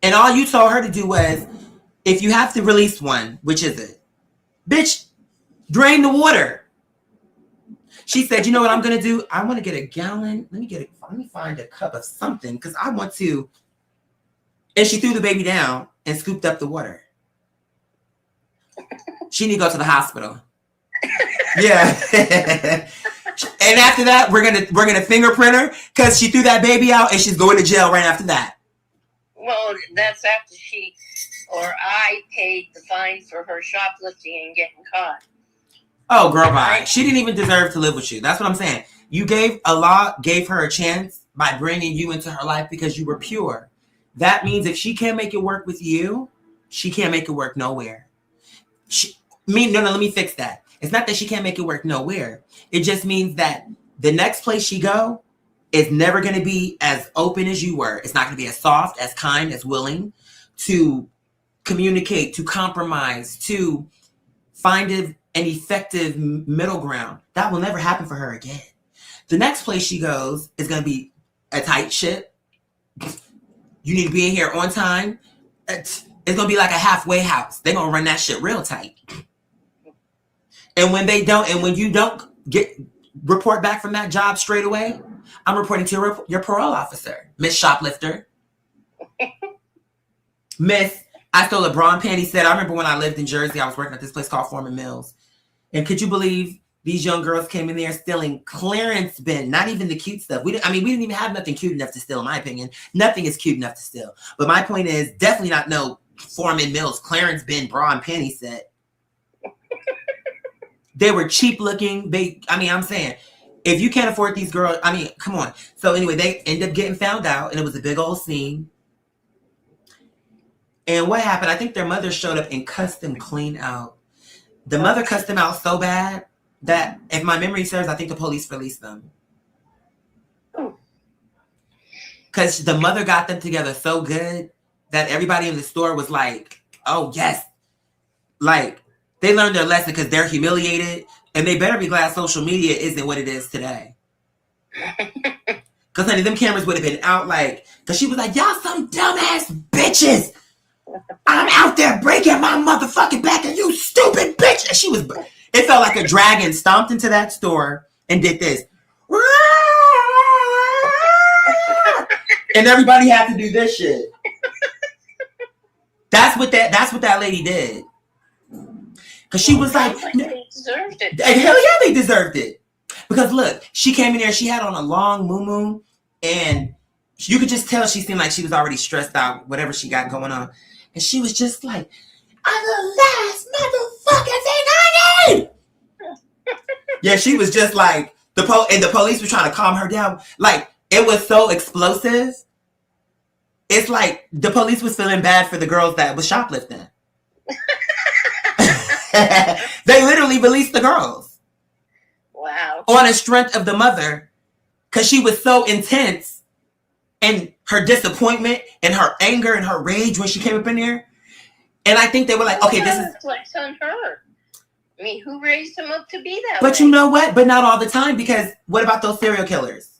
And all you told her to do was, if you have to release one, which is it? Bitch, drain the water. She said, you know what I'm going to do? I want to get a gallon. Let me find a cup of something because I want to. And she threw the baby down and scooped up the water. She need to go to the hospital. Yeah. And after that, we're gonna fingerprint her because she threw that baby out and she's going to jail right after that. Well, that's after she or I paid the fine for her shoplifting and getting caught. Oh, girl, bye. She didn't even deserve to live with you. That's what I'm saying. Allah gave her a chance by bringing you into her life because you were pure. That means if she can't make it work with you, she can't make it work nowhere. Let me fix that. It's not that she can't make it work nowhere. It just means that the next place she go is never going to be as open as you were. It's not going to be as soft, as kind, as willing to communicate, to compromise, to find an effective middle ground. That will never happen for her again. The next place she goes is going to be a tight ship. You need to be in here on time. It's going to be like a halfway house. They're going to run that shit real tight. And when you don't report back from that job straight away, I'm reporting to your parole officer, Miss Shoplifter. Miss, I stole a bra and panty set. I remember when I lived in Jersey, I was working at this place called Foreman Mills. And could you believe these young girls came in there stealing clearance bin, not even the cute stuff. We didn't even have nothing cute enough to steal, in my opinion. Nothing is cute enough to steal. But my point is definitely not no Foreman Mills clearance bin bra and panty set. They were cheap looking. I'm saying, if you can't afford these girls, come on. So anyway, they ended up getting found out, and it was a big old scene. And what happened? I think their mother showed up and cussed them clean out. The mother cussed them out so bad that, if my memory serves, I think the police released them. Because the mother got them together so good that everybody in the store was like, oh, yes. Like, they learned their lesson because they're humiliated. And they better be glad social media isn't what it is today. Because, honey, them cameras would have been out because she was like, y'all some dumbass bitches. I'm out there breaking my motherfucking back and you stupid bitch. And it felt like a dragon stomped into that store and did this. And everybody had to do this shit. That's what that lady did. Because she was like, they deserved it. Hell yeah, they deserved it. Because look, she came in there, she had on a long muumuu, and you could just tell she seemed like she was already stressed out, whatever she got going on. And she was just like, I'm the last motherfucking thing I need. Yeah, she was just like, the police were trying to calm her down. Like, it was so explosive. It's like the police was feeling bad for the girls that was shoplifting. They literally released the girls. Wow. On the strength of the mother, because she was so intense and her disappointment and her anger and her rage when she came up in there. And I think they were like, okay, this is reflects on her. I mean, who raised them up to be that But way? you know what? But not all the time, because what about those serial killers?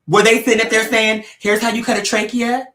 Were they sitting up there saying, here's how you cut a trachea?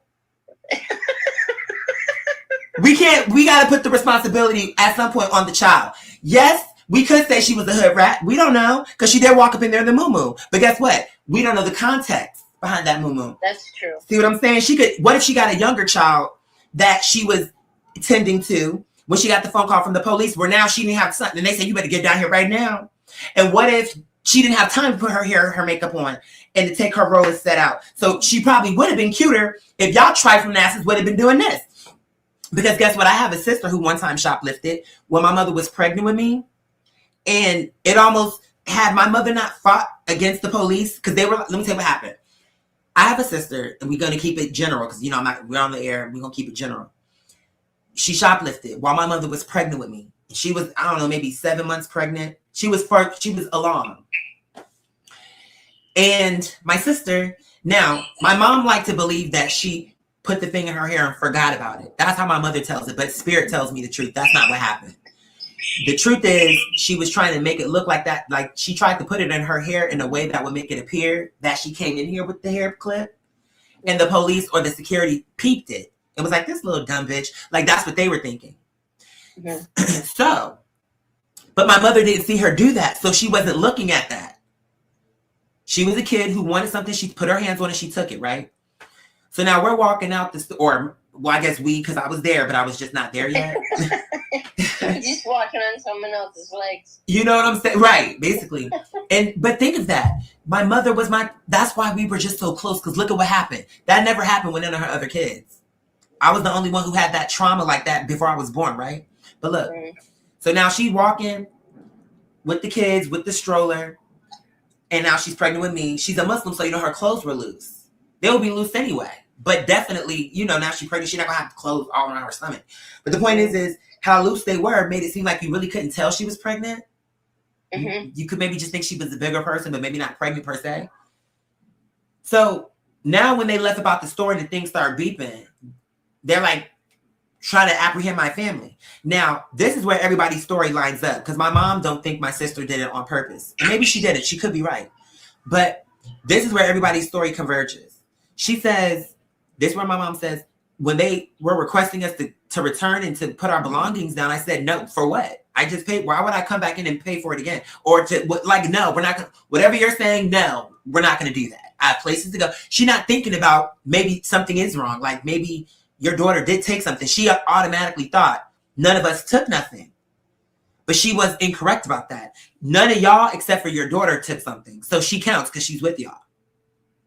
We got to put the responsibility at some point on the child. Yes, we could say she was a hood rat. We don't know, because she did walk up in there in the muumuu. But guess what? We don't know the context behind that muumuu. That's true. See what I'm saying? What if she got a younger child that she was tending to when she got the phone call from the police, where now she didn't have something, and they said, you better get down here right now. And what if she didn't have time to put her hair, her makeup on, and to take her roller set out? So she probably would have been cuter if y'all trifling asses would have been doing this. Because guess what? I have a sister who one time shoplifted when my mother was pregnant with me. And it almost had my mother not fought against the police, because they were, let me tell you what happened. I have a sister, and we're going to keep it general, because, we're on the air, we're going to keep it general. She shoplifted while my mother was pregnant with me. She was, I don't know, maybe 7 months pregnant. She was along. And my sister, now, my mom liked to believe that she put the thing in her hair and forgot about it. That's how my mother tells it, but spirit tells me the truth. That's not what happened. The truth is, she was trying to make it look like that. Like, she tried to put it in her hair in a way that would make it appear that she came in here with the hair clip. And the police or the security peeped it. It was like, this little dumb bitch. Like, that's what they were thinking. Mm-hmm. So, but my mother didn't see her do that. So she wasn't looking at that. She was a kid who wanted something. She put her hands on it. She took it, right? So now we're walking out the store. Well, I guess because I was there, but I was just not there yet. You're just walking on someone else's legs. You know what I'm saying? Right, basically. But think of that. My mother was that's why we were just so close, because look at what happened. That never happened with none of her other kids. I was the only one who had that trauma like that before I was born, right? But look, So now she's walking with the kids, with the stroller, and now she's pregnant with me. She's a Muslim, so her clothes were loose. They would be loose anyway. But definitely, now she's pregnant, she's not going to have clothes all around her stomach. But the point is how loose they were made it seem like you really couldn't tell she was pregnant. Mm-hmm. You could maybe just think she was a bigger person, but maybe not pregnant per se. So now when they left about the store and the things started beeping, they're like trying to apprehend my family. Now, this is where everybody's story lines up, because my mom don't think my sister did it on purpose. And maybe she did it. She could be right. But this is where everybody's story converges. She says, this is where my mom says, when they were requesting us to return and to put our belongings down, I said, no, for what? I just paid. Why would I come back in and pay for it again? Or no, we're not going to, whatever you're saying, no, we're not going to do that. I have places to go. She's not thinking about maybe something is wrong. Like maybe your daughter did take something. She automatically thought none of us took nothing. But she was incorrect about that. None of y'all, except for your daughter, took something. So she counts because she's with y'all.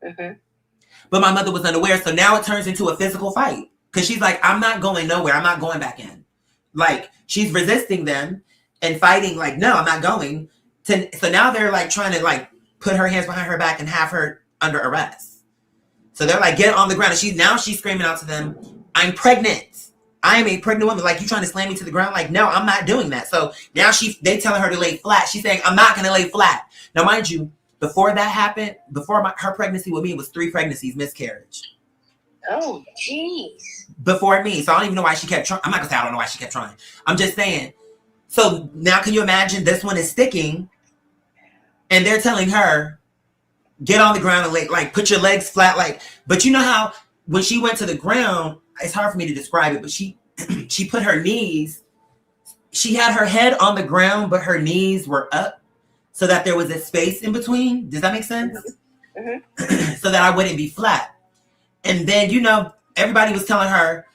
Mm-hmm. But my mother was unaware. So now it turns into a physical fight. Because she's like, I'm not going nowhere. I'm not going back in. Like, she's resisting them and fighting like, no, I'm not going. So now they're like trying to like put her hands behind her back and have her under arrest. So they're like, get on the ground. And she's screaming out to them, I'm pregnant. I am a pregnant woman. Like, you trying to slam me to the ground? Like, no, I'm not doing that. So now they telling her to lay flat. She's saying, I'm not going to lay flat. Now, mind you, before that happened, before her pregnancy with me, it was 3 pregnancies, miscarriage. Oh, jeez. Before me. So I don't even know why she kept trying. I'm not going to say I don't know why she kept trying. I'm just saying. So now can you imagine this one is sticking and they're telling her, get on the ground and like put your legs flat. Like, but you know how when she went to the ground, it's hard for me to describe it, but she put her knees, she had her head on the ground, but her knees were up so that there was a space in between. Does that make sense? Mm-hmm. So that I wouldn't be flat. And then, everybody was telling her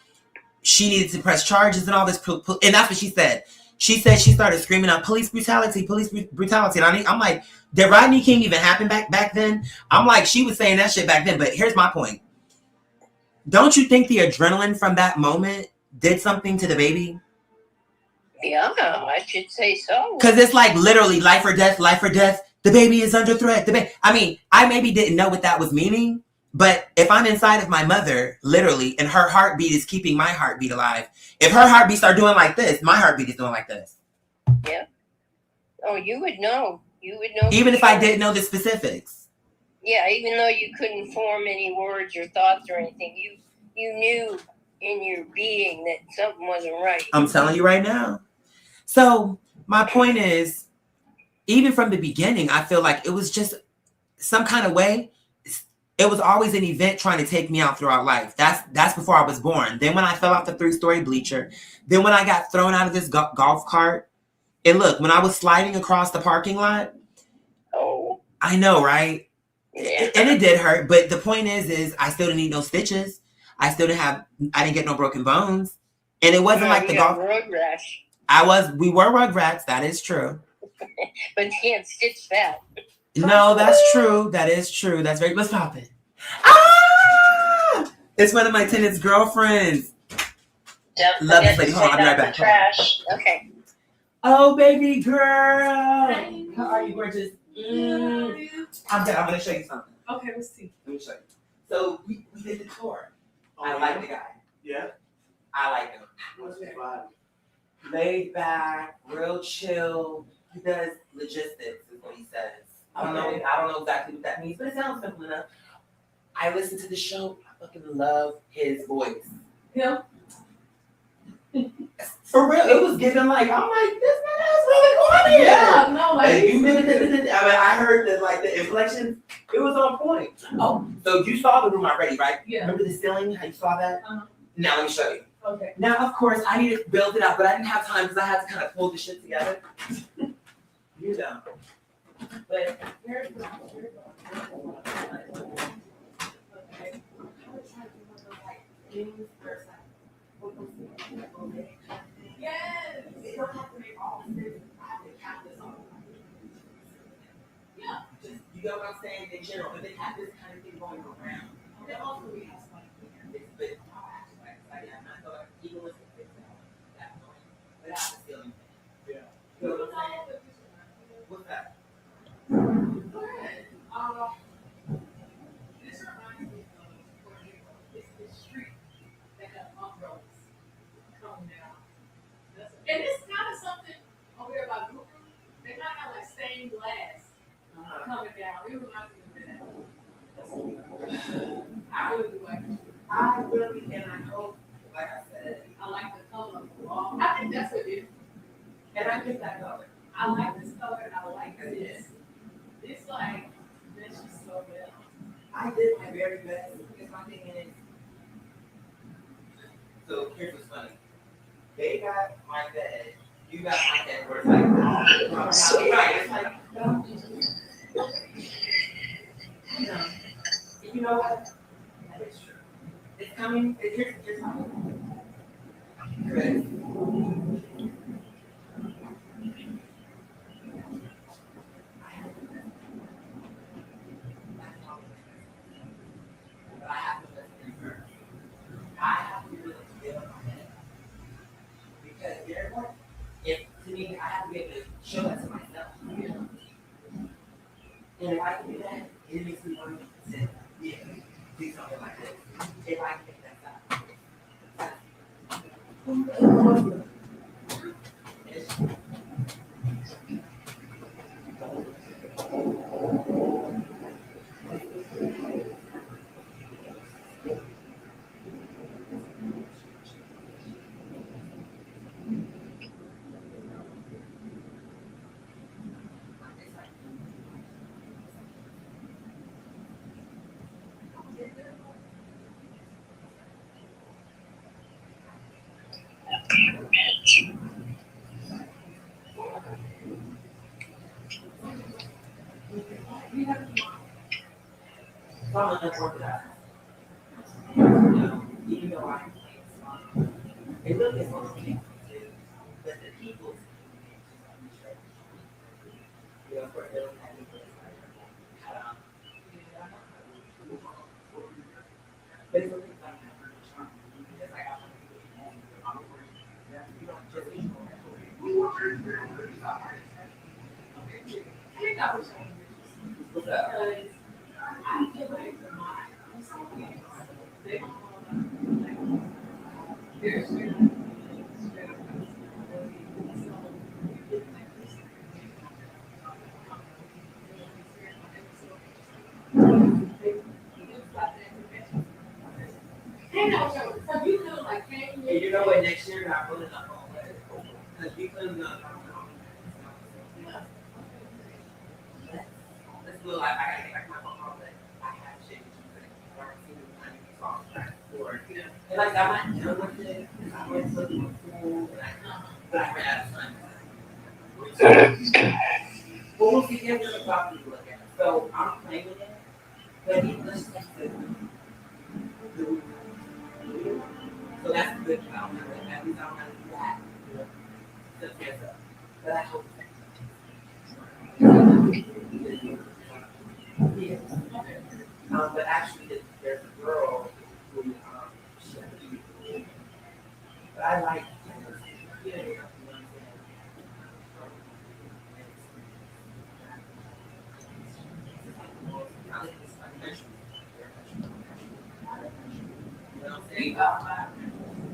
she needed to press charges and all this. And that's what she said. She said she started screaming out, police brutality, police brutality. And I'm like, did Rodney King even happen back then? I'm like, she was saying that shit back then. But here's my point. Don't you think the adrenaline from that moment did something to the baby? Yeah, I should say so. Because it's like literally life or death, life or death. The baby is under threat. I mean, I maybe didn't know what that was meaning. But if I'm inside of my mother, literally, and her heartbeat is keeping my heartbeat alive, if her heartbeat start doing like this, my heartbeat is doing like this. Yeah. Oh, you would know. You would know. Even if I didn't know the specifics. Yeah, even though you couldn't form any words or thoughts or anything, you knew in your being that something wasn't right. I'm telling you right now. So my point is, even from the beginning, I feel like it was just some kind of way. It was always an event trying to take me out throughout life. That's before I was born. Then when I fell off the 3-story bleacher, then when I got thrown out of this golf cart, and look, when I was sliding across the parking lot, Oh, I know, right? yeah. And it did hurt, but the point is I still didn't need no stitches. I didn't get no broken bones. And it wasn't like the golf. Road rash. We were rugrats, that is true. But you can't stitch that. No, that's true. That is true. That's very, let's pop it. Ah! It's one of my tenant's girlfriends. Don't Love forget this lady. to Hold on, take I'll be right out back. the trash. Okay. Oh, baby girl. How are you, gorgeous? I'm going to show you something. Okay, let's see. Let me show you. So we did the tour. I Oh, like the guy. Yeah. I like him. What's his vibe? Laid back, real chill. He does logistics, is what he says. I don't know exactly what that means, but it sounds simple enough. I listened to the show. I fucking love his voice. Him? For real, it was giving like, I'm like, this man is really going here. Yeah, no, like Like, I heard that like the inflection, it was on point. Oh, so you saw the room already, right? Yeah. Remember the ceiling? How you saw that? Uh-huh. Now let me show you. Okay. Now, of course, I needed to build it up, but I didn't have time because I had to kind of pull the shit together. You know. But here's the Yes. They don't have to make all the things. I have to cap this off. Yeah. Just, you know what I'm saying in general, but they have this kind of thing going around. They also we have something here. But I thought even with the fix that point, but I have the ceiling. Yeah. You know what I'm saying? What's that? Go ahead. This reminds me of Puerto Rico. It's the street that have umbrellas coming down. And it's kind of something over here about Google. They kind of have like stained glass coming down. It reminds me of that. I really do like it. I really, and I hope, like I said, I like the color of the wall. I think that's what it is. and I get that color. I like this color and I like this. It's like, this is so well. I did my very best because my thing is. So here's what's funny. They got my bed. You got my bed where it's like, right? It's like, you know what? That is true. It's coming. Here's how. Chris. if to me, I have to be able to show that to myself. And if I can do that, it makes me want to do something like this. If I can make that stop. I'm unorthodox. Even though I can play a song, it really is one of the things too, but the people's of course, they don't have any place like but it's a thing like just like what's up? I feel like they don't know there's so you feel like And you know what? Next year, I put it up on because we couldn't go. Let's look like I gotta get back my phone call, but I have shit to do. And like I'm not done with it. I went looking for food, but I ran out of time. Well, we'll see if we're about to look at it. So I'm playing with it, but he listens to do. So that's good. I don't know that. At least I don't have to do that. Just yes, up. But I hope. Yes. But actually, there's a girl who she, but I like.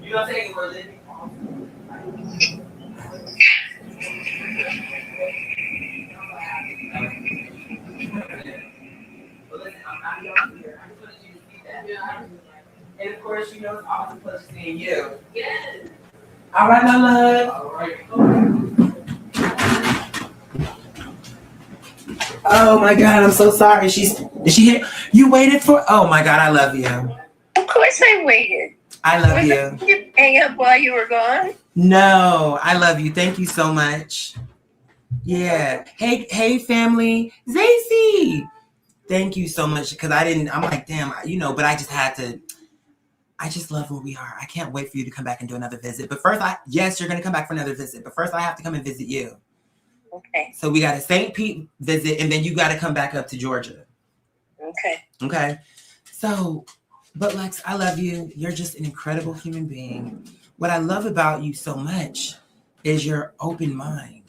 You know what I'm saying? We're living well, listen, I'm not young here. I just wanted you to see that. And of course, you know, it's always a pleasure seeing you. yes. All right, my love. All right. Oh my God, I'm so sorry. Did she hit? You waited for? Oh my God, I love you. Of course I waited. I love you. You didn't hang up while you were gone. No, I love you. Thank you so much. Yeah. Hey, family. Zacy. Thank you so much. Because I'm like, damn, but I just had to. I just love where we are. I can't wait for you to come back and do another visit. But first, yes, you're going to come back for another visit. But first, I have to come and visit you. Okay. So we got a St. Pete visit, and then you got to come back up to Georgia. Okay. Okay. So, but Lex, I love you. You're just an incredible human being. What I love about you so much is your open mind.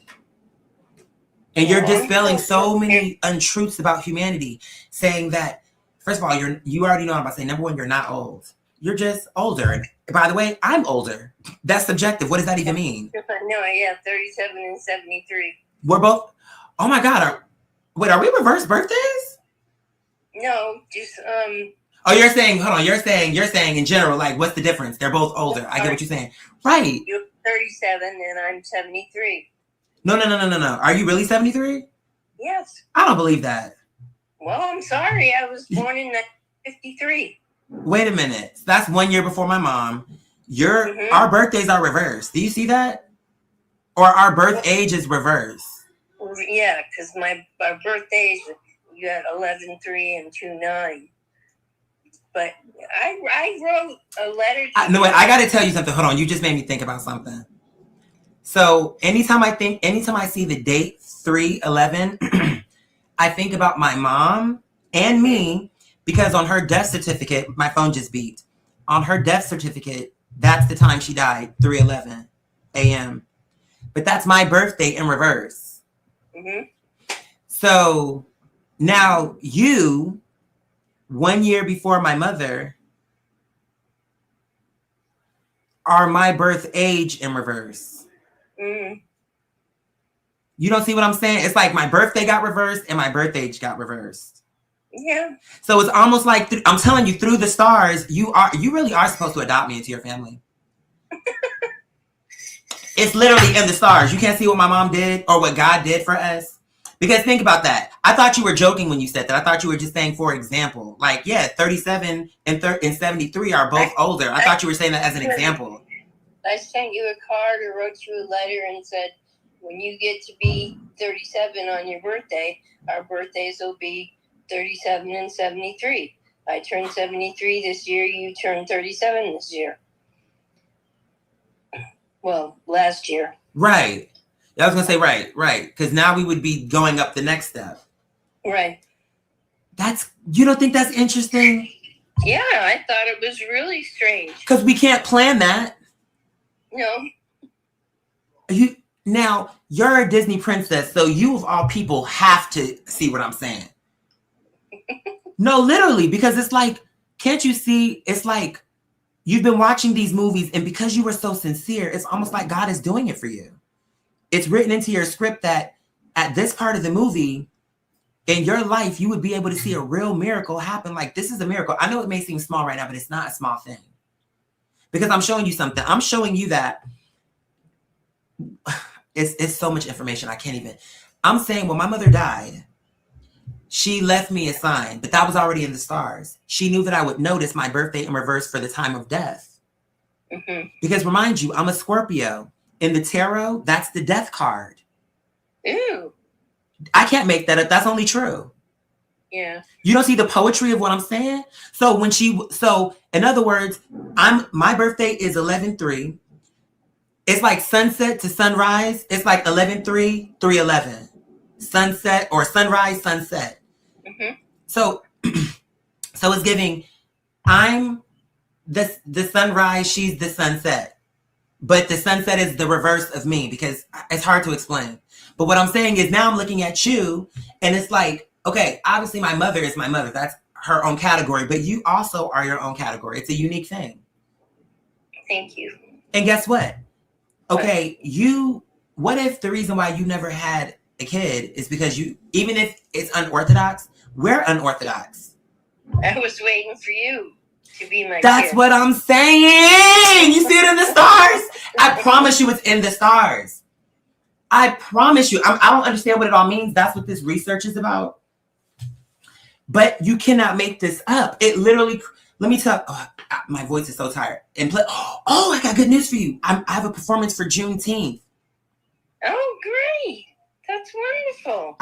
And you're dispelling so many untruths about humanity, saying that, first of all, you already know what I'm about to say. Number one, you're not old. You're just older. And by the way, I'm older. That's subjective. What does that even mean? No, yeah, 37 and 73. We're both, oh my God. Wait, are we reverse birthdays? No, just Oh, you're saying, hold on, you're saying in general, like, what's the difference? They're both older. I get what you're saying. Right. you're 37 and I'm 73. No. Are you really 73? Yes. I don't believe that. Well, I'm sorry. I was born in 1953. Wait a minute. That's 1 year before my mom. Our birthdays are reversed. Do you see that? Or our birth age is reversed. Yeah, because my birthdays, you had 11/3 and 2/9. But I wrote a letter to No, wait, I got to tell you something. Hold on. You just made me think about something. So anytime I see the date 3/11, I think about my mom and me, because on her death certificate, my phone just beeped. On her death certificate, that's the time she died, 3:11 a.m. but that's my birthday in reverse. Hmm. So now you, 1 year before my mother, are my birth age in reverse. Hmm. You don't see what I'm saying? It's like my birthday got reversed and my birth age got reversed. Yeah. So it's almost like I'm telling you, through the stars, you really are supposed to adopt me into your family. It's literally in the stars. You can't see what my mom did or what God did for us. Because think about that. I thought you were joking when you said that. I thought you were just saying, for example, like, yeah, 37 and 73 are both older. I thought you were saying that as an example. I sent you a card or wrote you a letter and said, when you get to be 37 on your birthday, our birthdays will be 37 and 73. I turned 73 this year. You turned 37 this year. Well, last year. Right. I was going to say right. Because now we would be going up the next step. Right. You don't think that's interesting? Yeah, I thought it was really strange. Because we can't plan that. No. Now, you're a Disney princess, so you of all people have to see what I'm saying. No, literally, because it's like, can't you see? It's like you've been watching these movies, and because you were so sincere, it's almost like God is doing it for you. It's written into your script that at this part of the movie, in your life, you would be able to see a real miracle happen. Like, this is a miracle. I know it may seem small right now, but it's not a small thing. Because I'm showing you something. I'm showing you that it's so much information. I can't even. I'm saying when my mother died, she left me a sign, but that was already in the stars. She knew that I would notice my birthday in reverse for the time of death. Mm-hmm. Because remind you, I'm a Scorpio. In the tarot, that's the death card. Ew. I can't make that up. That's only true. Yeah. You don't see the poetry of what I'm saying? So in other words, my birthday is 11/3. It's like sunset to sunrise. It's like 11/3, 3/11. Sunset or sunrise, sunset. Mm-hmm. So it's giving, I'm the sunrise, she's the sunset. But the sunset is the reverse of me because it's hard to explain. But what I'm saying is now I'm looking at you and it's like, okay, obviously my mother is my mother. That's her own category, but you also are your own category. It's a unique thing. Thank you. And guess what? Okay, what if the reason why you never had a kid is because even if it's unorthodox, we're unorthodox. I was waiting for you to be my That's kid. what I'm saying. You see it in the stars? I promise you it's in the stars. I promise you. I don't understand what it all means. That's what this research is about. But you cannot make this up. It literally, let me tell, my voice is so tired. I got good news for you. I have a performance for Juneteenth. Oh, great. That's wonderful.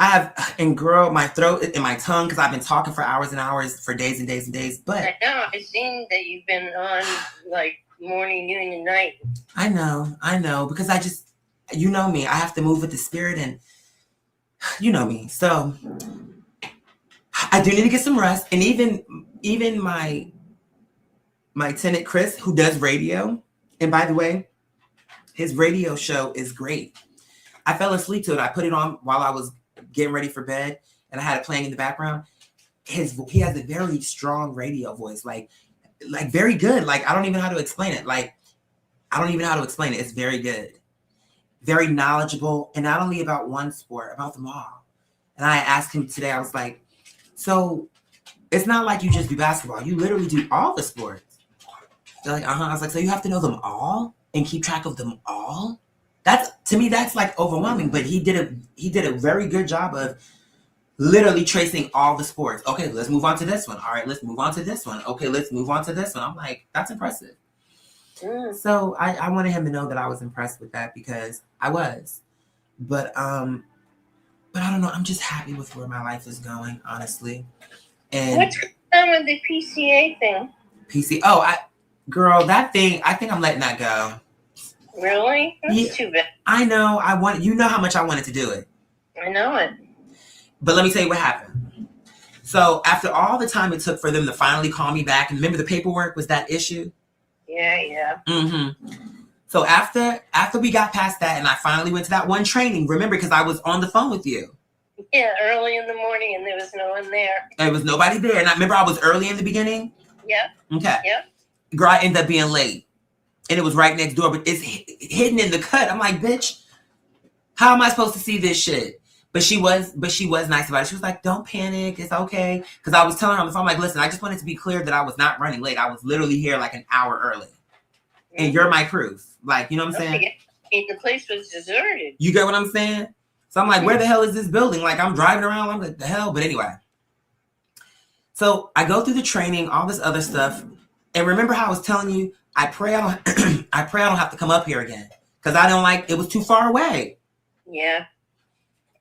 And girl, my throat and my tongue, because I've been talking for hours and hours, for days and days and days. But I know. I've seen that you've been on like morning, noon, and night. I know, because I just, you know me, I have to move with the spirit and you know me. So I do need to get some rest. And even my tenant, Chris, who does radio, and by the way, his radio show is great. I fell asleep to it. I put it on while I was getting ready for bed and I had it playing in the background. He has a very strong radio voice, like very good. Like, I don't even know how to explain it. It's very good. Very knowledgeable, and not only about one sport, about them all. And I asked him today, I was like, so it's not like you just do basketball. You literally do all the sports. They're like, I was like, so you have to know them all and keep track of them all? To me, that's like overwhelming, but he did a very good job of literally tracing all the sports. Okay, let's move on to this one. All right, let's move on to this one. Okay, let's move on to this one. I'm like, that's impressive. So I wanted him to know that I was impressed with that because I was. But I don't know. I'm just happy with where my life is going, honestly. And what's going on with the PCA thing? Girl, that thing, I think I'm letting that go. Really? That's Yeah. too bad. I know. You know how much I wanted to do it. I know it. But let me tell you what happened. So after all the time it took for them to finally call me back, and remember the paperwork was that issue? Yeah. Mm-hmm. So after we got past that and I finally went to that one training, remember, because I was on the phone with you. Yeah, early in the morning and there was no one there. There was nobody there. And I remember I was early in the beginning. Yeah. Okay. Yep. Girl, I ended up being late. And it was right next door, but it's hidden in the cut. I'm like, bitch, how am I supposed to see this shit? But she was nice about it. She was like, don't panic. It's okay. Because I was telling her on the phone, like, listen, I just wanted to be clear that I was not running late. I was literally here like an hour early. And you're my proof. Like, you know what I'm saying? Okay. The place was deserted. You get what I'm saying? So I'm like, where the hell is this building? Like, I'm driving around. I'm like, the hell? But anyway. So I go through the training, all this other stuff. And remember how I was telling you, I pray I don't have to come up here again. Because I don't like, it was too far away. Yeah.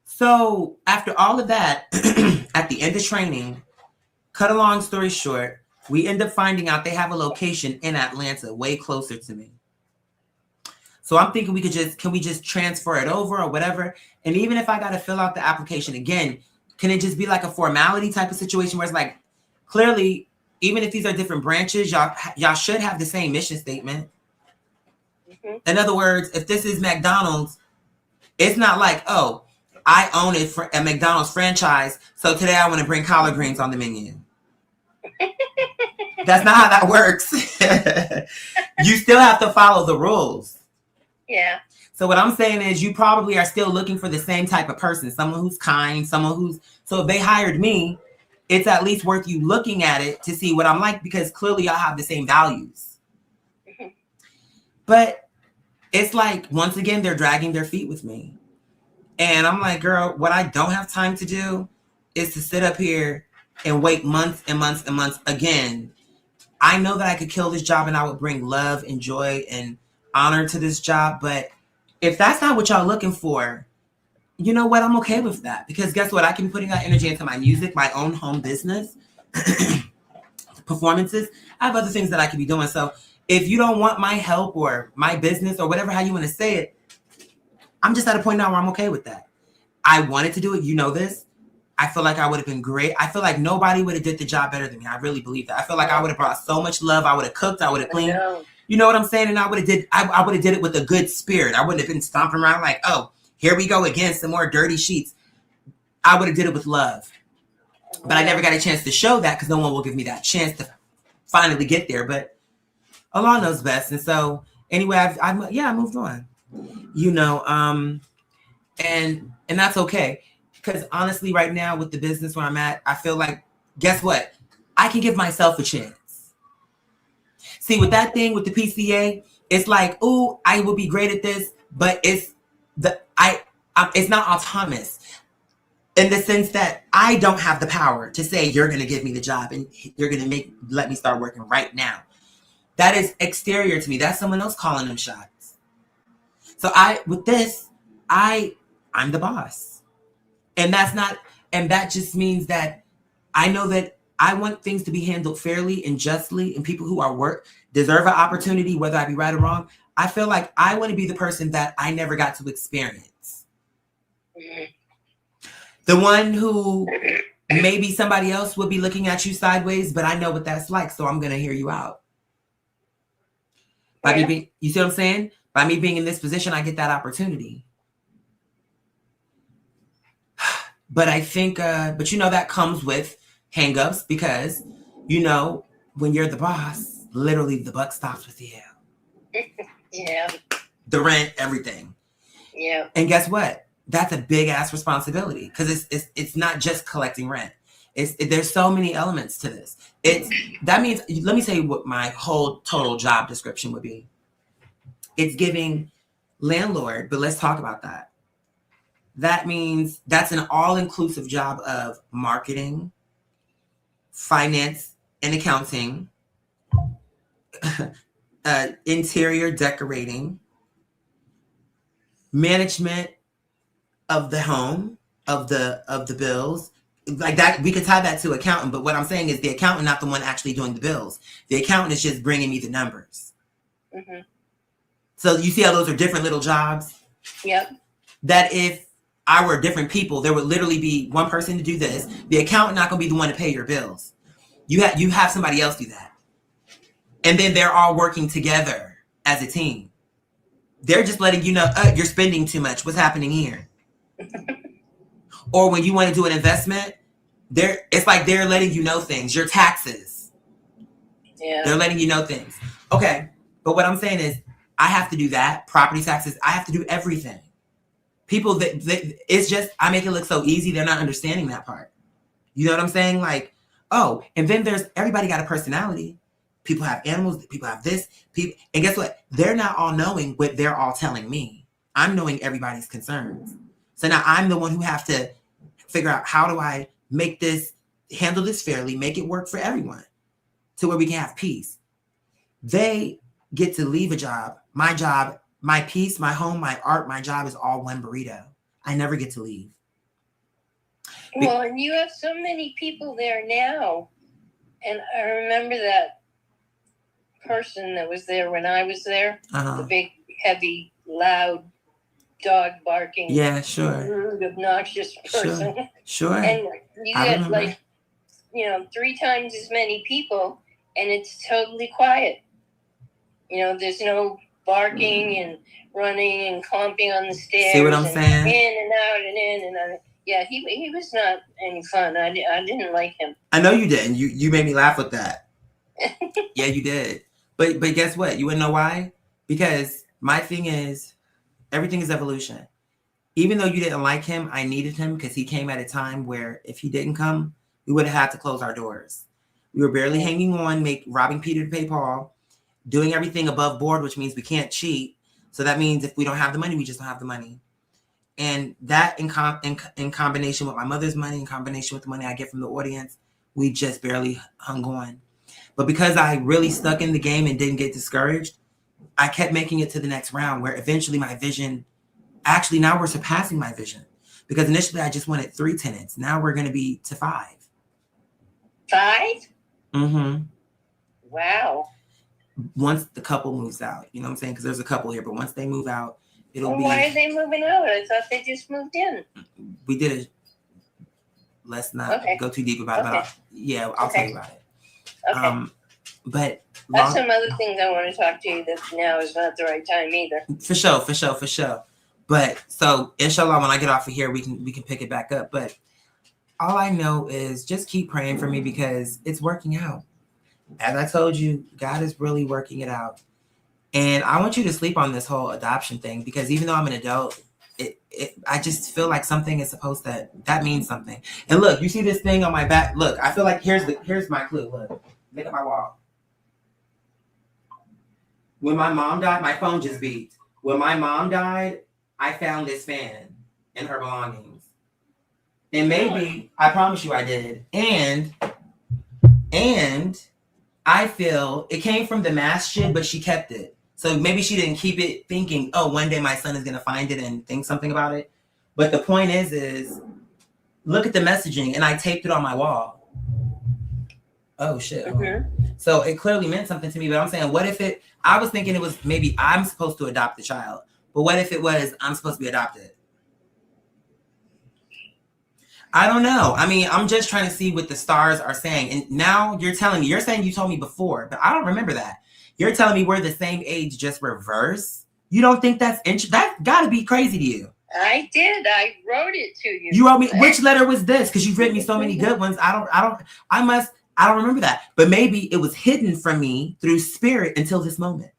So after all of that, at the end of training, cut a long story short, we end up finding out they have a location in Atlanta, way closer to me. So I'm thinking can we just transfer it over or whatever? And even if I got to fill out the application again, can it just be like a formality type of situation where it's like, clearly, even if these are different branches, y'all should have the same mission statement. Mm-hmm. In other words, if this is McDonald's, it's not like, oh, I own it for a McDonald's franchise, so today I want to bring collard greens on the menu. That's not how that works. You still have to follow the rules. Yeah. So what I'm saying is you probably are still looking for the same type of person, someone who's kind, so if they hired me, it's at least worth you looking at it to see what I'm like, because clearly y'all have the same values. Mm-hmm. But it's like, once again, they're dragging their feet with me. And I'm like, girl, what I don't have time to do is to sit up here and wait months and months and months again. I know that I could kill this job and I would bring love and joy and honor to this job. But if that's not what y'all looking for, you know what? I'm okay with that. Because guess what? I can be putting that energy into my music, my own home business, performances. I have other things that I could be doing. So if you don't want my help or my business or whatever, how you want to say it, I'm just at a point now where I'm okay with that. I wanted to do it. You know this. I feel like I would have been great. I feel like nobody would have did the job better than me. I really believe that. I feel like I would have brought so much love. I would have cooked. I would have cleaned. You know what I'm saying? And I would have did it with a good spirit. I wouldn't have been stomping around like, oh, here we go again, some more dirty sheets. I would have did it with love. But I never got a chance to show that because no one will give me that chance to finally get there. But Allah knows best. And so anyway, I moved on. You know, and that's okay. Because honestly, right now with the business where I'm at, I feel like, guess what? I can give myself a chance. See, with that thing with the PCA, it's like, ooh, I will be great at this, but it's not autonomous in the sense that I don't have the power to say you're going to give me the job and you're going to let me start working right now. That is exterior to me. That's someone else calling them shots. So I'm the boss. And that just means that I know that I want things to be handled fairly and justly, and people who deserve an opportunity, whether I be right or wrong. I feel like I want to be the person that I never got to experience. The one who maybe somebody else would be looking at you sideways, but I know what that's like, so I'm going to hear you out. You see what I'm saying? By me being in this position, I get that opportunity. But I think, that comes with hangups because, when you're the boss, literally the buck stops with you. Yeah. The rent, everything. Yeah. And guess what? That's a big ass responsibility because it's not just collecting rent. There's so many elements to this. That means, let me tell you what my whole total job description would be. It's giving landlord, but let's talk about that. That means that's an all-inclusive job of marketing, finance and accounting, interior decorating, management of the home, of the bills. Like that, we could tie that to accountant, but what I'm saying is the accountant not the one actually doing the bills. The accountant is just bringing me the numbers. Mm-hmm. So you see how those are different little jobs? Yep. That if I were different people, there would literally be one person to do this. The accountant not going to be the one to pay your bills. You have somebody else do that. And then they're all working together as a team. they're just letting you know, you're spending too much. What's happening here? Or when you want to do an investment, it's like they're letting you know things. Your taxes. Yeah. They're letting you know things. Okay. But what I'm saying is, I have to do that. Property taxes. I have to do everything. People that it's just, I make it look so easy. They're not understanding that part. You know what I'm saying? Like, oh, and then everybody got a personality. People have animals. People have this. And guess what? They're not all knowing what they're all telling me. I'm knowing everybody's concerns. So now I'm the one who have to figure out, how do I handle this fairly, make it work for everyone to where we can have peace. They get to leave a job. My job, my peace, my home, my art, my job is all one burrito. I never get to leave. Well, and you have so many people there now. And I remember that person that was there when I was there, the big, heavy, loud, dog barking, rude, obnoxious person. Sure. And you get like, 3 times as many people, and it's totally quiet. There's no barking and running and clomping on the stairs. See what I'm saying? In and out and in and out. Yeah, he was not any fun. I didn't like him. I know you didn't. You made me laugh with that. Yeah, you did. But guess what? You wouldn't know why? Because my thing is, everything is evolution. Even though you didn't like him, I needed him because he came at a time where if he didn't come, we would have had to close our doors. We were barely hanging on, robbing Peter to pay Paul, doing everything above board, which means we can't cheat. So that means if we don't have the money, we just don't have the money. And that in combination with my mother's money, in combination with the money I get from the audience, we just barely hung on. But because I really stuck in the game and didn't get discouraged, I kept making it to the next round where eventually my vision, actually now we're surpassing my vision. Because initially I just wanted 3 tenants. Now we're going to be to 5. 5? Mm-hmm. Wow. Once the couple moves out, you know what I'm saying? Because there's a couple here, but once they move out, it'll be. Why are they moving out? I thought they just moved in. We did it. Let's not go too deep about it. But I'll tell you about it. Okay. But that's some other things I want to talk to you that now is not the right time either. For sure. But so inshallah, when I get off of here, we can pick it back up. But all I know is just keep praying for me because it's working out. As I told you, God is really working it out. And I want you to sleep on this whole adoption thing because even though I'm an adult, I just feel like something is supposed that means something. And look, you see this thing on my back? Look, I feel like here's my clue. Look at my wall. When my mom died, my phone just beeped. When my mom died, I found this fan in her belongings. And maybe, I promise you I did. And I feel it came from the masjid, but she kept it. So maybe she didn't keep it thinking, oh, one day my son is going to find it and think something about it. But the point is look at the messaging, and I taped it on my wall. Oh, shit. Mm-hmm. So it clearly meant something to me, but I'm saying, what if I was thinking it was maybe I'm supposed to adopt the child, but what if it was I'm supposed to be adopted? I don't know. I mean, I'm just trying to see what the stars are saying. And now you're saying you told me before, but I don't remember that. You're telling me we're the same age, just reverse? You don't think that's that's got to be crazy to you? I did. I wrote it to you. You wrote me. Which letter was this? Because you've written me so many good ones. I don't remember that. But maybe it was hidden from me through spirit until this moment,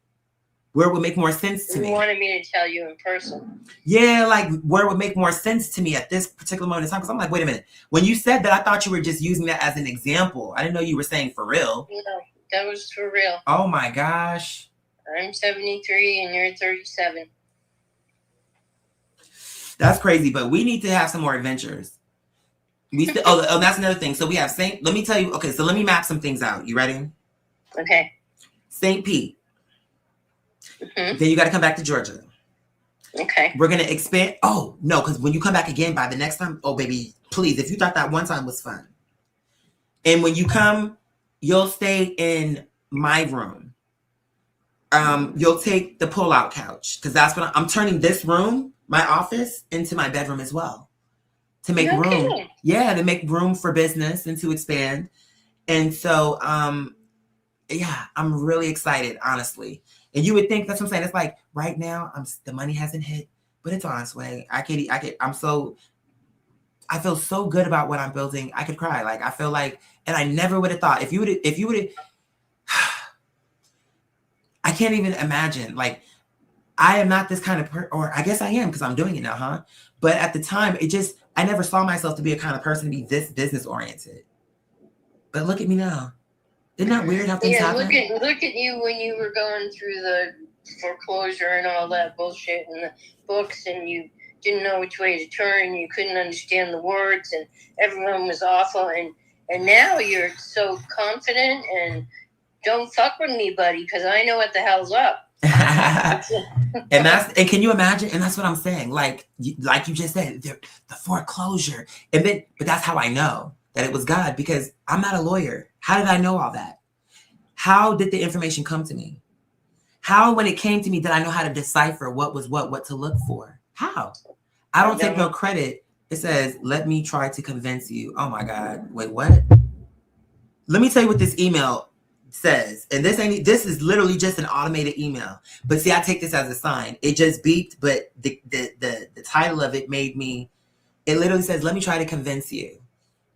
where it would make more sense to me. You wanted me to tell you in person. Yeah, like where it would make more sense to me at this particular moment in time. Because I'm like, wait a minute. When you said that, I thought you were just using that as an example. I didn't know you were saying for real. No, that was for real. Oh my gosh. I'm 73 and you're 37. That's crazy, but we need to have some more adventures. Oh, that's another thing. So we have let me tell you, okay, so let me map some things out. You ready? Okay. St. Pete. Mm-hmm. Then you got to come back to Georgia. Okay. We're going to expand. Oh, no, because when you come back again by the next time, oh, baby, please, if you thought that one time was fun. And when you come, you'll stay in my room. You'll take the pull-out couch because that's what I'm turning this room, my office, into my bedroom as well. To make room. Yeah, to make room for business and to expand. And so, yeah, I'm really excited, honestly. And you would think, that's what I'm saying. It's like right now, the money hasn't hit, but it's on its way. I feel so good about what I'm building. I could cry. Like, I feel like, and I never would have thought if you would have, I can't even imagine. Like, I am not this kind of person, or I guess I am because I'm doing it now, huh? But at the time, I never saw myself to be a kind of person to be this business oriented. But look at me now. Isn't that weird how things happen? Look at you when you were going through the foreclosure and all that bullshit and the books, and you didn't know which way to turn. You couldn't understand the words, and everyone was awful. And now you're so confident and don't fuck with me, buddy, because I know what the hell's up. and can you imagine? And that's what I'm saying. Like you just said, the foreclosure, but that's how I know that it was God, because I'm not a lawyer. How did I know all that? How did the information come to me? How, when it came to me, did I know how to decipher what was what to look for? How? I don't take no credit. It says, let me try to convince you. Oh my God. Wait, what? Let me tell you what this email says. And this is literally just an automated email. But see, I take this as a sign. It just beeped, but the title of it made me, it literally says, let me try to convince you.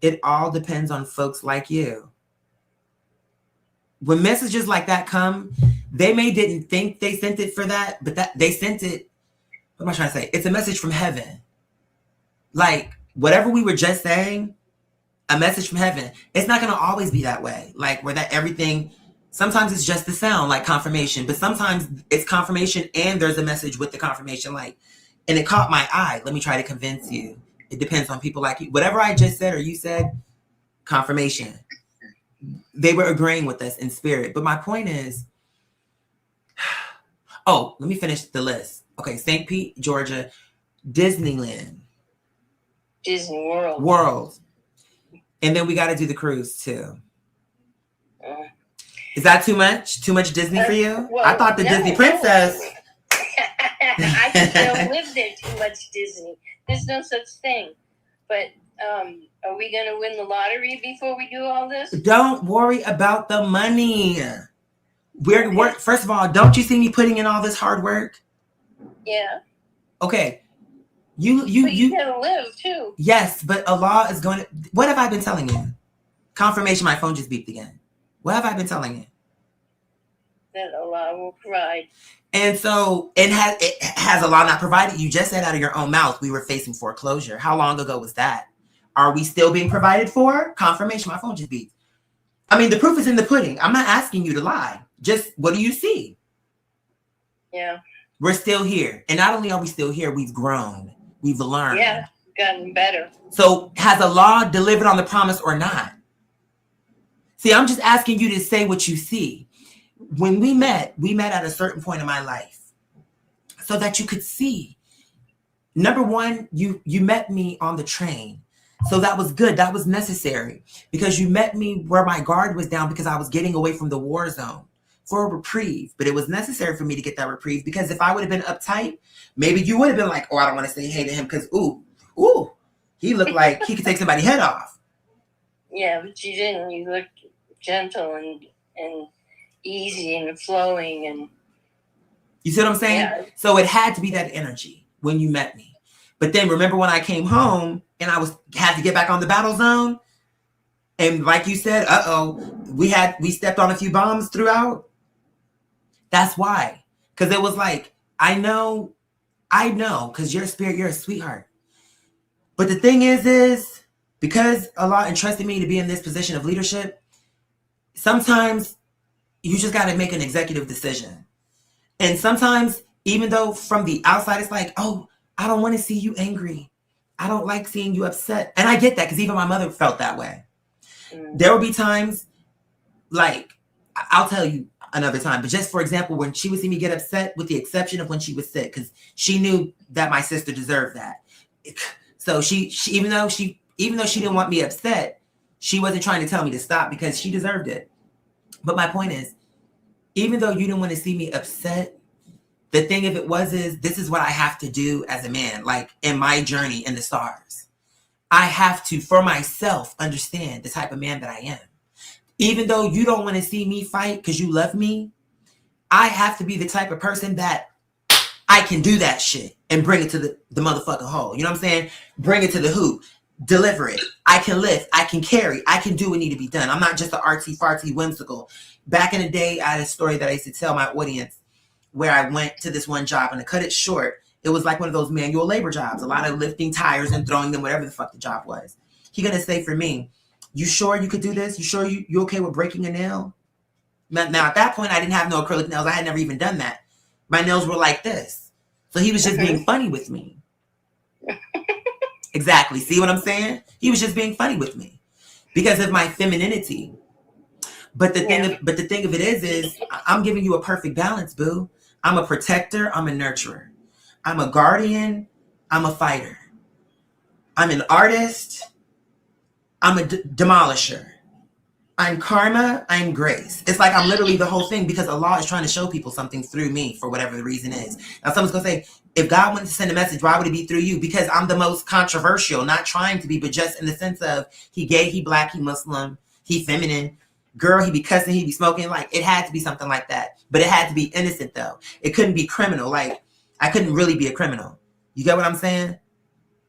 It all depends on folks like you. When messages like that come, they didn't think they sent it for that, but that they sent it. What am I trying to say? It's a message from heaven. Like whatever we were just saying, a message from heaven. It's not going to always be that way. Like where that everything, sometimes it's just the sound, like confirmation, but sometimes it's confirmation and there's a message with the confirmation. Like, and it caught my eye. Let me try to convince you. It depends on people like you. Whatever I just said or you said, confirmation. They were agreeing with us in spirit. But my point is, let me finish the list. Okay, St. Pete, Georgia, Disneyland. Disney World. And then we got to do the cruise too. Is that too much? Too much Disney for you? Well, I thought the Disney princess. I just don't live there too much Disney. There's no such thing. But are we going to win the lottery before we do all this? Don't worry about the money. We're first of all, don't you see me putting in all this hard work? Yeah. Okay. But you gotta live too. Yes, but Allah is going to. What have I been telling you? Confirmation. My phone just beeped again. What have I been telling you? That Allah will provide. And so it has Allah not provided? You just said out of your own mouth we were facing foreclosure. How long ago was that? Are we still being provided for? Confirmation. My phone just beeped. I mean, the proof is in the pudding. I'm not asking you to lie. Just what do you see? Yeah. We're still here. And not only are we still here, we've grown. We've learned. Yeah, gotten better. So has Allah delivered on the promise or not? See, I'm just asking you to say what you see. When we met at a certain point in my life so that you could see. Number one, you met me on the train. So that was good. That was necessary because you met me where my guard was down because I was getting away from the war zone for a reprieve. But it was necessary for me to get that reprieve because if I would have been uptight, maybe you would have been like, oh, I don't want to say hey to him because, ooh, he looked like he could take somebody's head off. Yeah, but you didn't. You looked gentle and easy and flowing. And you see what I'm saying? Yeah. So it had to be that energy when you met me. But then remember when I came home and I had to get back on the battle zone? And like you said, we stepped on a few bombs throughout. That's why. Because it was like, I know, because you're a spirit, you're a sweetheart. But the thing is because Allah entrusted me to be in this position of leadership, sometimes you just got to make an executive decision. And sometimes, even though from the outside, it's like, oh, I don't want to see you angry. I don't like seeing you upset. And I get that because even my mother felt that way. There will be times, like, I'll tell you another time, but just for example, when she would see me get upset, with the exception of when she was sick, because she knew that my sister deserved that. So she even though she didn't want me upset, she wasn't trying to tell me to stop because she deserved it. But my point is, even though you didn't want to see me upset, the thing of it is this is what I have to do as a man, like in my journey in the stars. I have to, for myself, understand the type of man that I am. Even though you don't want to see me fight because you love me, I have to be the type of person that I can do that shit and bring it to the motherfucking hole. You know what I'm saying? Bring it to the hoop. Deliver it. I can lift. I can carry. I can do what need to be done. I'm not just an artsy fartsy whimsical. Back in the day, I had a story that I used to tell my audience where I went to this one job, and to cut it short, it was like one of those manual labor jobs. A lot of lifting tires and throwing them, whatever the fuck the job was. He gonna say for me, you sure you could do this? You sure you okay with breaking a nail? Now at that point, I didn't have no acrylic nails. I had never even done that. My nails were like this. So he was just being funny with me. Exactly. See what I'm saying? He was just being funny with me because of my femininity. But the thing of it is I'm giving you a perfect balance, boo. I'm a protector. I'm a nurturer. I'm a guardian. I'm a fighter. I'm an artist. I'm a demolisher. I'm karma. I'm grace. It's like I'm literally the whole thing because Allah is trying to show people something through me for whatever the reason is. Now someone's going to say, if God wanted to send a message, why would it be through you? Because I'm the most controversial, not trying to be, but just in the sense of he gay, he black, he Muslim, he feminine. Girl, he be cussing, he be smoking. Like, it had to be something like that. But it had to be innocent, though. It couldn't be criminal. Like, I couldn't really be a criminal. You get what I'm saying?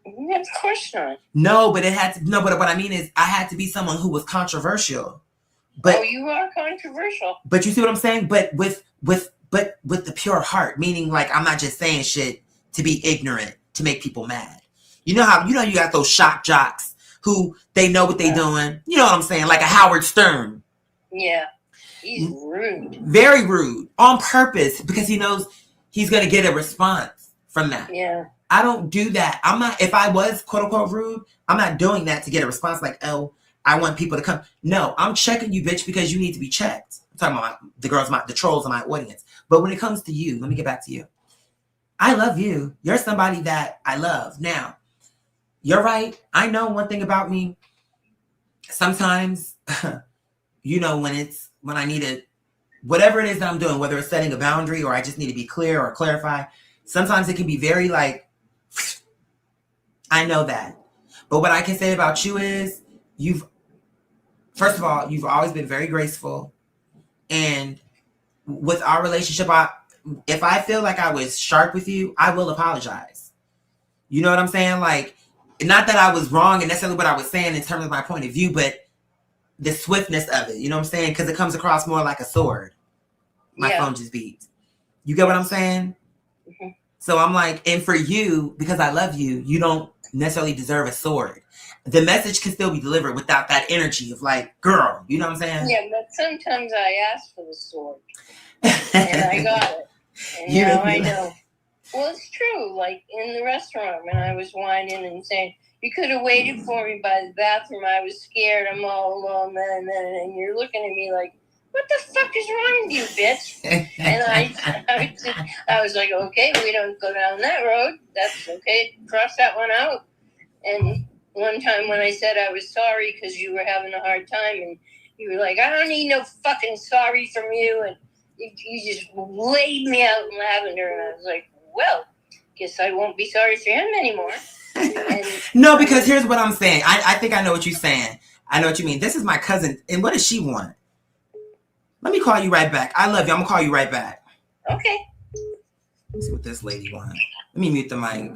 Of course not. No, but it had to. No, but what I mean is, I had to be someone who was controversial. But oh, you are controversial. But you see what I'm saying? But with the pure heart, meaning like I'm not just saying shit to be ignorant to make people mad. You know how you got those shock jocks who they know what they doing. You know what I'm saying? Like a Howard Stern. Yeah, he's rude. Very rude on purpose because he knows he's gonna get a response from that. Yeah. I don't do that. I'm not. If I was quote unquote rude, I'm not doing that to get a response. Like, oh, I want people to come. No, I'm checking you, bitch, because you need to be checked. I'm talking about the trolls in my audience. But when it comes to you, let me get back to you. I love you. You're somebody that I love. Now, you're right. I know one thing about me. Sometimes, when I need to, whatever it is that I'm doing, whether it's setting a boundary or I just need to be clear or clarify, sometimes it can be very like, I know that. But what I can say about you is first of all, you've always been very graceful. And with our relationship, if I feel like I was sharp with you, I will apologize. You know what I'm saying? Like, not that I was wrong and necessarily what I was saying in terms of my point of view, but the swiftness of it. You know what I'm saying? Because it comes across more like a sword. My phone just beeped. You get what I'm saying? Mm-hmm. So I'm like, and for you, because I love you, you don't necessarily deserve a sword. The message can still be delivered without that energy of like, girl, you know what I'm saying? Yeah, but sometimes I ask for the sword. And I got it. And now I know. Well, it's true. Like in the restaurant when I was whining and saying, you could have waited for me by the bathroom. I was scared. I'm all alone. And you're looking at me like, what the fuck is wrong with you, bitch? And I was like, okay, we don't go down that road. That's okay. Cross that one out. And one time when I said I was sorry because you were having a hard time, and you were like, I don't need no fucking sorry from you. And you just laid me out in lavender. And I was like, well, guess I won't be sorry for him anymore. No, because here's what I'm saying. I think I know what you're saying. I know what you mean. This is my cousin. And what does she want? Let me call you right back. I love you. I'm going to call you right back. Okay. Let's see what this lady wants. Let me mute the mic.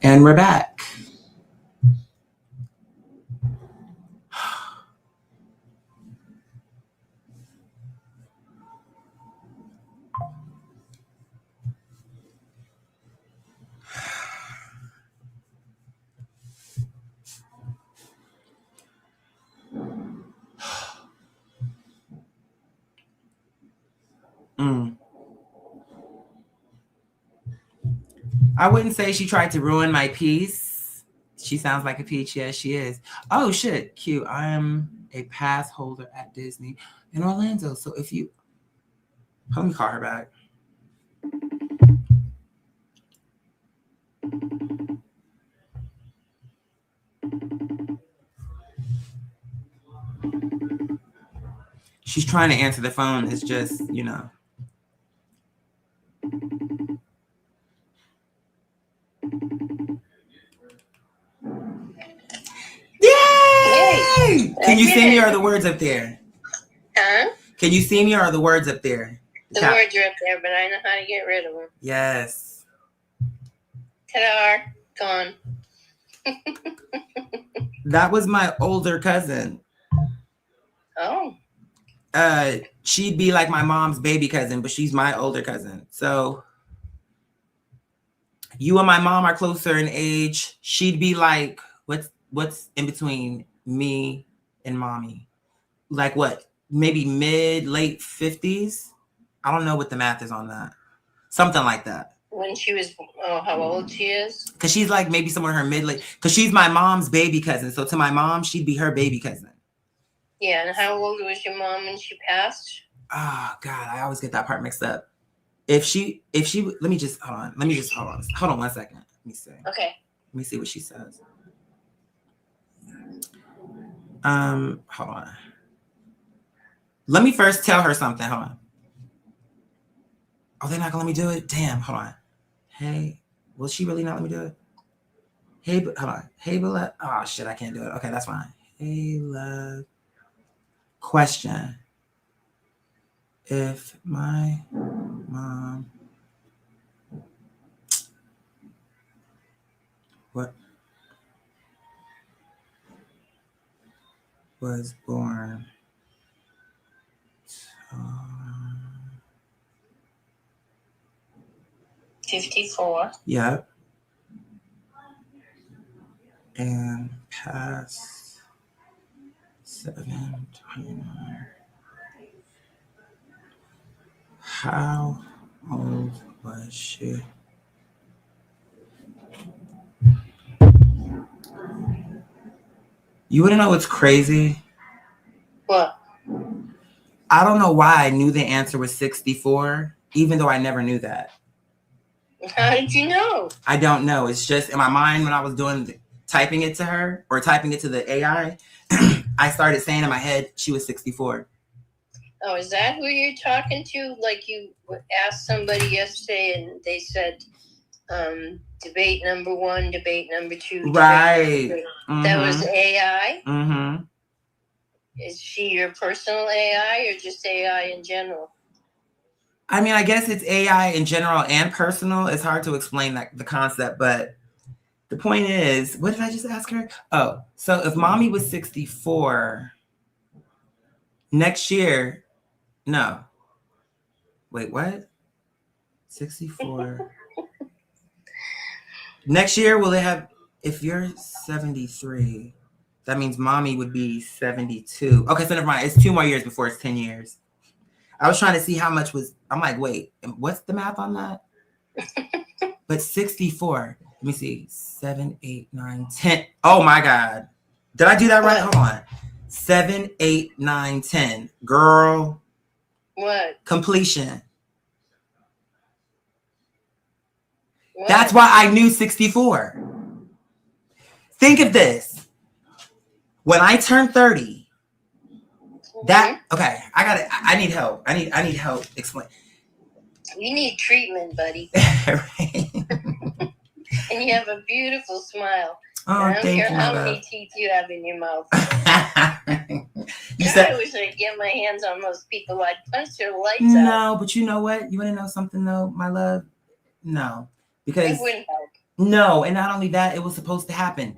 And we're back. Mm. I wouldn't say she tried to ruin my peace. She sounds like a peach. Yes, she is. Oh, shit. Cute. I am a pass holder at Disney in Orlando. So if you... Let me call her back. She's trying to answer the phone. It's just, you know. Yay! Can you see me or are the words up there? Huh? Can you see me or are the words up there? The words are up there, but I know how to get rid of them. Yes. Ta-da! Gone. That was my older cousin. Oh. She'd be like my mom's baby cousin, but she's my older cousin. So you and my mom are closer in age. She'd be like, what's in between me and mommy? Like what? Maybe late 50s? I don't know what the math is on that. Something like that. When she was, how old she is? Because she's like maybe somewhere in her mid-late. Because she's my mom's baby cousin. So to my mom, she'd be her baby cousin. Yeah, and how old was your mom when she passed? Oh, God, I always get that part mixed up. If she, let me just, hold on. Hold on 1 second. Let me see. Okay. Let me see what she says. Hold on. Let me first tell her something. Hold on. Oh, they're not gonna let me do it? Damn, hold on. Hey, will she really not let me do it? Hey, but hold on. Hey, but oh shit, I can't do it. Okay, that's fine. Hey, love. Question. If my mom was born 54. Yep. And past 729. How old was she? You wanna know what's crazy? What? I don't know why I knew the answer was 64, even though I never knew that. How did you know? I don't know. It's just in my mind when I was typing it to her or typing it to the AI, I started saying in my head she was 64. Oh, is that who you're talking to? Like you asked somebody yesterday and they said debate number 1, debate number 2. Right. Mm-hmm. That was AI? Mm-hmm. Is she your personal AI or just AI in general? I mean, I guess it's AI in general and personal. It's hard to explain the concept, but the point is, what did I just ask her? Oh, so if mommy was 64, next year, no. Wait, what? 64. Next year, will it have, if you're 73, that means mommy would be 72. Okay, so never mind. It's 2 more years before it's 10 years. I was trying to see how much was, I'm like, wait, what's the math on that? But 64, let me see, 7, 8, 9, 10. Oh my God. Did I do that right? Hold on. 7, 8, 9, 10. Girl. What? Completion. What? That's why I knew 64. Think of this. When I turned 30, okay, I need help. I need help explain. You need treatment, buddy. Right. And you have a beautiful smile. Oh, I don't thank care you, how my many love. teeth you have in your mouth. You I said wish I could get my hands on those people. I'd punch their lights out. no, but you know what? You want to know something though, my love? No, It because wouldn't help. No, and not only that, it was supposed to happen.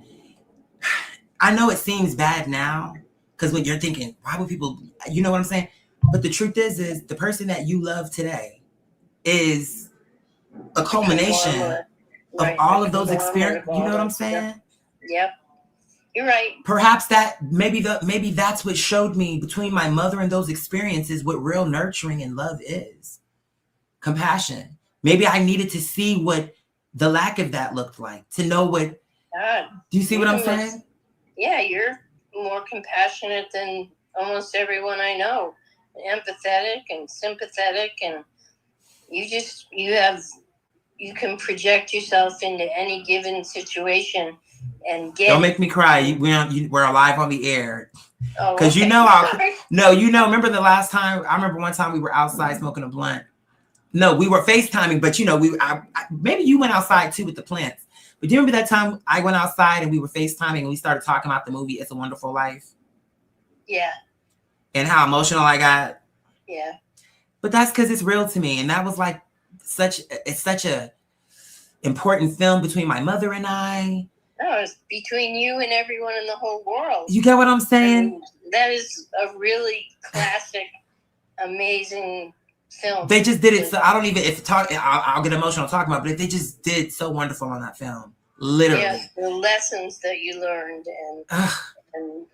I know it seems bad now because when you're thinking, why would people, you know what I'm saying? But the truth is the person that you love today is a culmination of Right, all the of those conglomerate experiences. of You know all what I'm those- saying? Yep. You're right. Perhaps that maybe that's what showed me between my mother and those experiences what real nurturing and love is. Compassion. Maybe I needed to see what the lack of that looked like, to know what. God. Do you see what I'm Even with- saying? Yeah, you're more compassionate than almost everyone I know. Empathetic and sympathetic, and you can project yourself into any given situation and get. Don't make me cry. We're alive on the air. Oh, 'Cause you okay. know I'll- Sorry. No, remember the last time? I remember one time we were outside smoking a blunt. No, we were FaceTiming, but maybe you went outside too with the plants. But do you remember that time I went outside and we were FaceTiming and we started talking about the movie It's a Wonderful Life Yeah, and how emotional I got? yeah. But that's because it's real to me. And that was like such a important film between my mother and I. No, it's between you and everyone in the whole world. You get what I'm I saying? mean, that is a really classic, amazing film. They just did it. So I don't even, I'll get emotional talking about it, but they just did so wonderful on that film. Literally. Yeah, the lessons that you learned, and Ugh.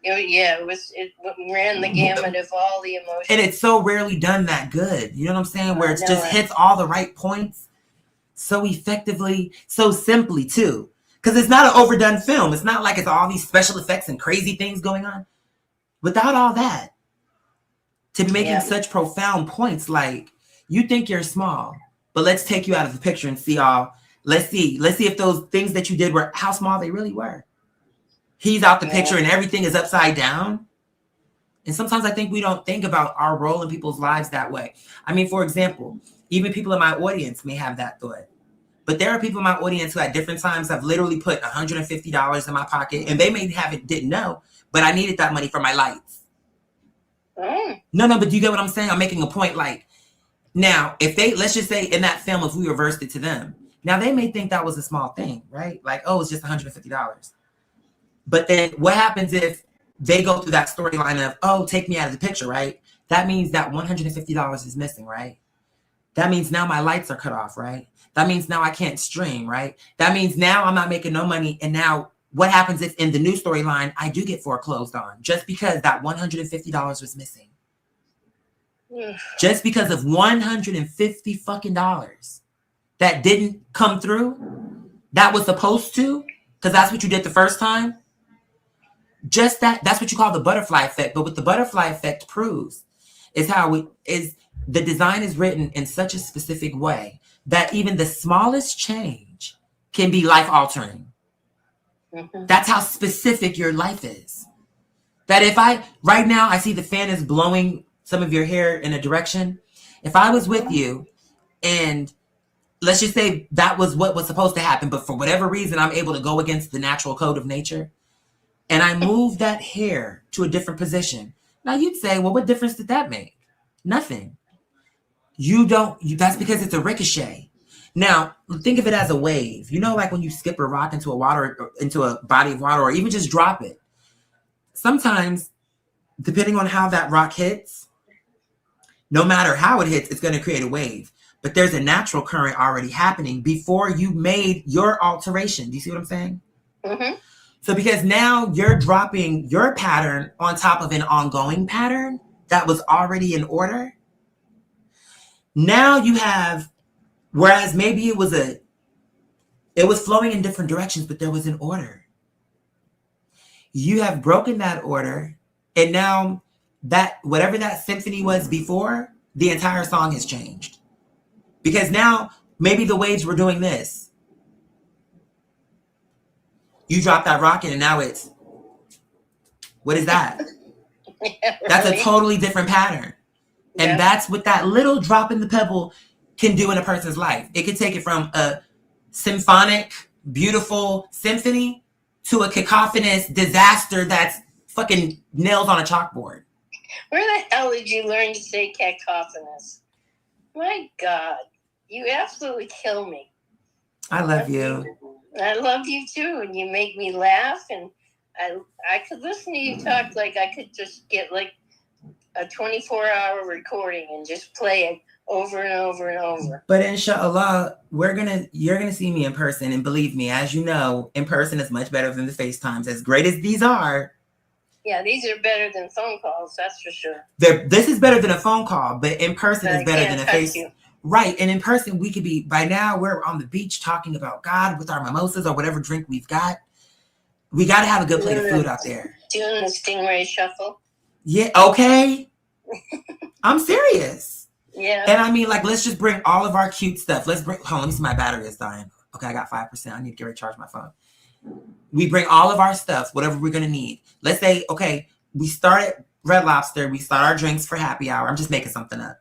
it ran the gamut of all the emotions. And it's so rarely done that good. You know what I'm saying? Where it I know just it. hits all the right points so effectively, so simply too. Because it's not an overdone film. It's not like it's all these special effects and crazy things going on. Without all that, to be making Yeah. such profound points, like you think you're small, but let's take you out of the picture and see let's see if those things that you did were how small they really were. He's out the picture and everything is upside down. And sometimes I think we don't think about our role in people's lives that way. I mean, for example, even people in my audience may have that thought. But there are people in my audience who at different times have literally put $150 in my pocket and they may didn't know, but I needed that money for my lights. Mm. No, but do you get what I'm saying? I'm making a point. Like, now, let's just say in that film, if we reversed it to them, now they may think that was a small thing, right? Like, oh, it's just $150. But then what happens if they go through that storyline of, oh, take me out of the picture, right? That means that $150 is missing, right? That means now my lights are cut off, right? That means now I can't stream, right? That means now I'm not making no money. And now what happens if in the new storyline, I do get foreclosed on just because that $150 was missing? Mm. Just because of $150 fucking dollars that didn't come through, that was supposed to, because that's what you did the first time. Just that's what you call the butterfly effect. But what the butterfly effect proves is the design is written in such a specific way that even the smallest change can be life altering. Mhm. That's how specific your life is. That if right now I see the fan is blowing some of your hair in a direction. If I was with you and let's just say that was what was supposed to happen, but for whatever reason, I'm able to go against the natural code of nature and I move that hair to a different position. Now you'd say, well, what difference did that make? Nothing. That's because it's a ricochet. Now, think of it as a wave. You know, like when you skip a rock into a body of water, or even just drop it. Sometimes, depending on how that rock hits, no matter how it hits, it's going to create a wave. But there's a natural current already happening before you made your alteration. Do you see what I'm saying? Mm-hmm. So because now you're dropping your pattern on top of an ongoing pattern that was already in order. Now you have, whereas maybe it was flowing in different directions, but there was an order. You have broken that order, and now that whatever that symphony was before, the entire song has changed. Because now maybe the waves were doing this. You drop that rocket and now it's, what is that? Yeah, That's a really. totally different pattern. And Yeah. that's what that little drop in the pebble can do in a person's life. It can take it from a symphonic, beautiful symphony to a cacophonous disaster that's fucking nails on a chalkboard. Where the hell did you learn to say cacophonous? My God, you absolutely kill me. I love you. I love you too, and you make me laugh, and I could listen to you talk like I could just get like a 24-hour recording and just play it over and over and over. But inshallah, you're gonna see me in person, and believe me, as you know, in person is much better than the FaceTimes. As great as these are, Yeah, these are better than phone calls, that's for sure. this is better than a phone call, but in person But is I better can't than a touch face. you. Right, and in person we could be. By now, we're on the beach talking about God with our mimosas or whatever drink we've got. We got to have a good plate of food out there. Doing the Stingray shuffle. Yeah, okay. I'm serious. Yeah. And I mean, like, let's just bring all of our cute stuff. Hold on, let me see, my battery is dying. Okay, I got 5%. I need to get ready to charge my phone. We bring all of our stuff, whatever we're going to need. Let's say, okay, we start at Red Lobster. We start our drinks for happy hour. I'm just making something up.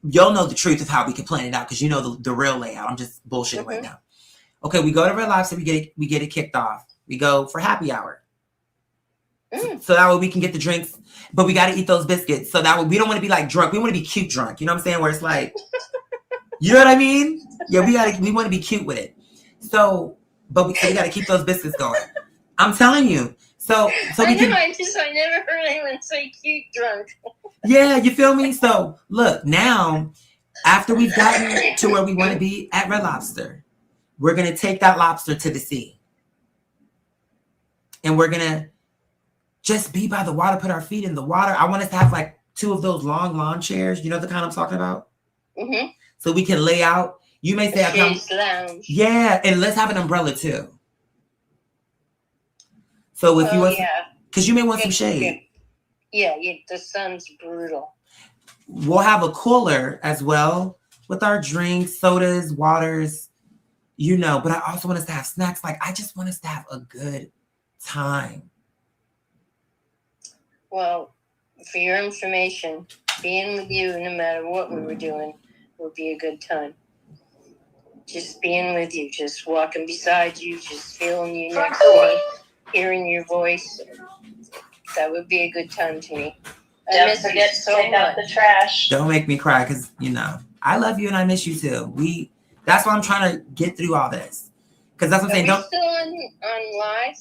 You'll know the truth of how we can plan it out because you know the real layout. I'm just bullshitting right now. Okay, we go to Red Lobster. We get it kicked off. We go for happy hour. So that way we can get the drinks, but we got to eat those biscuits. So that way we don't want to be like drunk. We want to be cute drunk. You know what I'm saying? Where it's like, you know what I mean? Yeah, we want to be cute with it. So, but we got to keep those biscuits going. I'm telling you. So I we can. I never heard anyone say cute drunk. Yeah, you feel me? So look, now after we've gotten to where we want to be at Red Lobster, we're gonna take that lobster to the sea, and we're gonna just be by the water, put our feet in the water. I want us to have like 2 of those long lawn chairs. You know the kind I'm talking about? Mm-hmm. So we can lay out. You may say, Lounge. yeah, and let's have an umbrella too. So if you want, because you may want some shade. Yeah, the sun's brutal. We'll have a cooler as well with our drinks, sodas, waters, you know, but I also want us to have snacks. Like, I just want us to have a good time. Well, for your information, being with you, no matter what we were doing, would be a good time. Just being with you, just walking beside you, just feeling you next to me, hearing your voice. That would be a good time to me. Don't forget to take out the trash. Don't make me cry because, you know, I love you and I miss you too. That's why I'm trying to get through all this. Because that's what I'm saying. Are we still on live?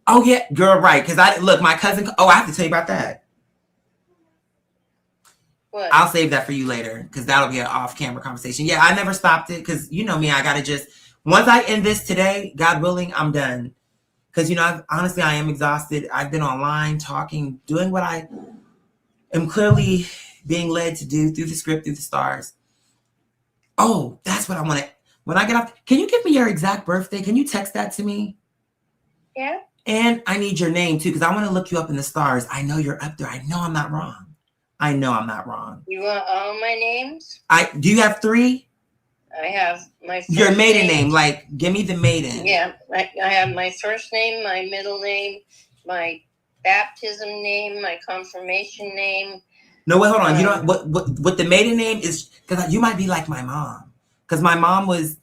Oh, yeah, girl, right. Because my cousin, I have to tell you about that. What? I'll save that for you later because that'll be an off-camera conversation. Yeah, I never stopped it because you know me. I got to just, once I end this today, God willing, I'm done. Because, you know, honestly, I am exhausted. I've been online talking, doing what I am clearly being led to do through the script, through the stars. Oh, that's what I want to, when I get off, can you give me your exact birthday? Can you text that to me? Yeah. And I need your name too because I want to look you up in the stars. I know you're up there. I know I'm not wrong. You want all my names? Do you have 3? I have my first your maiden name. Like, give me the maiden. Yeah, I have my first name, my middle name, my baptism name, my confirmation name. No, wait, hold on. You know what the maiden name is? Because you might be like my mom. Because my mom was,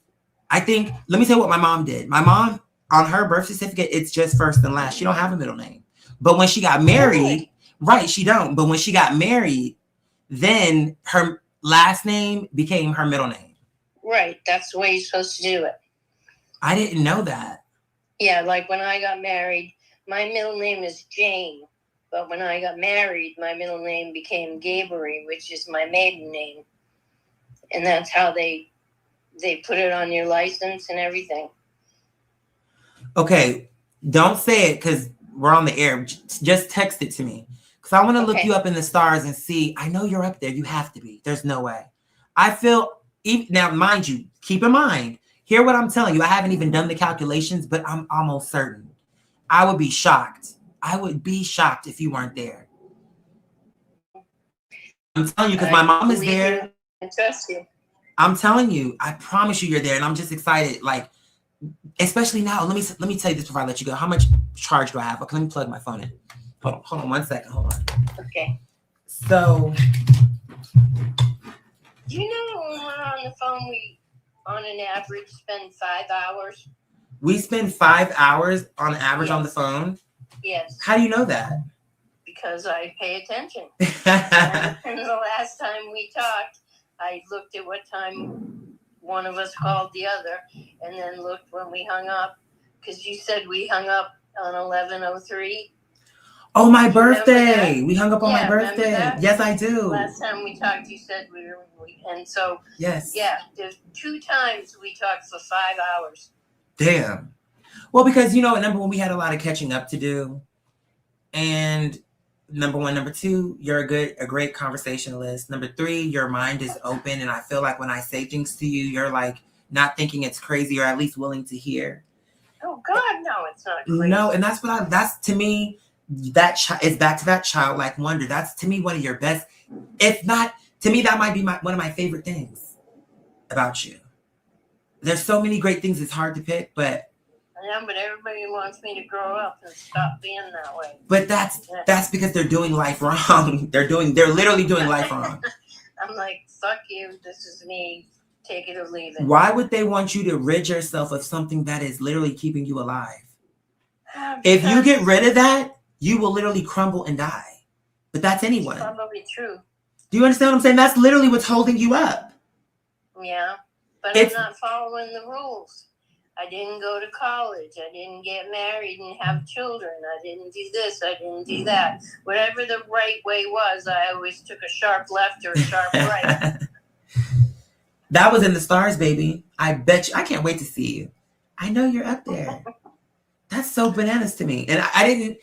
I think. Let me tell you what my mom did. My mom, on her birth certificate, it's just first and last. She don't have a middle name. But when she got married, right, she don't. But when she got married, then her last name became her middle name. Right, that's the way you're supposed to do it. I didn't know that. Yeah, like when I got married, my middle name is Jane. But when I got married, my middle name became Gabriel, which is my maiden name. And that's how they put it on your license and everything. Okay, don't say it because we're on the air. Just text it to me. Because I want to look you up in the stars and see. I know you're up there. You have to be. There's no way. I feel... Now, mind you, keep in mind, hear what I'm telling you. I haven't even done the calculations, but I'm almost certain. I would be shocked. I would be shocked if you weren't there. I'm telling you, because my mom is there. I trust you. I'm telling you, I promise you you're there, and I'm just excited. Like, especially now, let me tell you this before I let you go. How much charge do I have? Okay, let me plug my phone in. Hold on 1 second. Hold on. Okay. So... Do you know when we're on the phone, we, on an average, spend 5 hours? We spend 5 hours on average on the phone? Yes. How do you know that? Because I pay attention. And the last time we talked, I looked at what time one of us called the other and then looked when we hung up. Because you said we hung up on 11:03. Oh, my Do you remember birthday. that? We hung up on my Yeah, remember birthday. that? Yes, I do. Last time we talked, you said and so, Yes. yeah, there's 2 times we talked for 5 hours. Damn. Well, because, you know, number one, we had a lot of catching up to do. And number one. Number two, you're a great conversationalist. Number three, your mind is open. And I feel like when I say things to you, you're like not thinking it's crazy, or at least willing to hear. Oh, God, no, it's not crazy. No, and that's to me, it's back to that childlike wonder. That's to me one of your best, if not, to me, that might be one of my favorite things about you. There's so many great things, it's hard to pick, but I know, but everybody wants me to grow up and stop being that way. But that's because they're doing life wrong. They're literally doing life wrong. I'm like, fuck you, this is me, take it or leave it. Why would they want you to rid yourself of something that is literally keeping you alive? If you get rid of that, you will literally crumble and die. But that's anyone. It's probably true. Do you understand what I'm saying? That's literally what's holding you up. Yeah, but I'm not following the rules. I didn't go to college. I didn't get married and have children. I didn't do this. I didn't do that. Whatever the right way was, I always took a sharp left or a sharp right. That was in the stars, baby. I bet you. I can't wait to see you. I know you're up there. That's so bananas to me. And I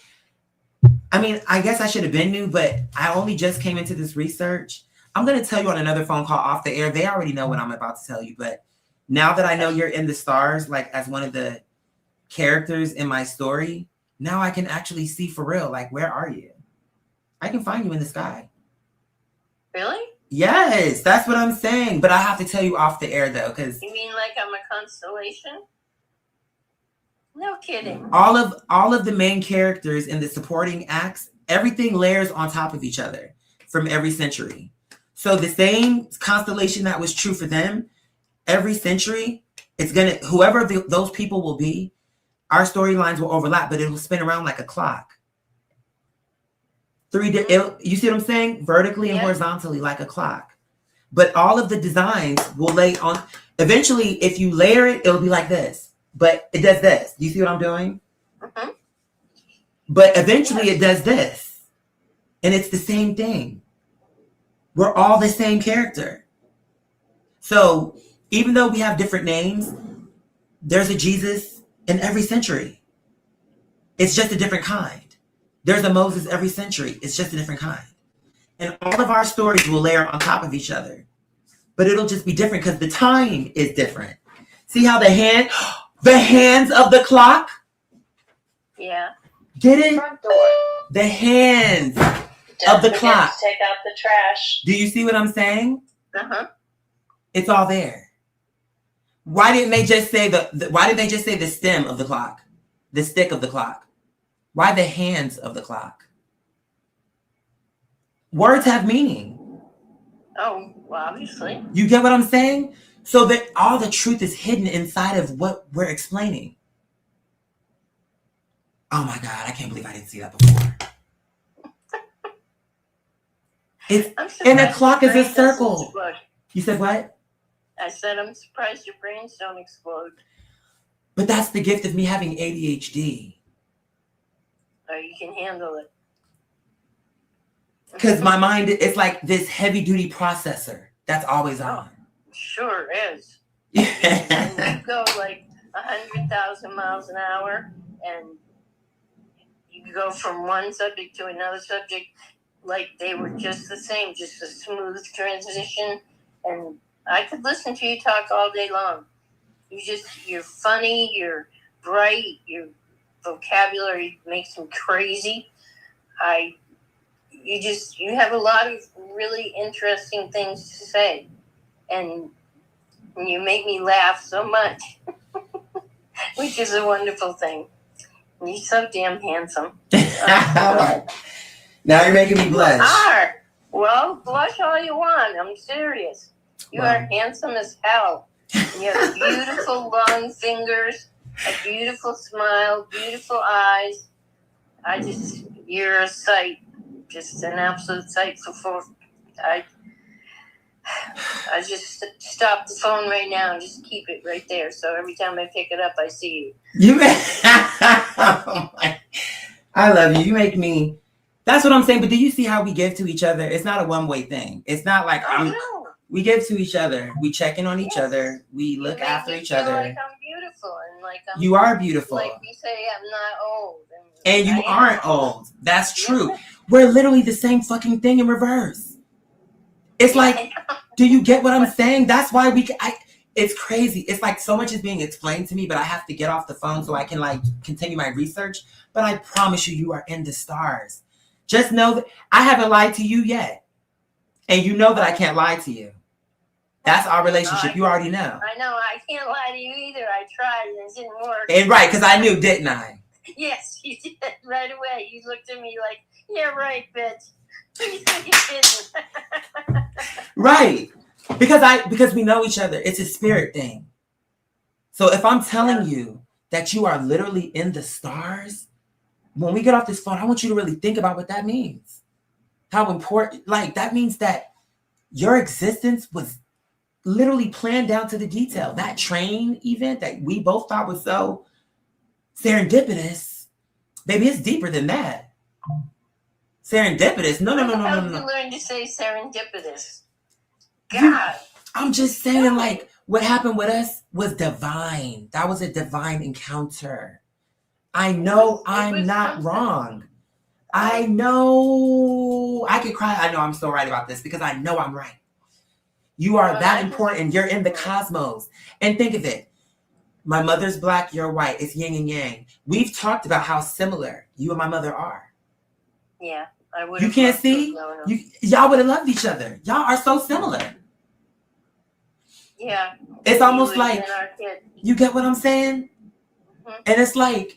guess I should have been new, but I only just came into this research. I'm going to tell you on another phone call off the air. They already know what I'm about to tell you, but now that I know you're in the stars, like as one of the characters in my story, now I can actually see for real, like, where are you? I can find you in the sky. Really? Yes, that's what I'm saying. But I have to tell you off the air, though, because You mean like I'm a constellation? No kidding. all of the main characters in the supporting acts, everything layers on top of each other from every century. So the same constellation that was true for them, every century, it's gonna, whoever those people will be, our storylines will overlap, but it will spin around like a clock. You see what I'm saying? Vertically and horizontally, like a clock. But all of the designs will lay on. Eventually, if you layer it, it'll be like this. But it does this. You see what I'm doing? Mm-hmm. But eventually, it does this, and it's the same thing. We're all the same character. So even though we have different names, there's a Jesus in every century. It's just a different kind. There's a Moses every century. It's just a different kind. And all of our stories will layer on top of each other. But it'll just be different because the time is different. See how the hands of the clock? Yeah. Get it? Front door. The hands Don't of the forget clock. to take out the trash. Do you see what I'm saying? Uh-huh. It's all there. Why didn't they just say the stem of the clock? The stick of the clock? Why the hands of the clock? Words have meaning. Oh, well, obviously. You get what I'm saying? So that all the truth is hidden inside of what we're explaining. Oh my God, I can't believe I didn't see that before. And a clock is a circle. You said what? I said I'm surprised your brains don't explode. But that's the gift of me having ADHD. Or you can handle it. Because my mind is like this heavy duty processor that's always on. Sure is. And you go like 100,000 miles an hour and you go from one subject to another subject like they were just the same, just a smooth transition. And I could listen to you talk all day long. You're funny, you're bright, your vocabulary makes me crazy. You have a lot of really interesting things to say. And you make me laugh so much, which is a wonderful thing. You're so damn handsome. Now you're making me blush. Well, blush all you want. I'm serious. You are handsome as hell. You have beautiful long fingers, a beautiful smile, beautiful eyes. You're a sight. Just an absolute sight for I just stop the phone right now and just keep it right there. So every time I pick it up, I see you. You I love you. You make me. That's what I'm saying. But do you see how we give to each other? It's not a one-way thing. It's not like I know. we give to each other. We check in on each Yes. other. We look You make after me each feel other. Like I'm beautiful and like I'm. You are beautiful. Like we say, I'm not old. And you I am aren't old. That's true. Yeah. We're literally the same fucking thing in reverse. It's Yeah, like, I know. do you get what I'm saying? That's why it's crazy. It's like so much is being explained to me, but I have to get off the phone so I can like continue my research. But I promise you, you are in the stars. Just know that I haven't lied to you yet. And you know that I can't lie to you. That's our relationship. You already know. I know. I can't lie to you either. I tried and it didn't work. And right, because I knew, didn't I? Yes, you did right away. You looked at me like, yeah, right, bitch. You think you're kidding. Right. Because we know each other. It's a spirit thing. So if I'm telling you that you are literally in the stars, when we get off this phone, I want you to really think about what that means. How important, like that means that your existence was literally planned down to the detail. That train event that we both thought was so serendipitous, baby, it's deeper than that. Serendipitous? No. How did you learn to say serendipitous? God. I'm just saying, like, what happened with us was divine. That was a divine encounter. I know I'm not something. wrong. I know I could cry. I know I'm so right about this because I know I'm right. You are Well, that I important. You're in the cosmos. And think of it. My mother's black, you're white. It's yin and yang. We've talked about how similar you and my mother are. Yeah, I would. You can't see? Y'all would have loved each other. Y'all are so similar. Yeah. It's almost You would've like, been our kid. you get what I'm saying? Mhm. And it's like,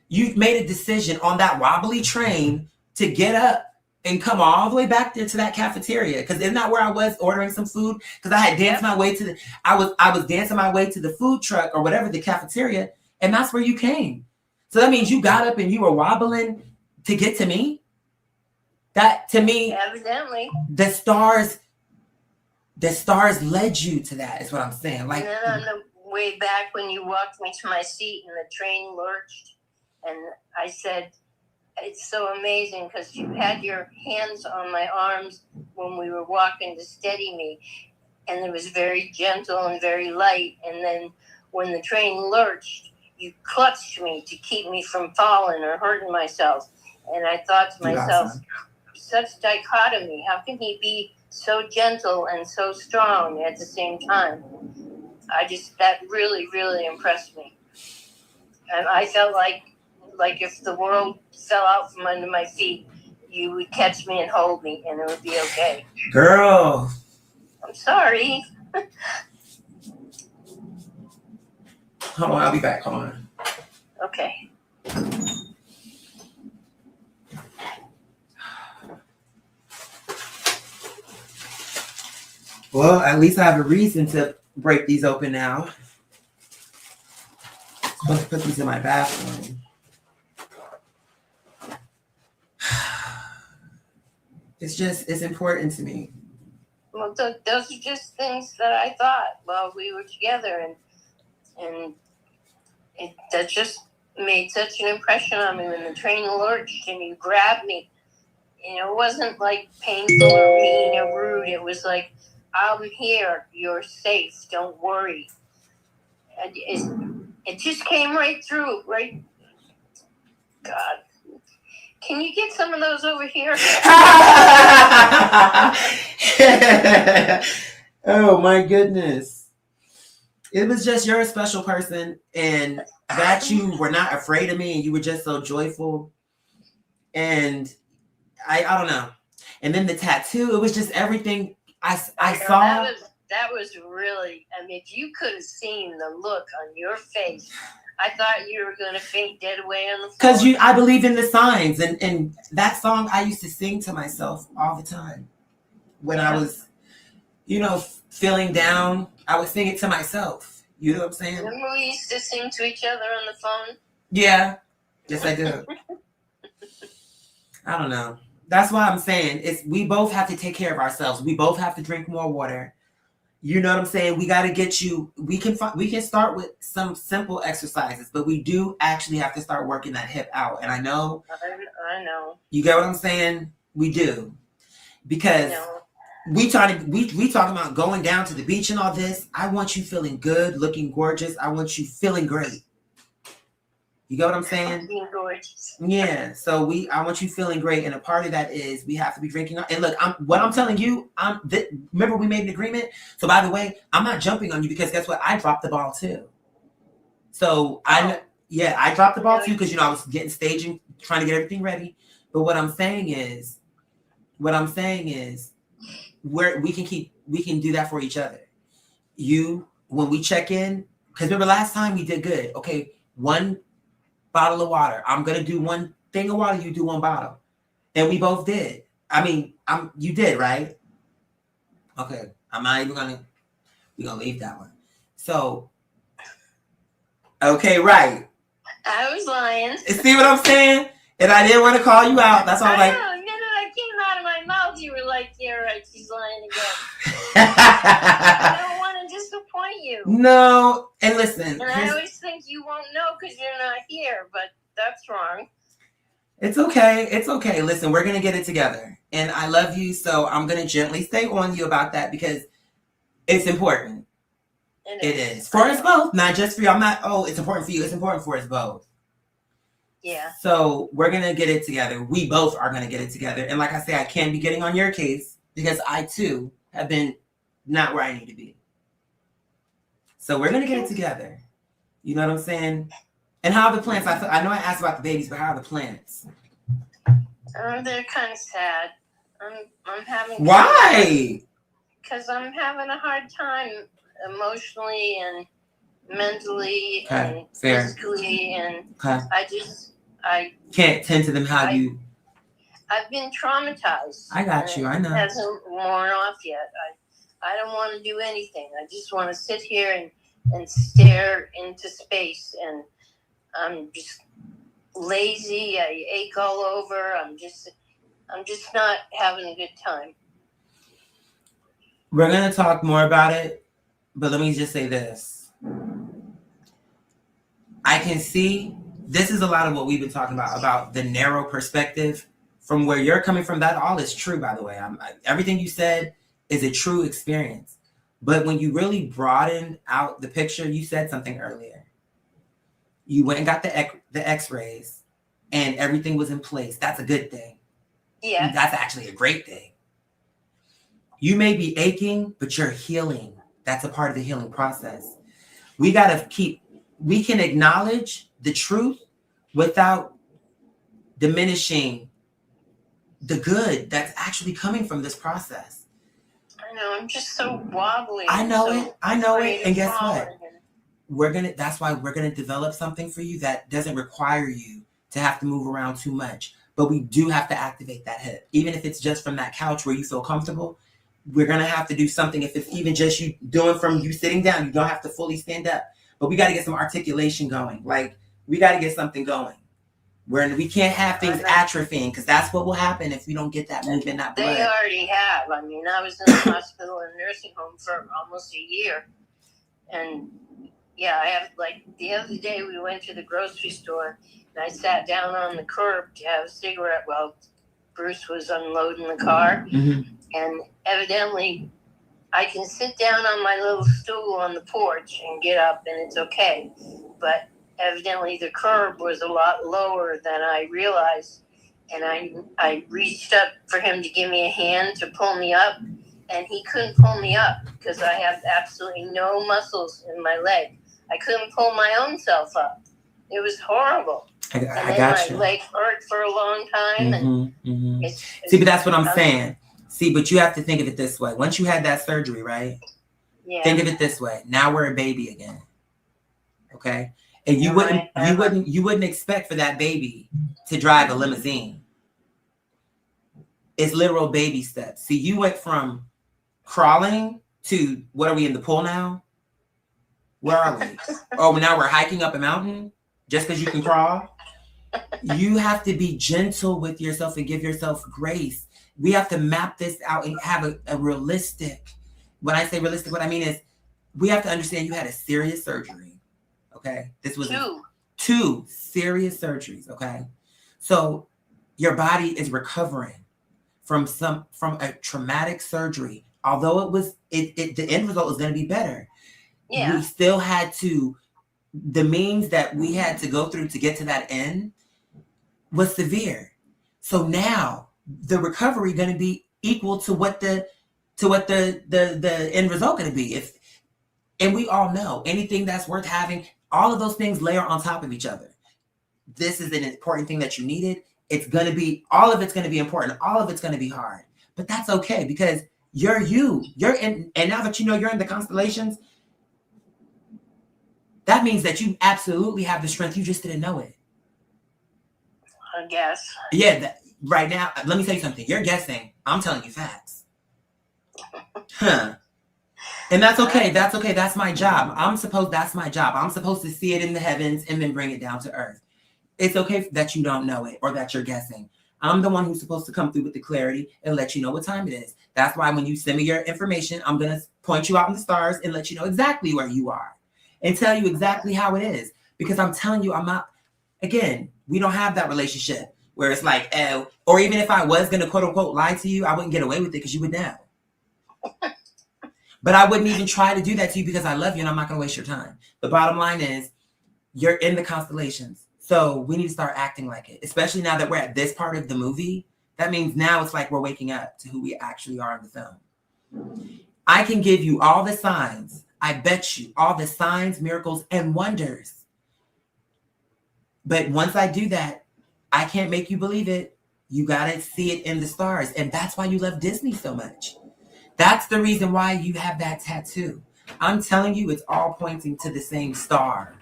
you made a decision on that wobbly train to get up and come all the way back there to that cafeteria. Because isn't that where I was ordering some food? Because I had danced my way to the, I was dancing my way to the food truck or whatever, the cafeteria. And that's where you came. So that means you got up and you were wobbling to get to me. That, to me, Evidently. the stars led you to that, is what I'm saying. Like, And then on the way back, when you walked me to my seat and the train lurched, and I said, it's so amazing because you had your hands on my arms when we were walking to steady me, and it was very gentle and very light. And then when the train lurched, you clutched me to keep me from falling or hurting myself. And I thought to myself, such dichotomy. How can he be so gentle and so strong at the same time? That really, really impressed me. And I felt like if the world fell out from under my feet, you would catch me and hold me and it would be okay. girl. I'm sorry. Hold on, I'll be back. Hold on. Okay. Well, at least I have a reason to break these open now. I'm supposed to put these in my bathroom. It's important to me. Well, those are just things that I thought while we were together, and that just made such an impression on me when the train lurched and you grabbed me. You know, it wasn't like painful or mean or rude. It was like, I'm here. You're safe. Don't worry. And it just came right through, right? God. Can you get some of those over here? Oh my goodness. It was just, you're a special person, and that you were not afraid of me and you were just so joyful. And I don't know. And then the tattoo, it was just everything I saw. That was really, I mean, if you could have seen the look on your face, I thought you were going to faint dead away on the floor. Because I believe in the signs. And that song I used to sing to myself all the time. When I was, feeling down, I would sing it to myself. You know what I'm saying? Remember we used to sing to each other on the phone? Yeah. Yes, I do. I don't know. That's why I'm saying we both have to take care of ourselves. We both have to drink more water. You know what I'm saying? We got to get you. We can start with some simple exercises, but we do actually have to start working that hip out. And I know. I know. You get what I'm saying? We do, because No. we talking about going down to the beach and all this. I want you feeling good, looking gorgeous. I want you feeling great. You get what I'm saying? Being gorgeous. Yeah. So I want you feeling great, and a part of that is we have to be drinking. And look, what I'm telling you. Remember we made an agreement. So by the way, I'm not jumping on you because guess what? I dropped the ball too. So I dropped the ball too because I was getting staging, trying to get everything ready. But what I'm saying is, where we can do that for each other. When we check in, because remember last time we did good. Okay, 1 bottle of water. I'm gonna do 1 thing of water. You do 1 bottle, and we both did. I mean, you did, right? Okay, I'm not even gonna. We're gonna leave that one. So, okay, right. I was lying. See what I'm saying? And I didn't want to call you out. That's all. I Like, know. The minute I came out of my mouth, you were like, "Yeah, right. She's lying again." I I don't want to disappoint you. No, and listen. And I always think you won't know because you're not here, but that's wrong. It's okay. It's okay. Listen, we're gonna get it together, and I love you, so I'm gonna gently stay on you about that because it's important. It is for us both, not just for you. I'm not. Oh, it's important for you. It's important for us both. Yeah. So we're gonna get it together. We both are gonna get it together. And like I say, I can't be getting on your case because I too have been not where I need to be. So we're gonna get it together. You know what I'm saying? And how are the plants? I know I asked about the babies, but how are the plants? They're kind of sad. I'm having. Why? Because I'm having a hard time emotionally and mentally Okay, and fair. physically, and Okay. I Can't tend to them how you. I've been traumatized. I got you. I know. It hasn't worn off yet. I don't want to do anything. I just want to sit here and stare into space, and I'm just lazy. I ache all over. I'm just not having a good time. We're gonna talk more about it, but let me just say this. I can see this is a lot of what we've been talking about the narrow perspective from where you're coming from. That all is true, by the way. Everything you said is a true experience. But when you really broadened out the picture, you said something earlier. You went and got the X-rays, and everything was in place. That's a good thing. Yeah. That's actually a great thing. You may be aching, but you're healing. That's a part of the healing process. We can acknowledge the truth without diminishing the good that's actually coming from this process. I know, I'm just so wobbly. I know so it. And guess what? falling. That's why we're gonna develop something for you that doesn't require you to have to move around too much. But we do have to activate that hip. Even if it's just from that couch where you feel comfortable, we're gonna have to do something. If it's even just you doing from you sitting down, you don't have to fully stand up. But we gotta get some articulation going. Like we gotta get something going. Where we can't have things atrophying, because that's what will happen if we don't get that movement, that blood. They already have. I mean, I was in the hospital and nursing home for almost a year. And yeah, I have, like, the other day we went to the grocery store and I sat down on the curb to have a cigarette while Bruce was unloading the car. Mm-hmm. And evidently, I can sit down on my little stool on the porch and get up and it's okay. But evidently the curb was a lot lower than I realized. And I reached up for him to give me a hand to pull me up. And he couldn't pull me up because I have absolutely no muscles in my leg. I couldn't pull my own self up. It was horrible. I And then got my you. leg hurt for a long time. And it's, See, but that's what I'm saying. See, but you have to think of it this way. Once you had that surgery, right? Yeah. Think of it this way. Now we're a baby again. Okay? And you wouldn't expect for that baby to drive a limousine. It's literal baby steps. See, you went from crawling to, what are we in the pool now? Where are we? Oh, now we're hiking up a mountain just because you can crawl? You have to be gentle with yourself and give yourself grace. We have to map this out and have a realistic. When I say realistic, what I mean is we have to understand you had a serious surgery. Okay. This was two serious surgeries. Okay. So your body is recovering from a traumatic surgery. Although it was the end result was going to be better. Yeah. We still had to, the means that we had to go through to get to that end was severe. So now the recovery going to be equal to what the end result going to be. And we all know anything that's worth having, all of those things layer on top of each other. This is an important thing that you needed. It's going to be, all of it's going to be important. All of it's going to be hard, but that's okay because you're in, and now that you know you're in the constellations, that means that you absolutely have the strength. You just didn't know it. I guess. Yeah. Right now, let me tell you something. You're guessing. I'm telling you facts. Huh. And that's okay. That's okay. That's my job. That's my job. I'm supposed to see it in the heavens and then bring it down to earth. It's okay that you don't know it or that you're guessing. I'm the one who's supposed to come through with the clarity and let you know what time it is. That's why when you send me your information, I'm going to point you out in the stars and let you know exactly where you are and tell you exactly how it is. Because I'm telling you, I'm not, again, we don't have that relationship where it's like, oh, or even if I was going to quote unquote lie to you, I wouldn't get away with it because you would know. But I wouldn't even try to do that to you because I love you and I'm not going to waste your time. The bottom line is you're in the constellations. So we need to start acting like it, especially now that we're at this part of the movie. That means now it's like we're waking up to who we actually are in the film. I can give you all the signs. I bet you all the signs, miracles, and wonders. But once I do that, I can't make you believe it. You got to see it in the stars. And that's why you love Disney so much. That's the reason why you have that tattoo. I'm telling you, it's all pointing to the same star.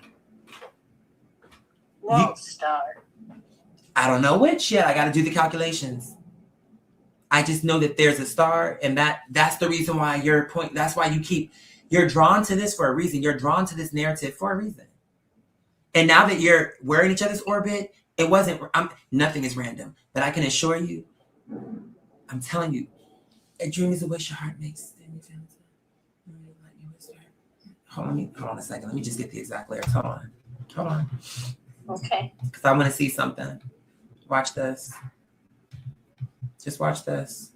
Wrong star. I don't know which yet. I got to do the calculations. I just know that there's a star, and that's the reason why that's why you're drawn to this for a reason. You're drawn to this narrative for a reason. And now that we're in each other's orbit, nothing is random. But I can assure you, I'm telling you, a dream is a wish your heart makes. Hold on a second. Let me just get the exact lyrics. Hold on. Okay. Because I want to see something. Watch this. Just watch this.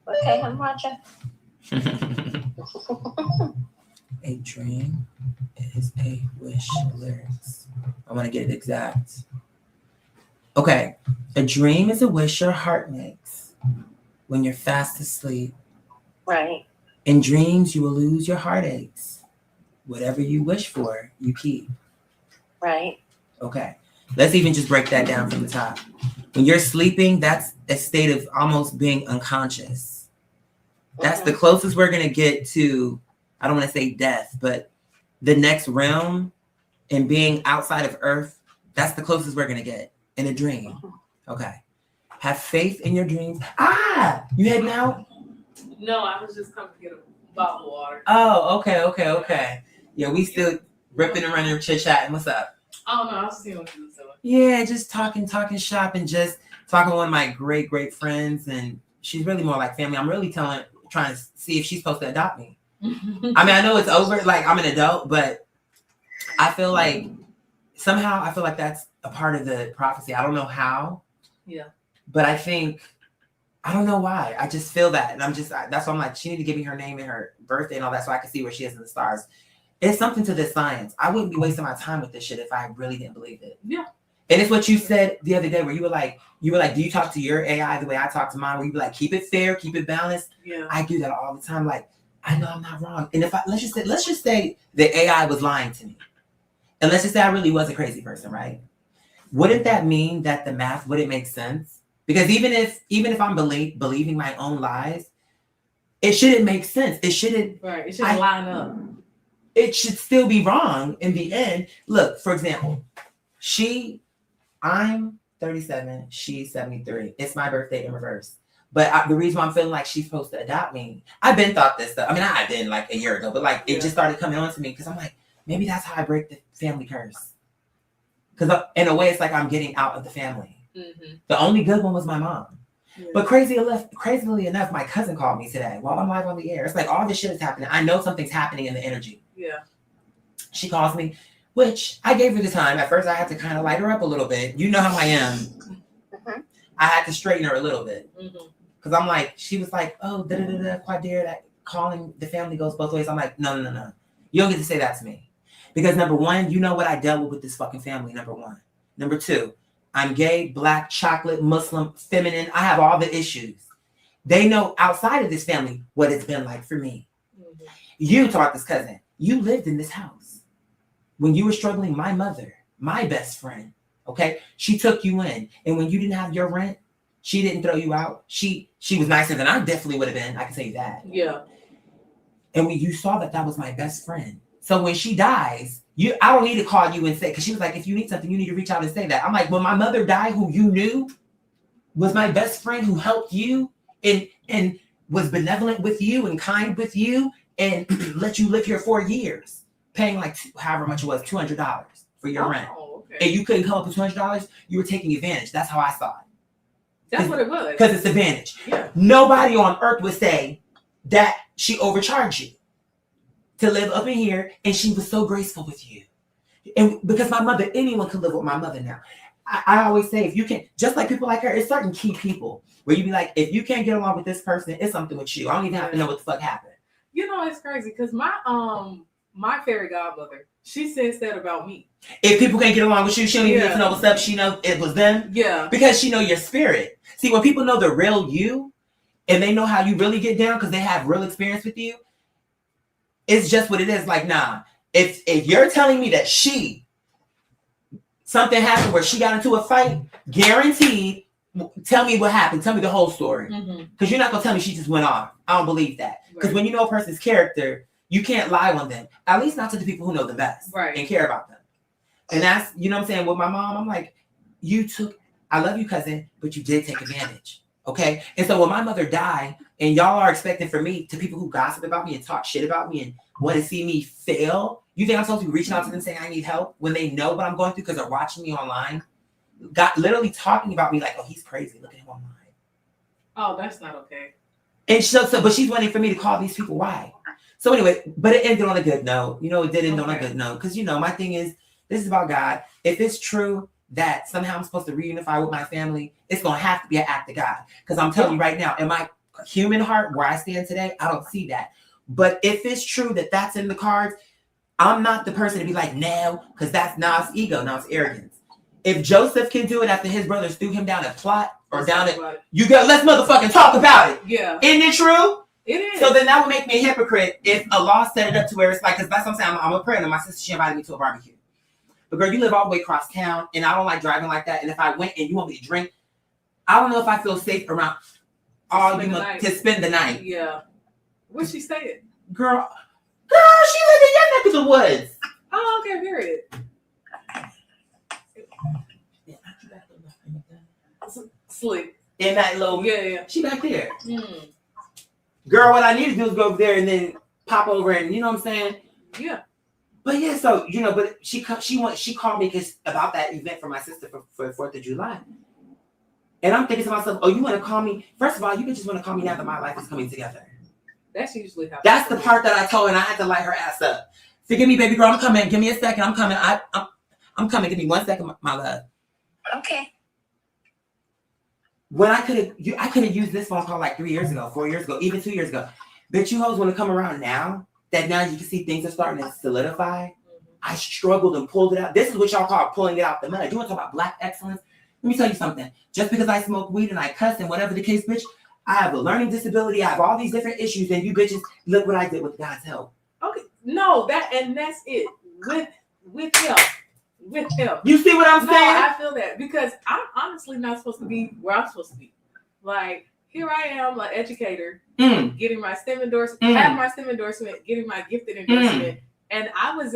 Okay, I'm watching. A dream is a wish lyrics. I want to get it exact. Okay. A dream is a wish your heart makes when you're fast asleep. Right. In dreams, you will lose your heartaches. Whatever you wish for, you keep. Right. Okay. Let's even just break that down from the top. When you're sleeping, that's a state of almost being unconscious. That's the closest we're going to get to, I don't want to say death, but the next realm and being outside of Earth, that's the closest we're going to get in a dream. Okay. Have faith in your dreams. You heading out? No, I was just coming to get a bottle of water. Oh, okay. Yeah, we still ripping and running, chit-chatting. What's up? Oh, no, I was seeing what you were doing. Yeah, just talking shop and just talking to one of my great friends. And she's really more like family. I'm really trying to see if she's supposed to adopt me. I mean, I know it's over. Like, I'm an adult, but I feel like somehow that's a part of the prophecy. I don't know how. Yeah. But I don't know why. I just feel that. And that's why I'm like, she need to give me her name and her birthday and all that so I can see where she is in the stars. It's something to this science. I wouldn't be wasting my time with this shit if I really didn't believe it. Yeah. And it's what you said the other day where you were like, do you talk to your AI the way I talk to mine? Where you be like, keep it fair, keep it balanced. Yeah. I do that all the time. Like, I know I'm not wrong. And if let's just say the AI was lying to me. And let's just say I really was a crazy person, right? Wouldn't that mean that the math wouldn't make sense? Because even if I'm believing my own lies, it shouldn't make sense. It shouldn't. Right. It shouldn't line up. It should still be wrong in the end. Look, for example, I'm 37, she's 73. It's my birthday in reverse. But the reason why I'm feeling like she's supposed to adopt me, I've been thought this stuff. I mean, I've been like a year ago, but like it just started coming on to me because I'm like, maybe that's how I break the family curse. Because in a way, it's like I'm getting out of the family. Mm-hmm. The only good one was my mom. Yeah. But crazily enough, my cousin called me today while I'm live on the air. It's like all this shit is happening. I know something's happening in the energy. Yeah. She calls me, which I gave her the time. At first, I had to kind of light her up a little bit. You know how I am. Mhm. I had to straighten her a little bit. Mm-hmm. Because I'm like, she was like, oh, Quadira, that calling the family goes both ways. I'm like, no. You don't get to say that to me. Because number one, you know what I dealt with this fucking family, number one. Number two, I'm gay, black, chocolate, Muslim, feminine. I have all the issues. They know outside of this family what it's been like for me. Mm-hmm. You taught this cousin. You lived in this house. When you were struggling, my mother, my best friend, okay, she took you in. And when you didn't have your rent, she didn't throw you out. She was nicer than I definitely would have been. I can tell you that. Yeah. And when you saw that was my best friend. So when she dies, I don't need to call you and say, because she was like, if you need something, you need to reach out and say that. I'm like, when my mother died, who you knew was my best friend, who helped you and was benevolent with you and kind with you and let you live here 4 years, paying like however much it was, $200 for your rent. Okay. And you couldn't come up with $200, you were taking advantage. That's how I saw it. That's what it was. Because it's advantage. Yeah. Nobody on earth would say that she overcharged you to live up in here, and she was so graceful with you. And because my mother, anyone can live with my mother now. I always say, if you can, just like people like her, it's certain key people where you be like, if you can't get along with this person, it's something with you. I don't even have to know what the fuck happened. You know, it's crazy because my fairy godmother, she says that about me. If people can't get along with you, she don't even need to know what's up. She know it was them. Yeah. Because she know your spirit. See, when people know the real you and they know how you really get down because they have real experience with you, it's just what it is. Like, nah, if you're telling me that something happened where she got into a fight, guaranteed, tell me what happened. Tell me the whole story. Because you're not going to tell me she just went off. I don't believe that. Because when you know a person's character, you can't lie on them. At least not to the people who know the best and care about them. And that's, you know what I'm saying? With my mom, I'm like, I love you, cousin, but you did take advantage. Okay? And so when my mother died, and y'all are expecting for me to people who gossip about me and talk shit about me and want to see me fail, you think I'm supposed to be reaching out to them saying I need help when they know what I'm going through because they're watching me online? Got literally talking about me like, oh, he's crazy. Look at him online. Oh, that's not okay. And but she's waiting for me to call these people. Why? So anyway, but it ended on a good note. You know, it did end on a good note. Because, you know, my thing is, this is about God. If it's true that somehow I'm supposed to reunify with my family, it's going to have to be an act of God. Because I'm telling you right now, in my human heart, where I stand today, I don't see that. But if it's true that that's in the cards, I'm not the person to be like, no, because that's now it's ego, now it's arrogance. If Joseph can do it after his brothers threw him down a plot or down it, let's motherfucking talk about it. Yeah. Isn't it true? It is. So then that would make me a hypocrite if Allah set it up to where it's like, because that's what I'm saying, I'm a prayer, and my sister, she invited me to a barbecue. But girl, you live all the way across town, and I don't like driving like that. And if I went and you want me to drink, I don't know if I feel safe around all you to spend the night. Yeah. Where's she staying? Girl, she lived in your neck of the woods. Oh, okay, period. Slick. In that little, Yeah. she back there. Mm. Girl, what I need to do is go over there and then pop over and, you know what I'm saying? Yeah. But yeah, so, you know, but she called me about that event for my sister for 4th of July. And I'm thinking to myself, oh, you want to call me? First of all, you just want to call me now that my life is coming together. That's usually how. That's the part that I told her, and I had to light her ass up. Forgive me, baby girl, I'm coming. Give me a second. I'm coming. I'm coming. Give me 1 second, my love. Okay. When I could have used this phone call like 3 years ago, 4 years ago, even 2 years ago. Bitch, you hoes want to come around now that now you can see things are starting to solidify. I struggled and pulled it out. This is what y'all call pulling it out the mud. You want to talk about black excellence? Let me tell you something. Just because I smoke weed and I cuss and whatever the case, bitch, I have a learning disability. I have all these different issues, and you bitches, look what I did with God's help. Okay. No, that's it. With help. With help. You see what I'm saying? I feel that because I'm honestly not supposed to be where I'm supposed to be. Like, here I am, an educator, getting my STEM endorsement, have my STEM endorsement, getting my gifted endorsement. And I was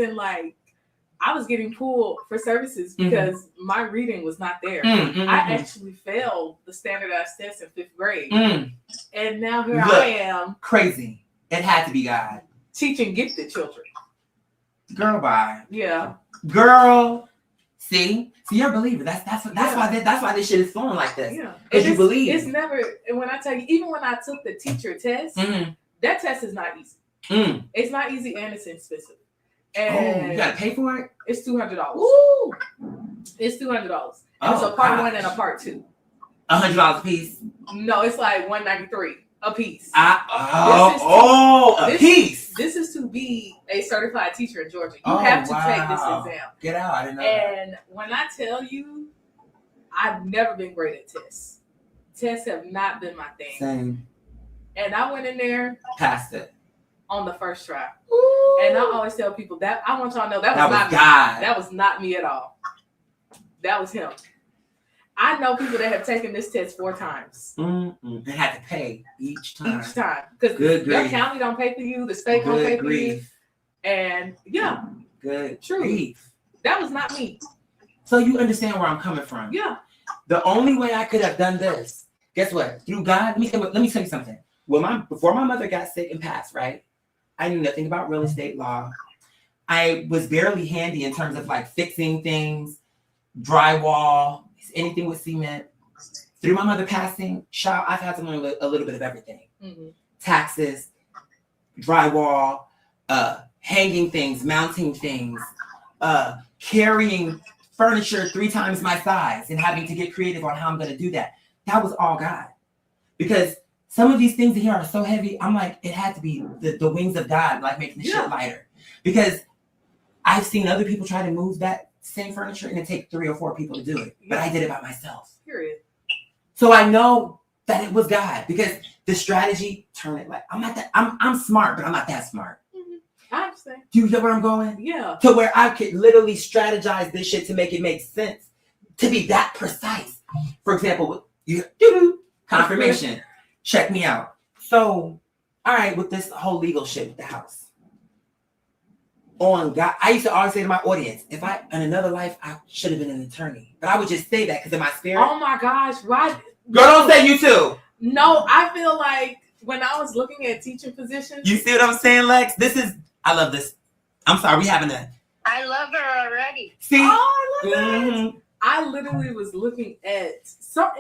getting pulled for services because my reading was not there. I actually failed the standardized test in 5th grade. And now here I am. Crazy. It had to be God. Teaching gifted children. Girl, bye. Yeah. Girl, See, you're a believer. That's why this shit is flowing like this. Yeah. Because And you believe. It's never, and when I tell you, even when I took the teacher test, Mm, that test is not easy. mm. It's not easy and it's expensive. Oh, And you gotta pay for it. it's $200. Ooh, It's $200. And it's Oh, a part one gosh. and a part two. $100 a piece. No, it's like $193 a piece. A this- piece. This is to be a certified teacher in Georgia. You Oh, have to take wow. this exam. Get out! I didn't know that. And when I tell you, I've never been great at tests. Tests have not been my thing. Same. And I went in there Passed it. on the first try. Ooh. And I always tell people that I want y'all to know that was That not was me. God. That was not me at all. That was him. I know people that have taken this test 4 times And had to pay each time. each time because Good your grief. county don't pay for you, the state don't pay Good for you, grief. and yeah, Good True. grief. that was not me. So you understand where I'm coming from. Yeah, The only way I could have done this, guess what? Through God. Let me tell you something. Before my mother got sick and passed, right? I knew nothing about real estate law. I was barely handy in terms of like fixing things, drywall, anything with cement. Through my mother passing, I've had to learn a little bit of everything. mm-hmm. Taxes, drywall, hanging things, mounting things, carrying furniture 3 times my size and having to get creative on how I'm going to do that. That was all God. Because some of these things in here are so heavy, I'm like, it had to be the wings of God, like making the shit lighter. Because I've seen other people try to move that same furniture and it take 3 or 4 people to do it. But I did it by myself. Period. So I know that it was God because the strategy, turn it like, I'm smart, but I'm not that smart. I understand. Do you get where I'm going? Yeah, To where I could literally strategize this shit to make it make sense, to be that precise. For example, confirmation. Check me out. So, all right, with this whole legal shit with the house. On God, I used to always say to my audience, if I, in another life, I should have been an attorney. But I would just say that because in my spirit. Oh my gosh, why? Girl, don't say you too. No, I feel like when I was looking at teaching positions, You see what I'm saying, Lex? I love this. I'm sorry, we having a. I love her already. See? oh, I love that. Mhm. I literally was looking at some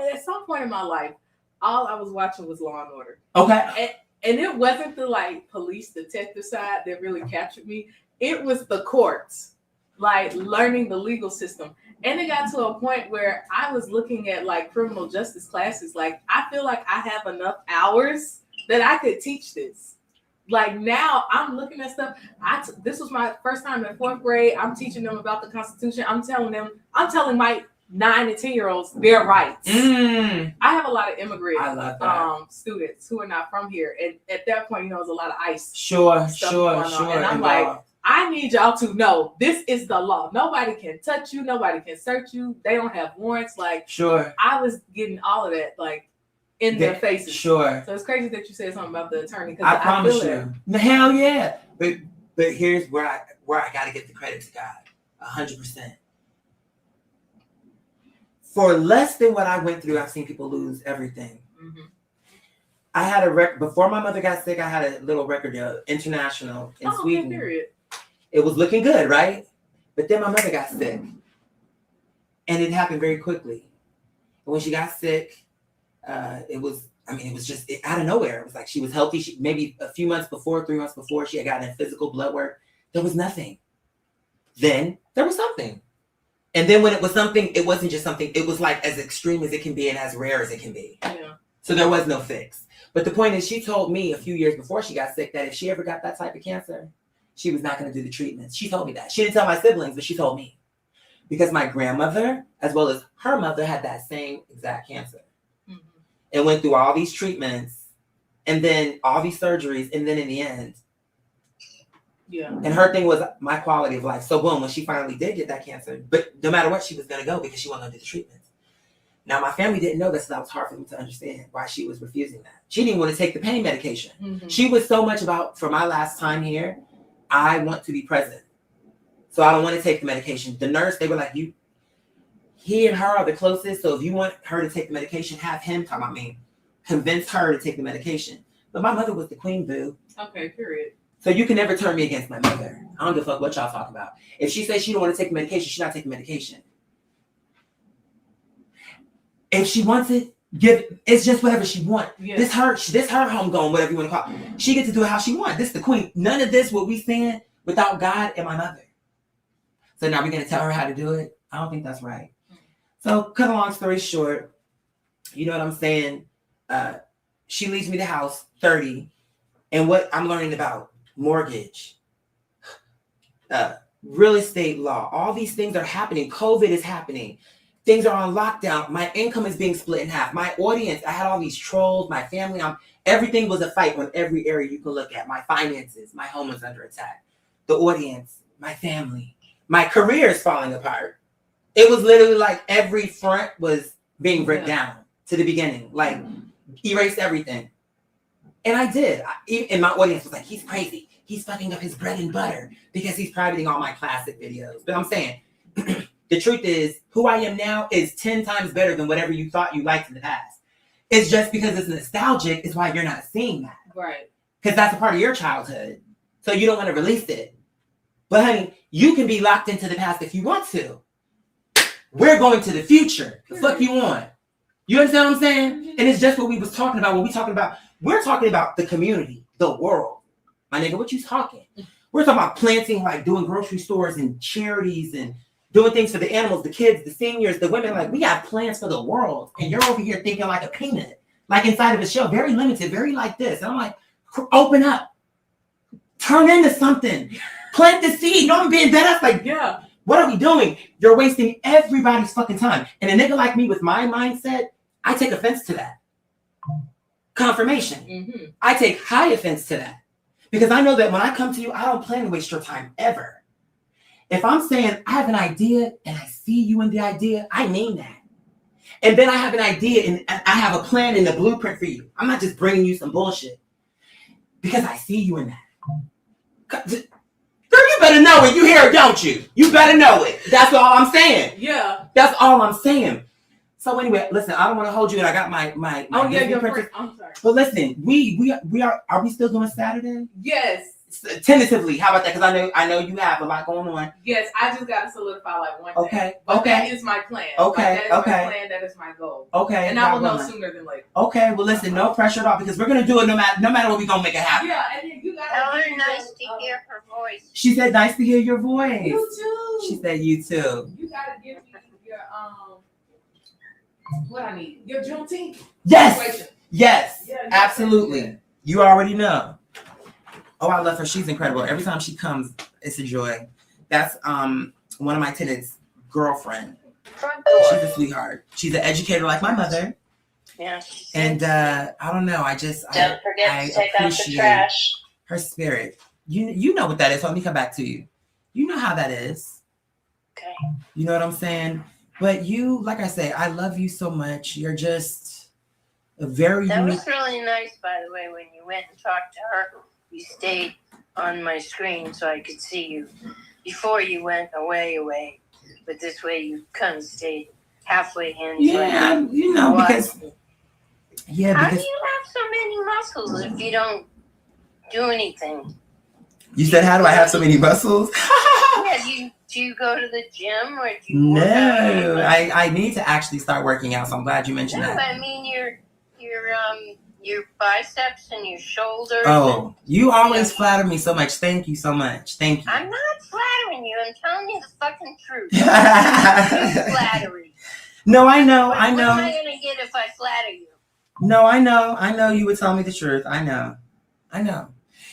point in my life, all I was watching was Law and Order. Okay. And it wasn't the like police detective side that really captured me. It was the courts, like learning the legal system. And it got to a point where I was looking at like criminal justice classes. Like, I feel like I have enough hours that I could teach this. Like now I'm looking at stuff. This was my first time in 4th grade. I'm teaching them about the Constitution. I'm telling my 9 and 10-year-olds their rights. I have a lot of immigrant I love that. students who are not from here. And at that point, there's a lot of ICE. Sure. Stuff going on. And I'm involved. like, I need y'all to know this is the law. Nobody can touch you. Nobody can search you. They don't have warrants. Like, Sure. I was getting all of that, like, in their faces. Sure. So it's crazy that you said something about the attorney. I promise feel you. The hell yeah. But here's where I gotta give the credit to God. 100%. For less than what I went through, I've seen people lose everything. Mm-hmm. I had a record before my mother got sick. I had a little record deal, international in Sweden. Okay, period. It was looking good, right? But then my mother got sick, and it happened very quickly. And when she got sick, it was just out of nowhere. It was like she was healthy. Maybe a few months before, 3 months before, she had gotten a physical blood work. There was nothing. Then there was something. And then when it was something, it wasn't just something. It was like as extreme as it can be and as rare as it can be. Yeah. So there was no fix. But the point is, she told me a few years before she got sick that if she ever got that type of cancer, she was not going to do the treatments. She told me that. She didn't tell my siblings, but she told me. Because my grandmother, as well as her mother, had that same exact cancer. Mm-hmm. And went through all these treatments and then all these surgeries. And then in the end, Yeah. and her thing was my quality of life. So boom, when she finally did get that cancer, but no matter what, she was going to go because she wasn't going to do the treatments. Now, my family didn't know this, so that was hard for them to understand why she was refusing that. She didn't want to take the pain medication. Mm-hmm. She was so much about, for my last time here, I want to be present. So I don't want to take the medication. The nurse, they were like, he and her are the closest. So if you want her to take the medication, have him convince her to take the medication. But my mother was the queen, boo. Okay, period. So you can never turn me against my mother. I don't give a fuck what y'all talk about. If she says she don't want to take medication, she's not taking medication. If she wants it, it's just whatever she wants. Yeah. This her homegoing, whatever you want to call it. She gets to do it how she wants. This is the queen. None of this what we saying without God and my mother. So now we're gonna tell her how to do it. I don't think that's right. So cut a long story short, you know what I'm saying? She leaves me the house 30, and what I'm learning about mortgage, real estate law, all these things are happening. COVID is happening. Things are on lockdown. My income is being split in half. My audience, I had all these trolls, my family, everything was a fight on every area you can look at. My finances, my home was under attack. The audience, my family, my career is falling apart. It was literally like every front was being ripped down to the beginning, like erased everything. And I did. And my audience was like, he's crazy. He's fucking up his bread and butter because he's privating all my classic videos. But I'm saying, the truth is, who I am now is 10 times better than whatever you thought you liked in the past. It's just because it's nostalgic is why you're not seeing that. Right. Because that's a part of your childhood. So you don't want to release it. But honey, you can be locked into the past if you want to. We're going to the future. The fuck you want? You understand what I'm saying? And it's just what we was talking about. We're talking about the community, the world. My nigga, what you talking? We're talking about planting, like doing grocery stores and charities and doing things for the animals, the kids, the seniors, the women. Like, we got plans for the world. And you're over here thinking like a peanut, like inside of a shell, very limited, very like this. And I'm like, open up. Turn into something. Plant the seed. No, I'm being dead ass. Like, Yeah. what are we doing? You're wasting everybody's fucking time. And a nigga like me with my mindset, I take offense to that. Confirmation. Mm-hmm. I take high offense to that. Because I know that when I come to you, I don't plan to waste your time ever. If I'm saying I have an idea and I see you in the idea, I mean that. And then I have an idea and I have a plan and a blueprint for you. I'm not just bringing you some bullshit. Because I see you in that. Girl, you better know it. You hear it, don't you? You better know it. That's all I'm saying. Yeah. That's all I'm saying. So anyway, listen, I don't want to hold you, and I got my Oh yeah, Disney your princess. friend. I'm sorry. But listen, we are we still doing Saturday? Yes. Tentatively, how about that? Because I know you have a lot going on. Yes, I just gotta solidify like one Okay, thing. But okay. that is my plan. Okay, That is okay. my plan. That is my goal. Okay, And I will God know willing. sooner than later. Okay, well listen, no pressure at all because we're gonna do it no matter what, we gonna make it happen. Yeah, and then you gotta. Tell her do nice those, to hear her voice. She said, "Nice to hear your voice." You too. She said, "You too." You gotta give me your what I need. Your Juneteenth. Yes, situation. yes, Yeah, you absolutely. gotta do You already know. Oh, I love her. She's incredible. Every time she comes, it's a joy. That's one of my tenants' girlfriend. Front She's door. a sweetheart. She's an educator like my mother. Yeah. And I don't know. I Don't forget I to take out the appreciate trash. her spirit. You know what that is. So let me come back to you. You know how that is. Okay. You know what I'm saying? But you, like I say, I love you so much. You're just a very That unique. was really nice, by the way, when you went and talked to her. You stayed on my screen so I could see you before you went away. But this way you kind of stayed halfway in. So I Yeah, could you know, watch because you. yeah, How do because you have so many muscles if you don't do anything? you said, how do I have so many muscles? Yeah, do you go to the gym or do you work out? No, I need to actually start working out. So I'm glad you mentioned No, that. I mean your biceps and your shoulders. Oh, you always flatter me so much. Thank you so much. Thank you. I'm not flattering you. I'm telling you the fucking truth. It's flattery. No, I know. What I am I know. gonna get if I flatter you? No, I know. I know you would tell me the truth. I know.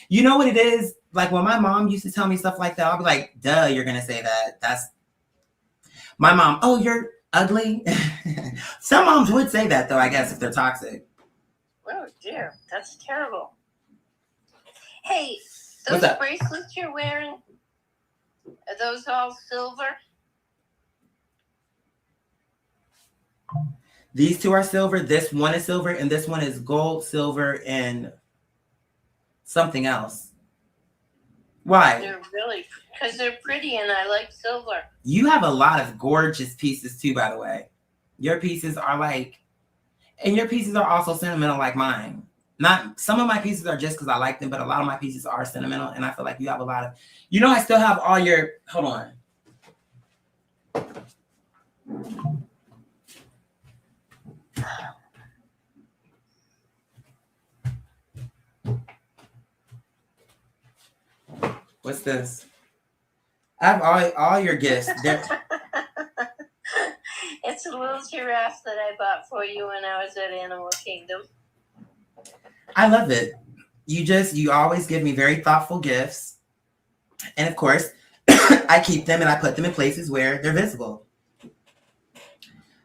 You know what it is? Like when my mom used to tell me stuff like that, I'll be like, duh, you're going to say that. That's my mom. Oh, you're ugly. Some moms would say that though, I guess, if they're toxic. Oh dear, that's terrible. Hey, What's those up? bracelets you're wearing, are those all silver? These two are silver. This one is silver, and this one is gold, silver, and something else. Why? They're really, because they're pretty and I like silver. You have a lot of gorgeous pieces too, by the way. Your pieces are like, and your pieces are also sentimental like mine. Not some of my pieces are just because I like them, but a lot of my pieces are sentimental, and I feel like you have a lot of. You know, I still have all your. Hold on. What's this? I have all your gifts. It's a little giraffe that I bought for you when I was at Animal Kingdom. I love it. You always give me very thoughtful gifts. And of course, I keep them and I put them in places where they're visible.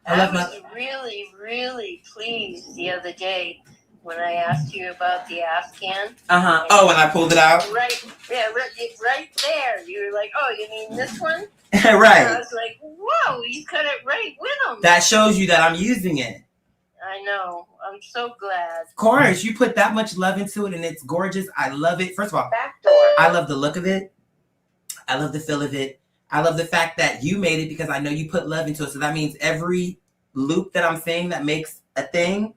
I was really, really pleased the other day when I asked you about the Afghan. Uh-huh. Oh, when I pulled it out? Right there. You were like, oh, you mean this one? And I Right. was like, whoa, you cut it right with him. That shows you that I'm using it. I know. I'm so glad. Of course, you put that much love into it and it's gorgeous. I love it. First of all, Back door. I love the look of it. I love the feel of it. I love the fact that you made it because I know you put love into it. So that means every loop that I'm saying that makes a thing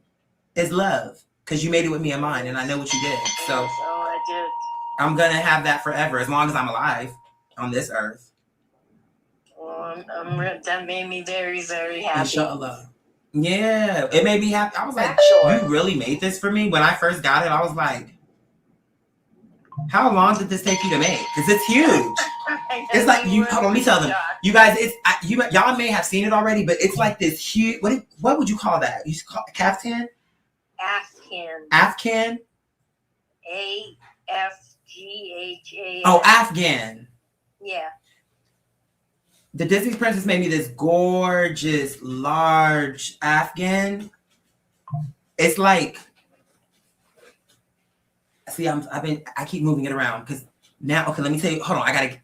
is love because you made it with me in mind and I know what you did. So Yes, oh, I did. I'm going to have that forever as long as I'm alive on this earth. Well, that made me very, very happy. Inshallah. Yeah, it made me happy. I was like, Sure. you really made this for me? When I first got it, I was like, how long did this take you to make? Because it's huge. It's like you. Hold on, let me tell them. You guys, y'all may have seen it already, but it's like this huge. What would you call that? You call it caftan? Afghan. Afghan? AFGHAN. Oh, Afghan. Yeah. The Disney princess made me this gorgeous, large Afghan. It's like, see, I keep moving it around because now, okay, let me tell you, hold on, let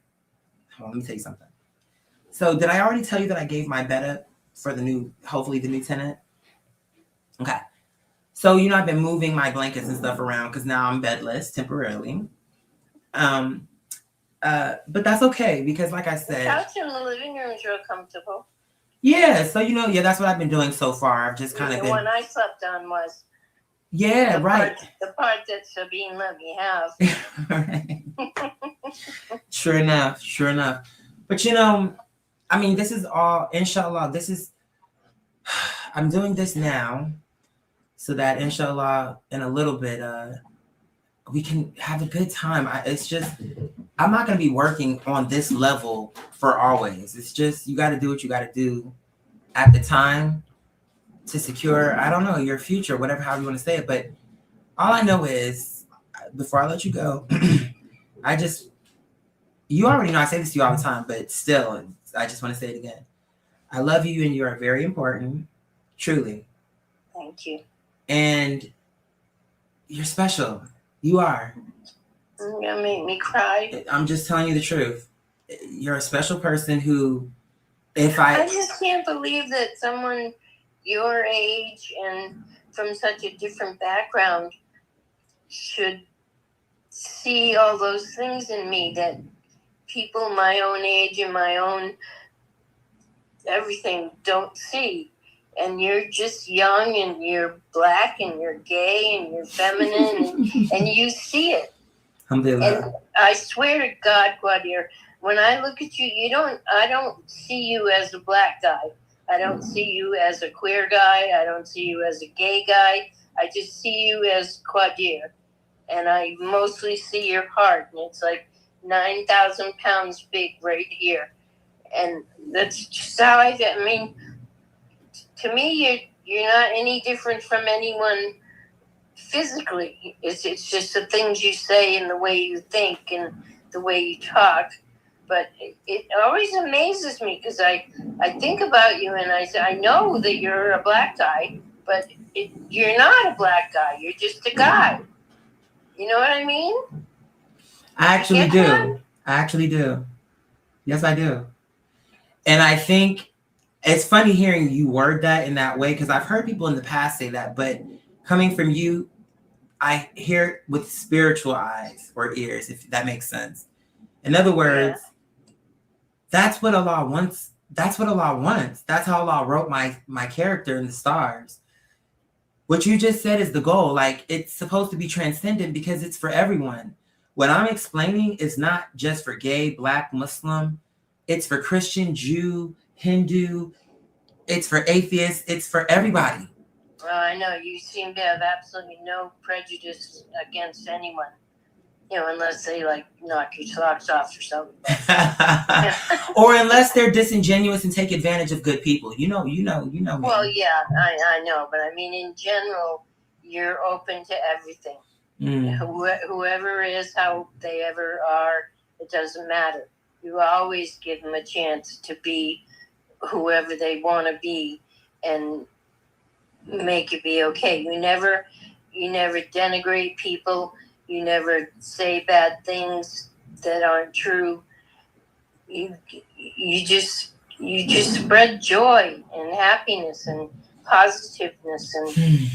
me tell you something. So did I already tell you that I gave my bed up for hopefully the new tenant? Okay. So, I've been moving my blankets and stuff around because now I'm bedless temporarily. But that's okay because like I The said, couch in the living room is real comfortable. yeah, so that's what I've been doing so far. I've just kind of The been, one I slept on was yeah, the right. the part that Sabine let me have. Sure enough. But this is all, inshallah, I'm doing this now so that inshallah in a little bit, we can have a good time. I'm not going to be working on this level for always. It's just, you got to do what you got to do at the time to secure, I don't know, your future, however you want to say it. But all I know is, before I let you go, you already know I say this to you all the time, but still, I just want to say it again. I love you and you are very important, truly. Thank you. And you're special. You are. You're gonna make me cry. I'm just telling you the truth. You're a special person who, I just can't believe that someone your age and from such a different background should see all those things in me that people my own age and my own everything don't see. And you're just young and you're black and you're gay and you're feminine and you see it. Alhamdulillah. And I swear to God, Quadir, when I look at you, I don't see you as a black guy. I don't see you as a queer guy. I don't see you as a gay guy. I just see you as Quadir. And I mostly see your heart. And it's like 9,000 pounds big right here. And that's just how I feel. I mean, to me, you're not any different from anyone physically. It's just the things you say and the way you think and the way you talk. But it always amazes me because I think about you and I say, I know that you're a black guy, but you're not a black guy. You're just a guy. You know what I mean? I actually Get do. that? I actually do. Yes, I do. And I think it's funny hearing you word that in that way because I've heard people in the past say that, but coming from you, I hear it with spiritual eyes or ears, if that makes sense. In other words, that's what Allah wants. That's what Allah wants. That's how Allah wrote my character in the stars. What you just said is the goal. Like, it's supposed to be transcendent because it's for everyone. What I'm explaining is not just for gay, Black, Muslim. It's for Christian, Jew, Hindu. It's for atheists. It's for everybody. Well, I know you seem to have absolutely no prejudice against anyone. You know, unless they like knock your socks off or something. Or unless they're disingenuous and take advantage of good people. You know me. Well, yeah, I know, but I mean, in general, you're open to everything. Mm. Whoever is, how they ever are, it doesn't matter. You always give them a chance to be whoever they want to be, and make it be okay. You never denigrate people. You never say bad things that aren't true. You just spread joy and happiness and positiveness and.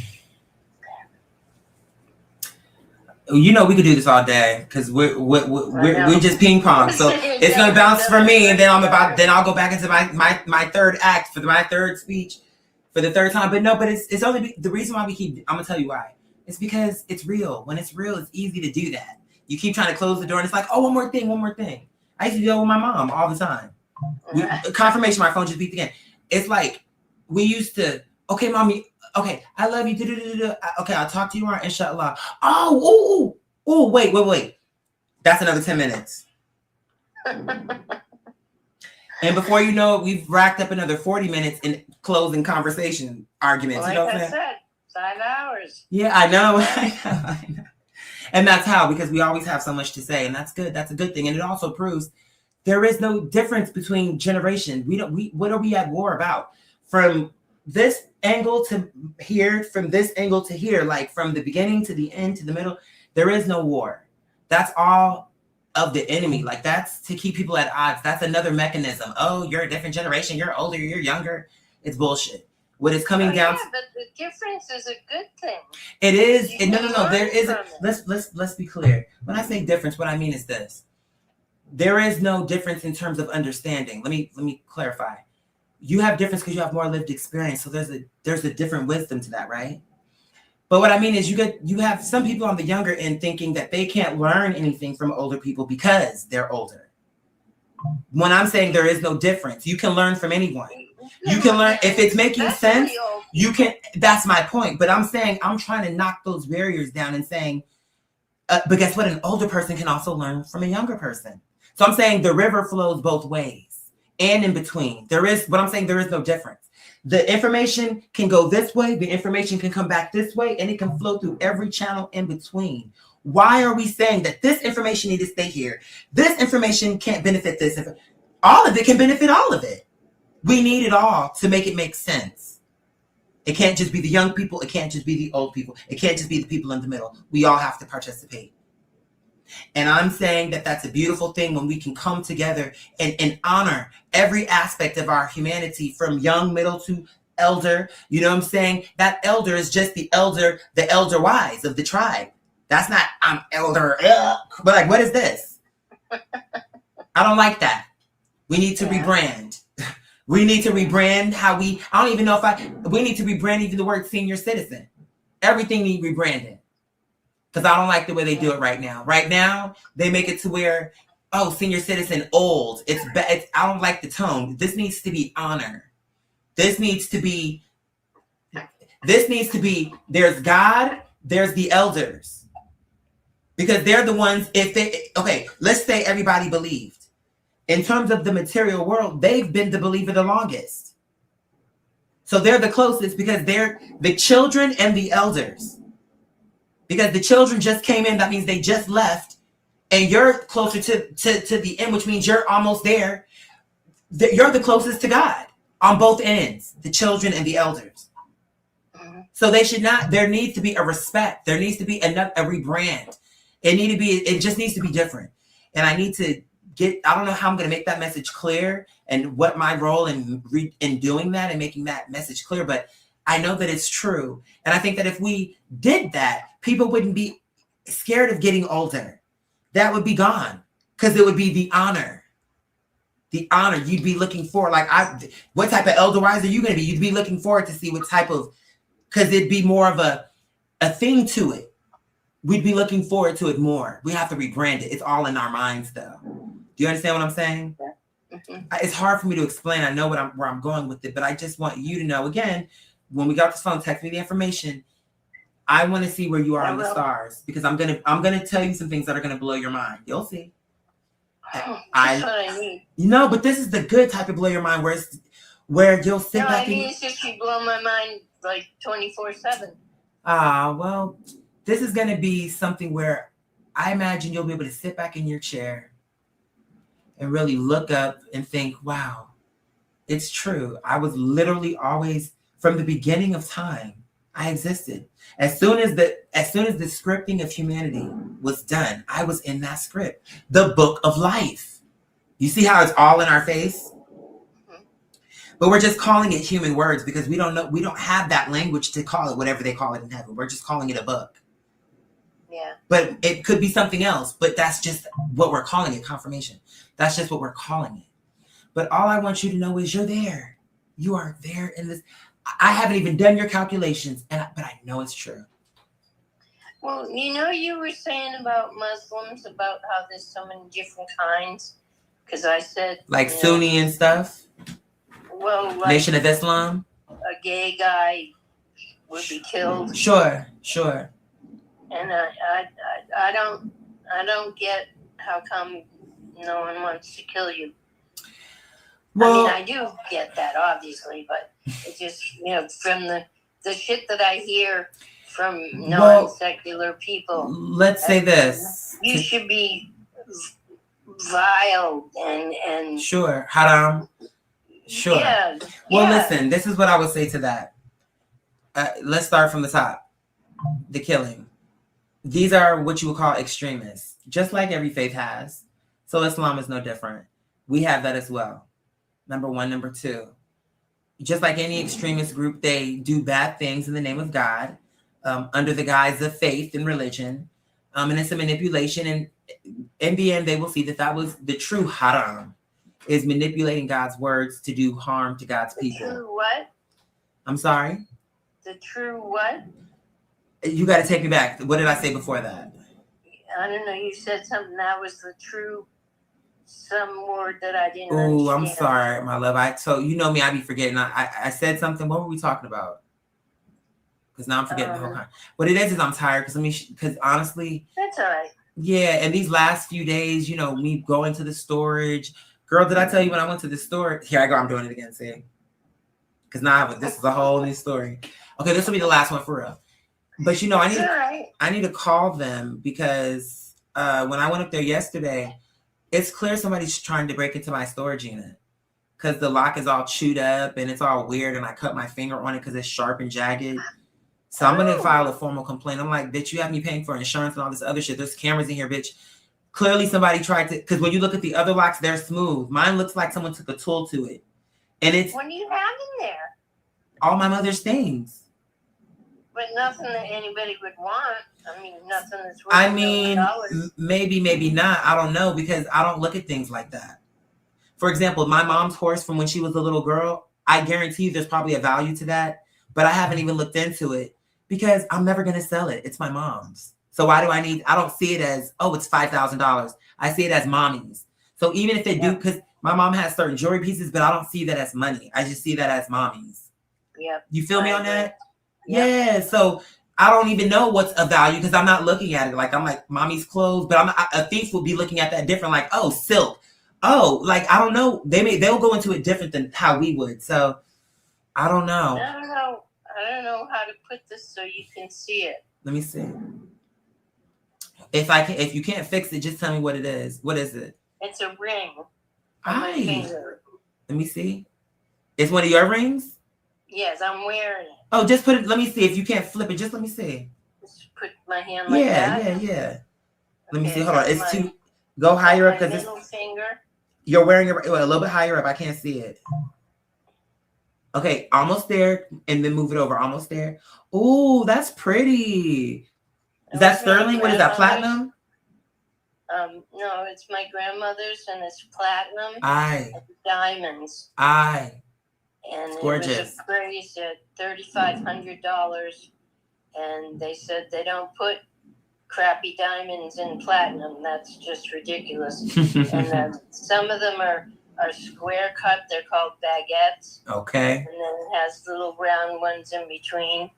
You know, we could do this all day because we're just ping pong. So it's gonna bounce for me, and then I'll go back into my third act for my third speech for the third time. But no, but it's only the reason why I'm gonna tell you why. It's because it's real. When it's real, it's easy to do that. You keep trying to close the door, and it's like, oh, one more thing. I used to do that with my mom all the time. Confirmation, my phone just beeped again. It's like we used to. Okay, mommy. Okay, I love you. Okay, I'll talk to you tomorrow, inshallah. Oh, wait. That's another 10 minutes. And before you know it, we've racked up another 40 minutes in closing conversation arguments. Like you know what I I'm saying? said, 5 hours. Yeah, I know. I know. And that's how, because we always have so much to say, and that's good. That's a good thing. And it also proves there is no difference between generations. What are we at war about? From this angle to here, from this angle to here, like from the beginning to the end to the middle, there is no war. That's all of the enemy. Like, that's to keep people at odds. That's another mechanism. Oh, you're a different generation. You're older. You're younger. It's bullshit. What is coming down? Yeah, but the difference is a good thing. It is. You No. can There learn isn't. from it. Let's be clear. When I say difference, what I mean is this: there is no difference in terms of understanding. Let me clarify. You have difference because you have more lived experience. So there's a different wisdom to that, right? But what I mean is you have some people on the younger end thinking that they can't learn anything from older people because they're older. When I'm saying there is no difference, you can learn from anyone. You can learn if it's making sense. You can. That's my point. But I'm saying I'm trying to knock those barriers down and saying, but guess what? An older person can also learn from a younger person. So I'm saying the river flows both ways. And in between, there is no difference. The information can go this way, the information can come back this way, and it can flow through every channel in between. Why are we saying that this information needs to stay here? This information can't benefit this. All of it can benefit all of it. We need it all to make it make sense. It can't just be the young people. It can't just be the old people. It can't just be the people in the middle. We all have to participate. And I'm saying that that's a beautiful thing when we can come together and honor every aspect of our humanity, from young, middle to elder. You know what I'm saying? That elder is just the elder wise of the tribe. That's not, I'm elder, but like, what is this? I don't like that. We need to rebrand. We need to rebrand I don't even know we need to rebrand even the word senior citizen. Everything needs rebranding. Because I don't like the way they do it right now. Right now, they make it to where, oh, senior citizen, old. I don't like the tone. This needs to be honor. This needs to be, there's God, there's the elders. Because they're the ones, let's say everybody believed. In terms of the material world, they've been the believer the longest. So they're the closest because they're the children and the elders. Because the children just came in, that means they just left, and you're closer to the end, which means you're almost there. You're the closest to God on both ends, the children and the elders. So there needs to be a respect. There needs to be a rebrand. It just needs to be different. And I need to I don't know how I'm going to make that message clear and what my role in doing that and making that message clear, but I know that it's true. And I think that if we did that, people wouldn't be scared of getting older. That would be gone because it would be the honor. The honor you'd be looking for. Like, what type of elder wise are you going to be? You'd be looking forward to see what type of because it'd be more of a thing to it. We'd be looking forward to it more. We have to rebrand it. It's all in our minds, though. Do you understand what I'm saying? Mhm. It's hard for me to explain. I know where I'm going with it, but I just want you to know, again, when we got this phone, text me the information. I want to see where you are I on the will. stars, because I'm gonna tell you some things that are gonna blow your mind. You'll see. That's what I need. No, but this is the good type of blow your mind, where you'll sit No, I back mean, and it's just you blow my mind like 24/7. well, this is gonna be something where I imagine you'll be able to sit back in your chair and really look up and think, wow, it's true. I was literally always, from the beginning of time, I existed. As soon as the scripting of humanity was done, I was in that script. The book of life. You see how it's all in our face? But we're just calling it human words because we don't have that language to call it whatever they call it in heaven. We're just calling it a book. Yeah. But it could be something else. But that's just what we're calling it, confirmation. That's just what we're calling it. But all I want you to know is you're there. You are there in this. I haven't even done your calculations, but I know it's true. Well, you were saying about Muslims, about how there's so many different kinds. Because I said, Like Sunni and stuff. well, like Nation of Islam. a gay guy would be killed, Sure. and I don't get how come no one wants to kill you. Well, I do get that, obviously, but it's just, from the shit that I hear from non-secular people, let's say this. you should be vile and Sure. Haram. Sure. Yeah. Well, yeah. listen, this is what I would say to that. Let's start from the top. The killing. These are what you would call extremists, just like every faith has. So Islam is no different. We have that as well. Number one. Number two, just like any extremist group, they do bad things in the name of God, under the guise of faith and religion. And it's a manipulation. And in the end, they will see that was the true haram, is manipulating God's words to do harm to God's people. The true what? I'm sorry? The true what? You got to take me back. What did I say before that? I don't know. You said something that was the true, some word that I didn't Oh, I'm understand. sorry, my love. So you know me, I be forgetting. I said something. What were we talking about? Because now I'm forgetting the whole time. What it is I'm tired because honestly, That's all right. yeah, and these last few days, me going to the storage. Girl, did I tell you when I went to the store? Here I go. I'm doing it again, see? Because now this is a whole new story. Okay, this will be the last one for real. But It's all right. I need to call them because when I went up there yesterday, it's clear somebody's trying to break into my storage unit because the lock is all chewed up and it's all weird, and I cut my finger on it because it's sharp and jagged. So I'm gonna file a formal complaint. I'm like, bitch, you have me paying for insurance and all this other shit. There's cameras in here, bitch. Clearly somebody tried to, because when you look at the other locks, they're smooth. Mine looks like someone took a tool to it. And it's What do you have in there? all my mother's things. But nothing that anybody would want. I mean, nothing that's worth I $1 mean, million. maybe not. I don't know, because I don't look at things like that. For example, my mom's horse from when she was a little girl, I guarantee you there's probably a value to that, but I haven't even looked into it because I'm never going to sell it. It's my mom's. So why do I don't see it as, oh, it's $5,000. I see it as mommy's. So even if they do, because my mom has certain jewelry pieces, but I don't see that as money. I just see that as mommy's. Yep. You feel me I on agree. that? Yep. Yeah. So I don't even know what's of value because I'm not looking at it. Like, I'm like, mommy's clothes, but a thief will be looking at that different. Like, oh, silk. Oh, like, I don't know. They'll go into it different than how we would. So I don't know. I don't know how to put this so you can see it. Let me see. If you can't fix it, just tell me what it is. What is it? It's a ring on my Aye. finger. Let me see. It's one of your rings? Yes, I'm wearing it. Oh, just put it. Let me see. If you can't flip it, just let me see. Just put my hand like that. Yeah. Let me Okay, see. Hold on. that's It's my- too. Go higher up my because middle finger. you're wearing it a little bit higher up. I can't see it. Okay, almost there, and then move it over. Almost there. Ooh, that's pretty. Is that It was my sterling? What is that? grandmother's. Platinum? No, it's my grandmother's, and it's platinum Aye. diamonds. Aye. and it Gorgeous. was appraised at $3,500. And they said they don't put crappy diamonds in platinum. That's just ridiculous. And then some of them are square cut. They're called baguettes. Okay. And then it has little round ones in between.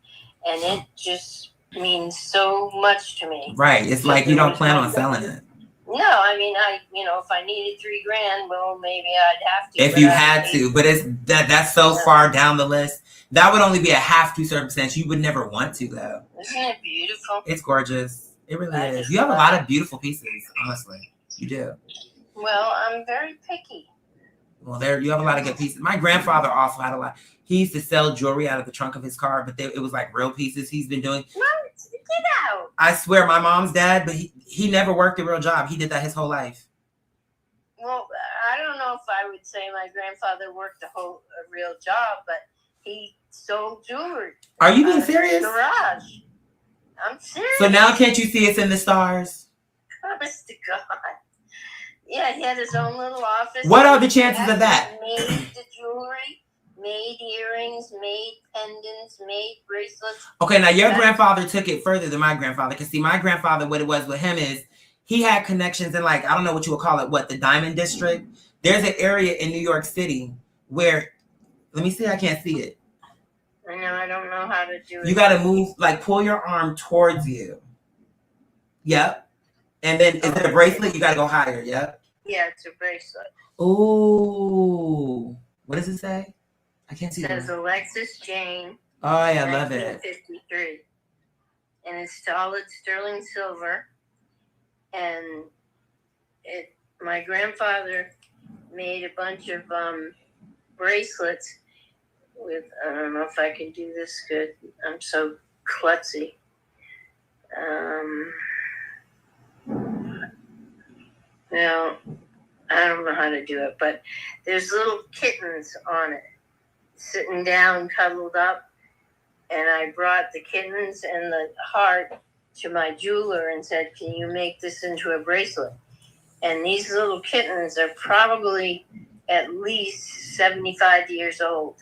And it just means so much to me. Right. It's like you don't plan on selling it. No, I mean, if I needed $3,000, well, maybe I'd have to. If you had to, but it's that's so far down the list. That would only be a have to circumstance. You would never want to, though. Isn't it beautiful? It's gorgeous. It really I is. just You have a love lot it. of beautiful pieces, honestly. You do. Well, I'm very picky. Well, you have a lot of good pieces. My grandfather also had a lot. He used to sell jewelry out of the trunk of his car, but it was like real pieces. He's been doing. What? Get out. I swear, my mom's dad, but he never worked a real job. He did that his whole life. Well, I don't know if I would say my grandfather worked a real job, but he sold jewelry. Are you being out of his serious? Garage. I'm serious. So now can't you see it's in the stars? Honest to God. Yeah, he had his own little office. What are the chances of that? Made the jewelry, made earrings, made pendants, made bracelets. Okay, now your grandfather took it further than my grandfather. Because see, my grandfather, what it was with him is he had connections in, like, I don't know what you would call it, the Diamond District. There's an area in New York City where, let me see, I can't see it. I know, I don't know how to do it. You got to move, like, pull your arm towards you. Yep. And then, is it a bracelet? You got to go higher, yep. Yeah, it's a bracelet. Ooh. What does it say? I can't see It that. says Alexis Jane. Oh, yeah, I love it. 1953. And it's solid sterling silver. And my grandfather made a bunch of bracelets with, I don't know if I can do this good. I'm so klutzy. Well, I don't know how to do it, but there's little kittens on it, sitting down, cuddled up. And I brought the kittens and the heart to my jeweler and said, can you make this into a bracelet? And these little kittens are probably at least 75 years old.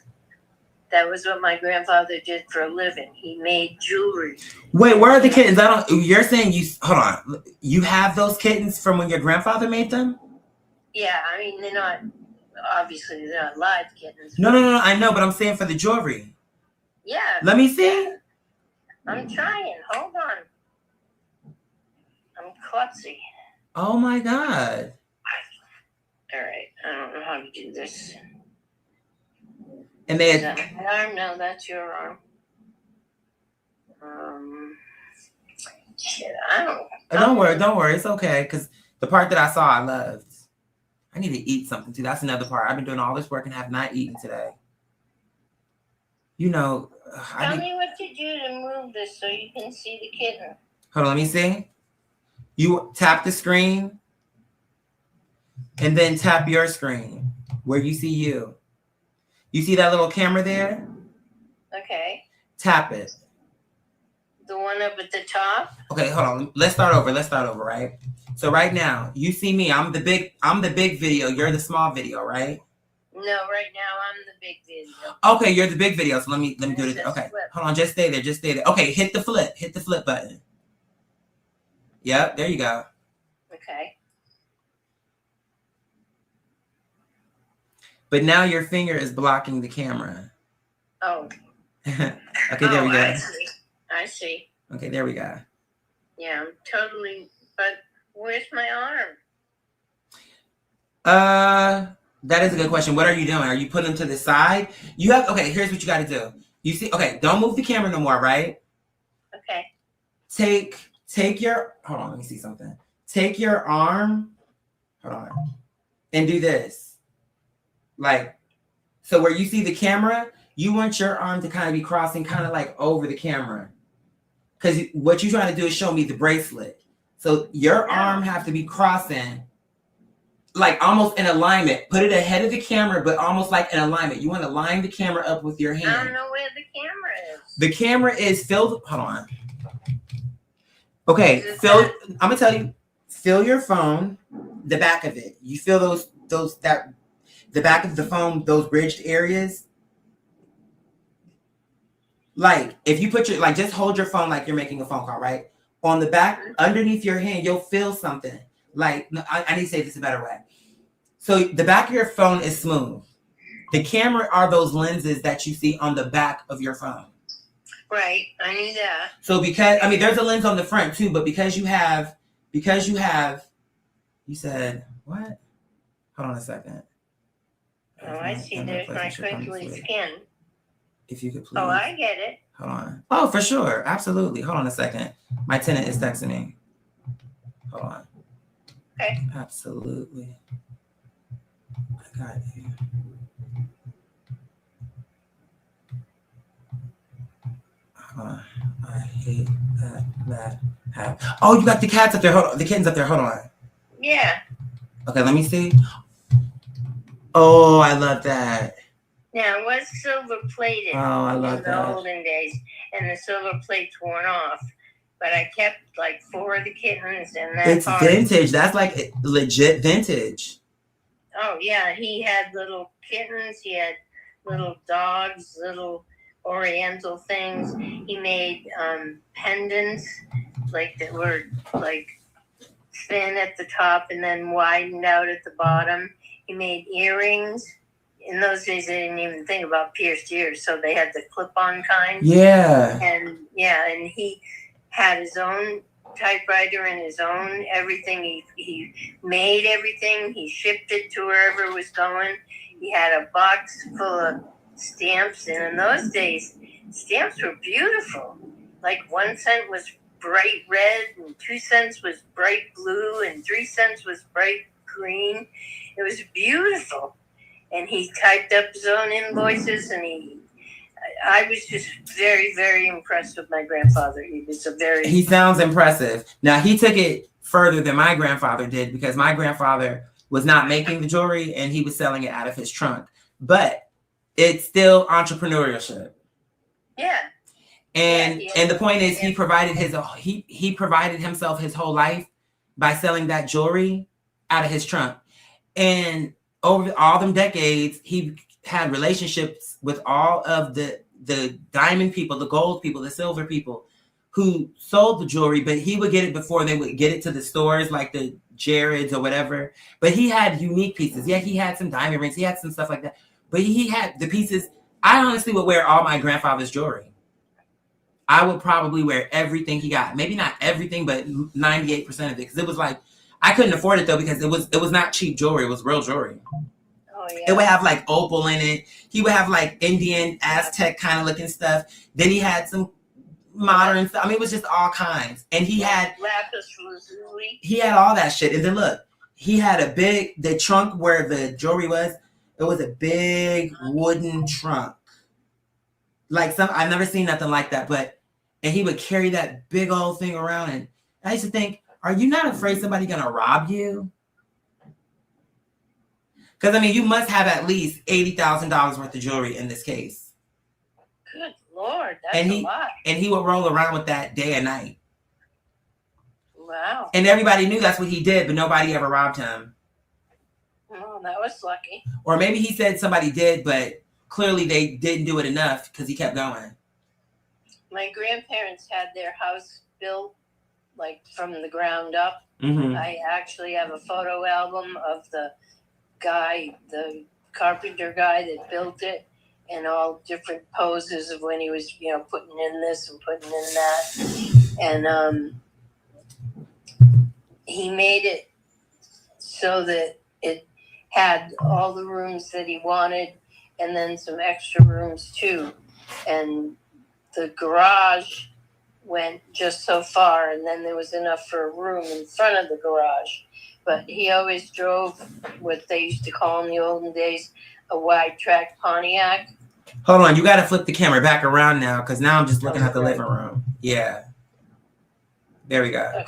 That was what my grandfather did for a living. He made jewelry. Wait, where are the kittens? You're saying hold on. You have those kittens from when your grandfather made them? Yeah, I mean, they're not live kittens. No, I know, but I'm saying for the jewelry. Yeah. Let me see. I'm trying. Hold on. I'm klutzy. Oh my God. All right. I don't know how to do this. And they Is had, that my arm? No, that's your arm. Shit, I don't. don't worry. It's okay. Because the part that I saw, I loved. I need to eat something too. That's another part. I've been doing all this work and have not eaten today. You know, Tell me what to do to move this so you can see the kitten. Hold on, let me see. You tap the screen and then tap your screen where you see you. You see that little camera there? Okay. Tap it. The one up at the top? Okay, hold on. Let's start over, right? So right now, you see me. I'm the big video. You're the small video, right? No, right now I'm the big video. Okay, you're the big video. So let me do it. Okay. Flip. Hold on, just stay there. Okay, hit the flip button. Yep, there you go. Okay. But now your finger is blocking the camera. Oh. Okay, there we go. I see. Okay, there we go. Yeah, I'm totally, but where's my arm? That is a good question. What are you doing? Are you putting them to the side? Here's what you got to do. You see, okay, don't move the camera no more, right? Okay. Take your, hold on, let me see something. Take your arm, hold on, and do this. Like, so where you see the camera, you want your arm to kind of be crossing kind of like over the camera. Because what you're trying to do is show me the bracelet. So your arm have to be crossing, like almost in alignment. Put it ahead of the camera, but almost like in alignment. You want to line the camera up with your hand. I don't know where the camera is. The camera is filled. Hold on. Okay, I'm gonna tell you. Fill your phone, the back of it. You feel the back of the phone, those bridged areas. like if you put your like just hold your phone like you're making a phone call, right? On the back, underneath your hand, you'll feel something. Like no, I need to say this a better way. So the back of your phone is smooth. The camera are those lenses that you see on the back of your phone. Right, I knew that. So because I mean there's a lens on the front too, but because you have you said what? Hold on a second. Oh, I see. There's my crinkly skin. If you could please. Oh, I get it. Hold on. Oh, for sure. Absolutely. Hold on a second. My tenant is texting me. Hold on. Okay. Absolutely. I got you. Hold on. I hate that happen. Oh, you got the cats up there. Hold on. The kittens up there. Hold on. Yeah. Okay, let me see. Oh, I love that. Now, it was silver plated Oh, I love in the that. olden days, and the silver plate's worn off. But I kept like 4 of the kittens, and that's It's vintage. That's like legit vintage. Oh yeah, he had little kittens. He had little dogs, little oriental things. He made pendants, like that were like thin at the top and then widened out at the bottom. He made earrings. In those days, they didn't even think about pierced ears, so they had the clip-on kind. Yeah. And yeah, and he had his own typewriter and his own everything. He made everything. He shipped it to wherever it was going. He had a box full of stamps, and in those days, stamps were beautiful. Like 1 cent was bright red, and 2 cents was bright blue, and 3 cents was bright green. It was beautiful. And he typed up his own invoices, and I was just very, very impressed with my grandfather. He sounds impressive. Now, he took it further than my grandfather did because my grandfather was not making the jewelry and he was selling it out of his trunk. But it's still entrepreneurship. Yeah. And the point is he provided he provided himself his whole life by selling that jewelry out of his trunk. And over all them decades, he had relationships with all of the diamond people, the gold people, the silver people who sold the jewelry, but he would get it before they would get it to the stores like the Jared's or whatever. But he had unique pieces. Yeah, he had some diamond rings. He had some stuff like that. But he had the pieces. I honestly would wear all my grandfather's jewelry. I would probably wear everything he got. Maybe not everything, but 98% of it. Because it was like, I couldn't afford it though because it was not cheap jewelry. It was real jewelry. Oh, yeah. It would have like opal in it. He would have like Indian, Aztec kind of looking stuff. Then he had some modern stuff. I mean, it was just all kinds. And he had lapis lazuli. He had all that shit. And then look, he had the trunk where the jewelry was. It was a big wooden trunk. Like I've never seen nothing like that. And he would carry that big old thing around. And I used to think, are you not afraid somebody's gonna rob you? Because I mean, you must have at least $80,000 worth of jewelry in this case. Good Lord, that's a lot. And he would roll around with that day and night. Wow. And everybody knew that's what he did, but nobody ever robbed him. Oh, that was lucky. Or maybe he said somebody did, but clearly they didn't do it enough because he kept going. My grandparents had their house built like from the ground up. Mm-hmm. I actually have a photo album of the carpenter guy that built it, and all different poses of when he was, putting in this and putting in that. And he made it so that it had all the rooms that he wanted and then some extra rooms too. And the garage went just so far, and then there was enough for a room in front of the garage. But he always drove what they used to call in the olden days a wide track Pontiac. Hold on, you got to flip the camera back around now because now I'm just looking at the living room. Yeah. There we go.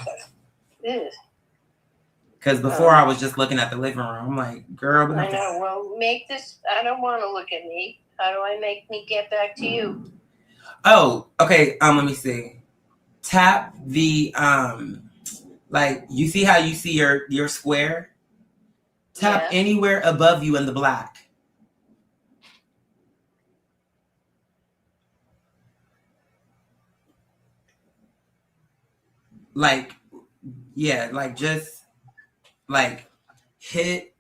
Okay. Because before I was just looking at the living room. I'm like, girl. I know. Well, make this. I don't want to look at me. How do I make me get back to you? Oh, okay. Let me see. Tap the like you see how you see your square? Tap anywhere above you in the black. like, yeah, like just like hit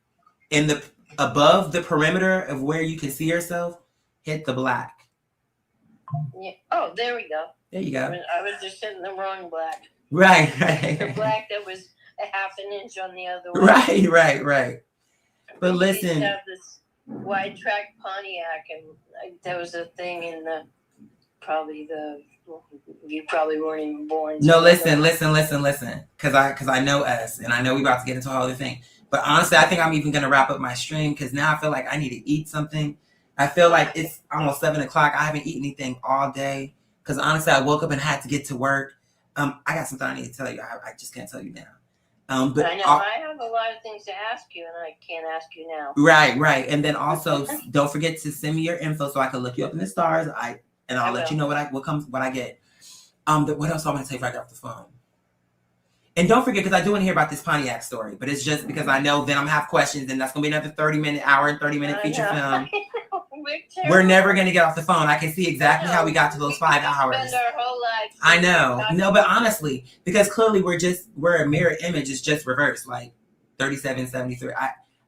in the above the perimeter of where you can see yourself, hit the black. Yeah. Oh, there we go. There you go. I was just hitting the wrong black. Right, The right. black that was a half an inch on the other way. Right. But We used to listen, have this wide track Pontiac, and there was a thing in the you probably weren't even born. no, listen, because I know us, and I know we about to get into a whole other thing. But honestly, I think I'm even gonna wrap up my stream because now I feel like I need to eat something. I feel like it's almost 7:00. I haven't eaten anything all day because honestly, I woke up and had to get to work. I got something I need to tell you. I just can't tell you now. But I know I have a lot of things to ask you, and I can't ask you now. right. And then also, don't forget to send me your info so I can look you up in the stars. I'll let you know what I get. What else I want to say right off the phone? And don't forget, because I do want to hear about this Pontiac story, but it's just because I know then I'm gonna have questions, and that's gonna be another 30-minute feature film. We're never gonna get off the phone. I can see exactly how we got to those 5 hours. Spend our whole lives. I know. No, but honestly, because clearly we're a mirror image. It's just reversed, like 3773.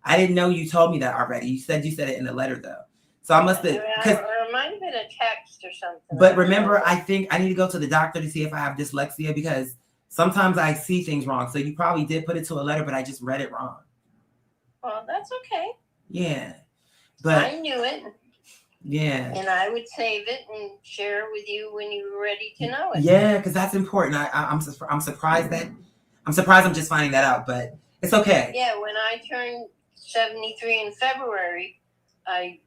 I didn't know you told me that already. You said it in the letter though. So I must have. Or might have been a text or something. But remember, I think I need to go to the doctor to see if I have dyslexia because sometimes I see things wrong. So you probably did put it to a letter, but I just read it wrong. Well, that's okay. Yeah. But I knew it. Yeah. And I would save it and share it with you when you were ready to know it. Yeah, because that's important. I'm surprised I'm just finding that out, but it's okay. Yeah, when I turned 73 in February, I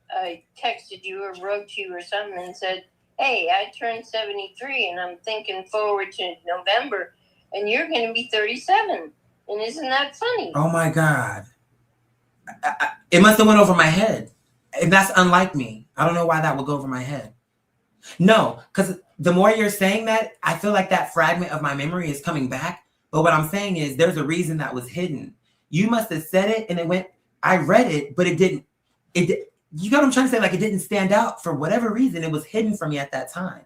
texted you or wrote to you or something and said, hey, I turned 73 and I'm thinking forward to November and you're going to be 37. And isn't that funny? Oh my God. It must have went over my head. And that's unlike me. I don't know why that would go over my head. No, because the more you're saying that, I feel like that fragment of my memory is coming back. But what I'm saying is there's a reason that was hidden. You must have said it and it went, I read it, but it didn't. You got what I'm trying to say? Like it didn't stand out for whatever reason. It was hidden from me at that time.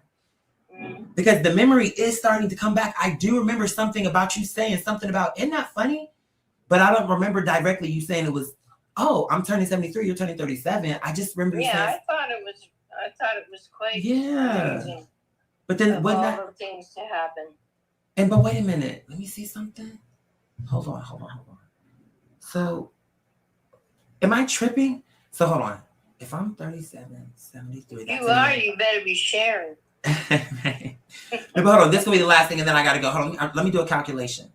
Because the memory is starting to come back. I do remember something about you saying something about, isn't that funny? But I don't remember directly you saying it was, oh, I'm turning 73, you're turning 37. I just remember you saying, I thought it was quite yeah. amazing. But then all the things to happen. But wait a minute. Let me see something. Hold on. So am I tripping? So hold on. If I'm 37, 73. You better be sharing. Right. But hold on, this will be the last thing and then I gotta go. Hold on, let me do a calculation.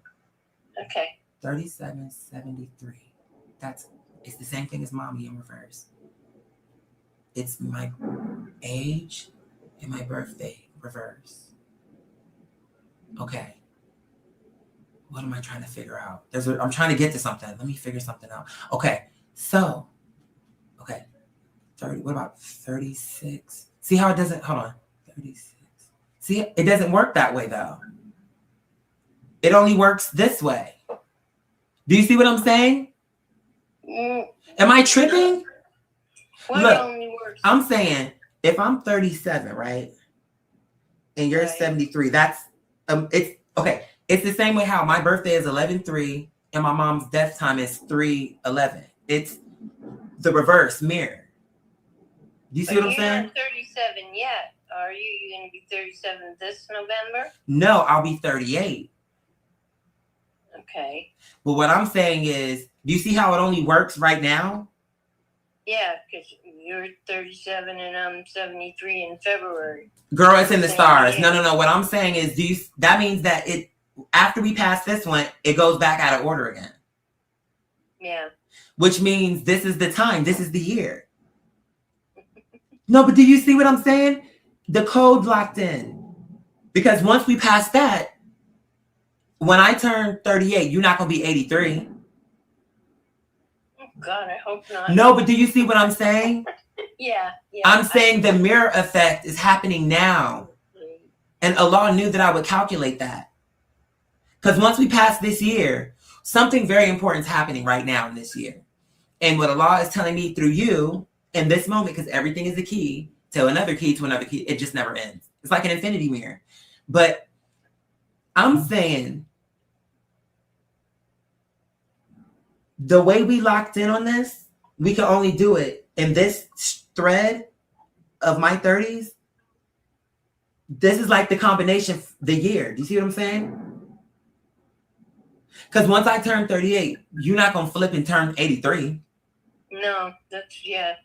Okay. 37, 73. It's the same thing as mommy in reverse. It's my age and my birthday reverse. Okay. What am I trying to figure out? I'm trying to get to something. Let me figure something out. Okay. So, 30. What about 36? See how it doesn't, hold on. 36. See, it doesn't work that way though. It only works this way. Do you see what I'm saying? Am I tripping? Look, only works? I'm saying if I'm 37, right? And you're 73, that's it's okay. It's the same way how my birthday is 11/3 and my mom's death time is 3/11. It's the reverse mirror. Do you see what I'm saying? You're not 37 yet. Are you? You're going to be 37 this November? No, I'll be 38. Okay. But what I'm saying is, do you see how it only works right now? Yeah, because you're 37 and I'm 73 in February. Girl, it's in the stars. No. What I'm saying is, that means that after we pass this one, it goes back out of order again. Yeah. Which means this is the time. This is the year. No, but do you see what I'm saying? The code locked in. Because once we pass that, when I turn 38, you're not going to be 83. Oh, God, I hope not. No, but do you see what I'm saying? Yeah. I'm saying the mirror effect is happening now. And Allah knew that I would calculate that. Because once we pass this year, something very important is happening right now in this year. And what Allah is telling me through you in this moment, because everything is a key to another key to another key, it just never ends. It's like an infinity mirror. But I'm saying the way we locked in on this, we can only do it in this thread of my 30s. This is like the combination, the year. Do you see what I'm saying? Because once I turn 38, you're not going to flip and turn 83. No, that's, yeah.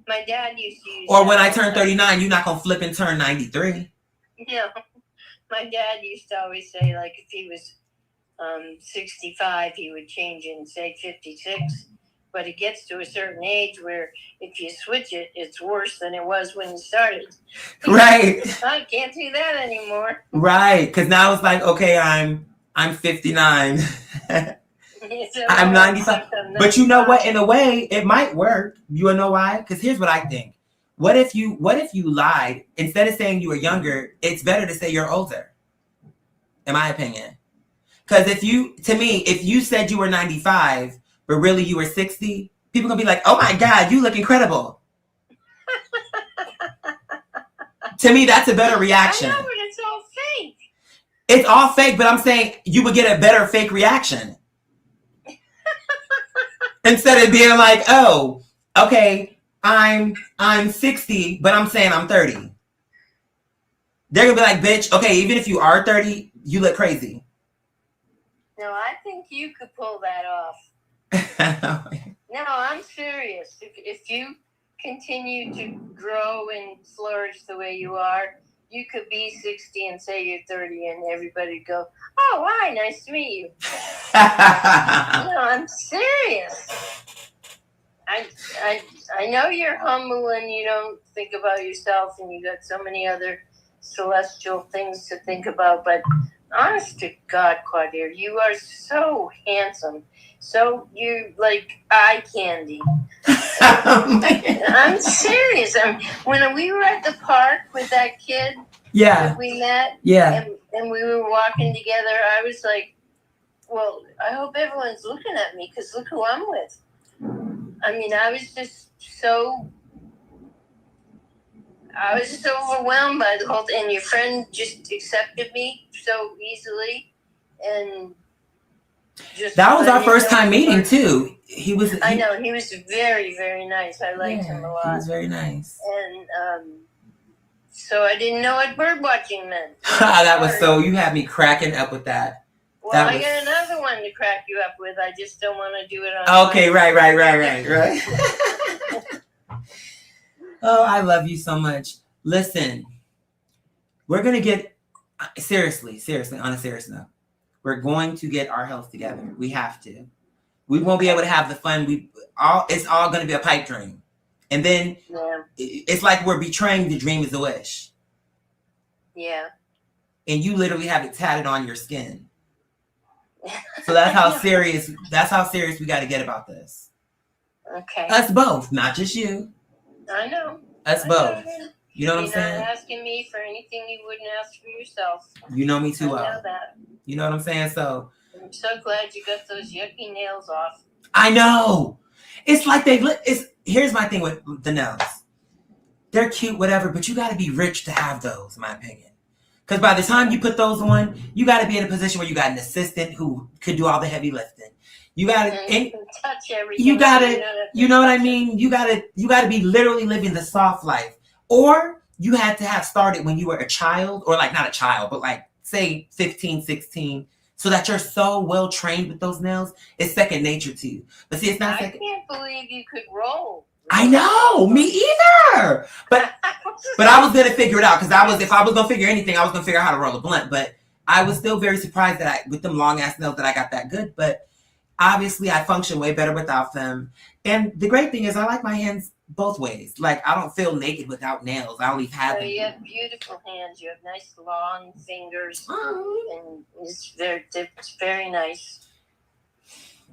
My dad used to use Or that when I all the turn time. 39, you're not going to flip and turn 93. No. My dad used to always say, like, if he was 65, he would change it and say 56. But it gets to a certain age where if you switch it, it's worse than it was when you started. Right. I can't do that anymore. Right. Because now it's like, okay, I'm 59. So I'm now 95. it's like I'm But you know what? 95. In a way, it might work. You wanna know why? Because here's what I think. What if you lied? Instead of saying you were younger, it's better to say you're older. In my opinion. Because if you said you were 95, but really you were 60, people gonna be like, oh my God, you look incredible. To me, that's a better reaction. I know, but it's all fake. It's all fake, but I'm saying you would get a better fake reaction. Instead of being like, oh, okay, I'm 60, but I'm saying I'm 30. They're gonna be like, bitch, okay, even if you are 30, you look crazy. No, I think you could pull that off. No, I'm serious. If you continue to grow and flourish the way you are, you could be 60 and say you're 30 and everybody go, oh, hi, nice to meet you. No, I'm serious. I know you're humble and you don't think about yourself and you got so many other celestial things to think about, but honest to God, Quadir, you are so handsome. So you're like eye candy. I'm serious. When we were at the park with that kid Yeah, that we met yeah. and we were walking together, I was like, well, I hope everyone's looking at me because look who I'm with. I mean, I was just so overwhelmed by the whole thing. And your friend just accepted me so easily. And just That was let our me first know time the meeting first- too. I know. He was very, very nice. I liked him a He lot. was very nice. And so I didn't know what bird watching meant. That was so, you had me cracking up with that. Well, that I was- got another one to crack you up with. I just don't want to do it on. Okay, right. Oh, I love you so much. Listen, we're going to get, seriously, on a serious note, we're going to get our health together. We have to. We won't be able to have the fun. It's all going to be a pipe dream. And then Yeah. it's like we're betraying the dream is a wish. Yeah. And you literally have it tatted on your skin. So that's how serious we got to get about this. Okay. Us both, not just you. I know. Us I both. know. You know what I'm You're not saying? asking me for anything you wouldn't ask for yourself. You know me I too know well. that. You know what I'm saying? So I'm so glad you got those yucky nails off. I know. It's like here's my thing with the nails. They're cute, whatever, but you got to be rich to have those, in my opinion. Because by the time you put those on, you got to be in a position where you got an assistant who could do all the heavy lifting. You got to, And you can touch everything. you gotta- so don't have to you know what I touch it. mean? You gotta be literally living the soft life. Or you had to have started when you were a child, or like not a child, but like say 15, 16, so that you're so well trained with those nails, it's second nature to you. But see, it's not I second. can't believe you could roll. I know, me either. But I was gonna figure it out because if I was gonna figure anything, I was gonna figure out how to roll a blunt. But I was still very surprised that with them long ass nails that I got that good. But obviously, I function way better without them. And the great thing is, I like my hands both ways. Like I don't feel naked without nails. I always have So them. you have beautiful hands. You have nice long fingers, and it's very nice.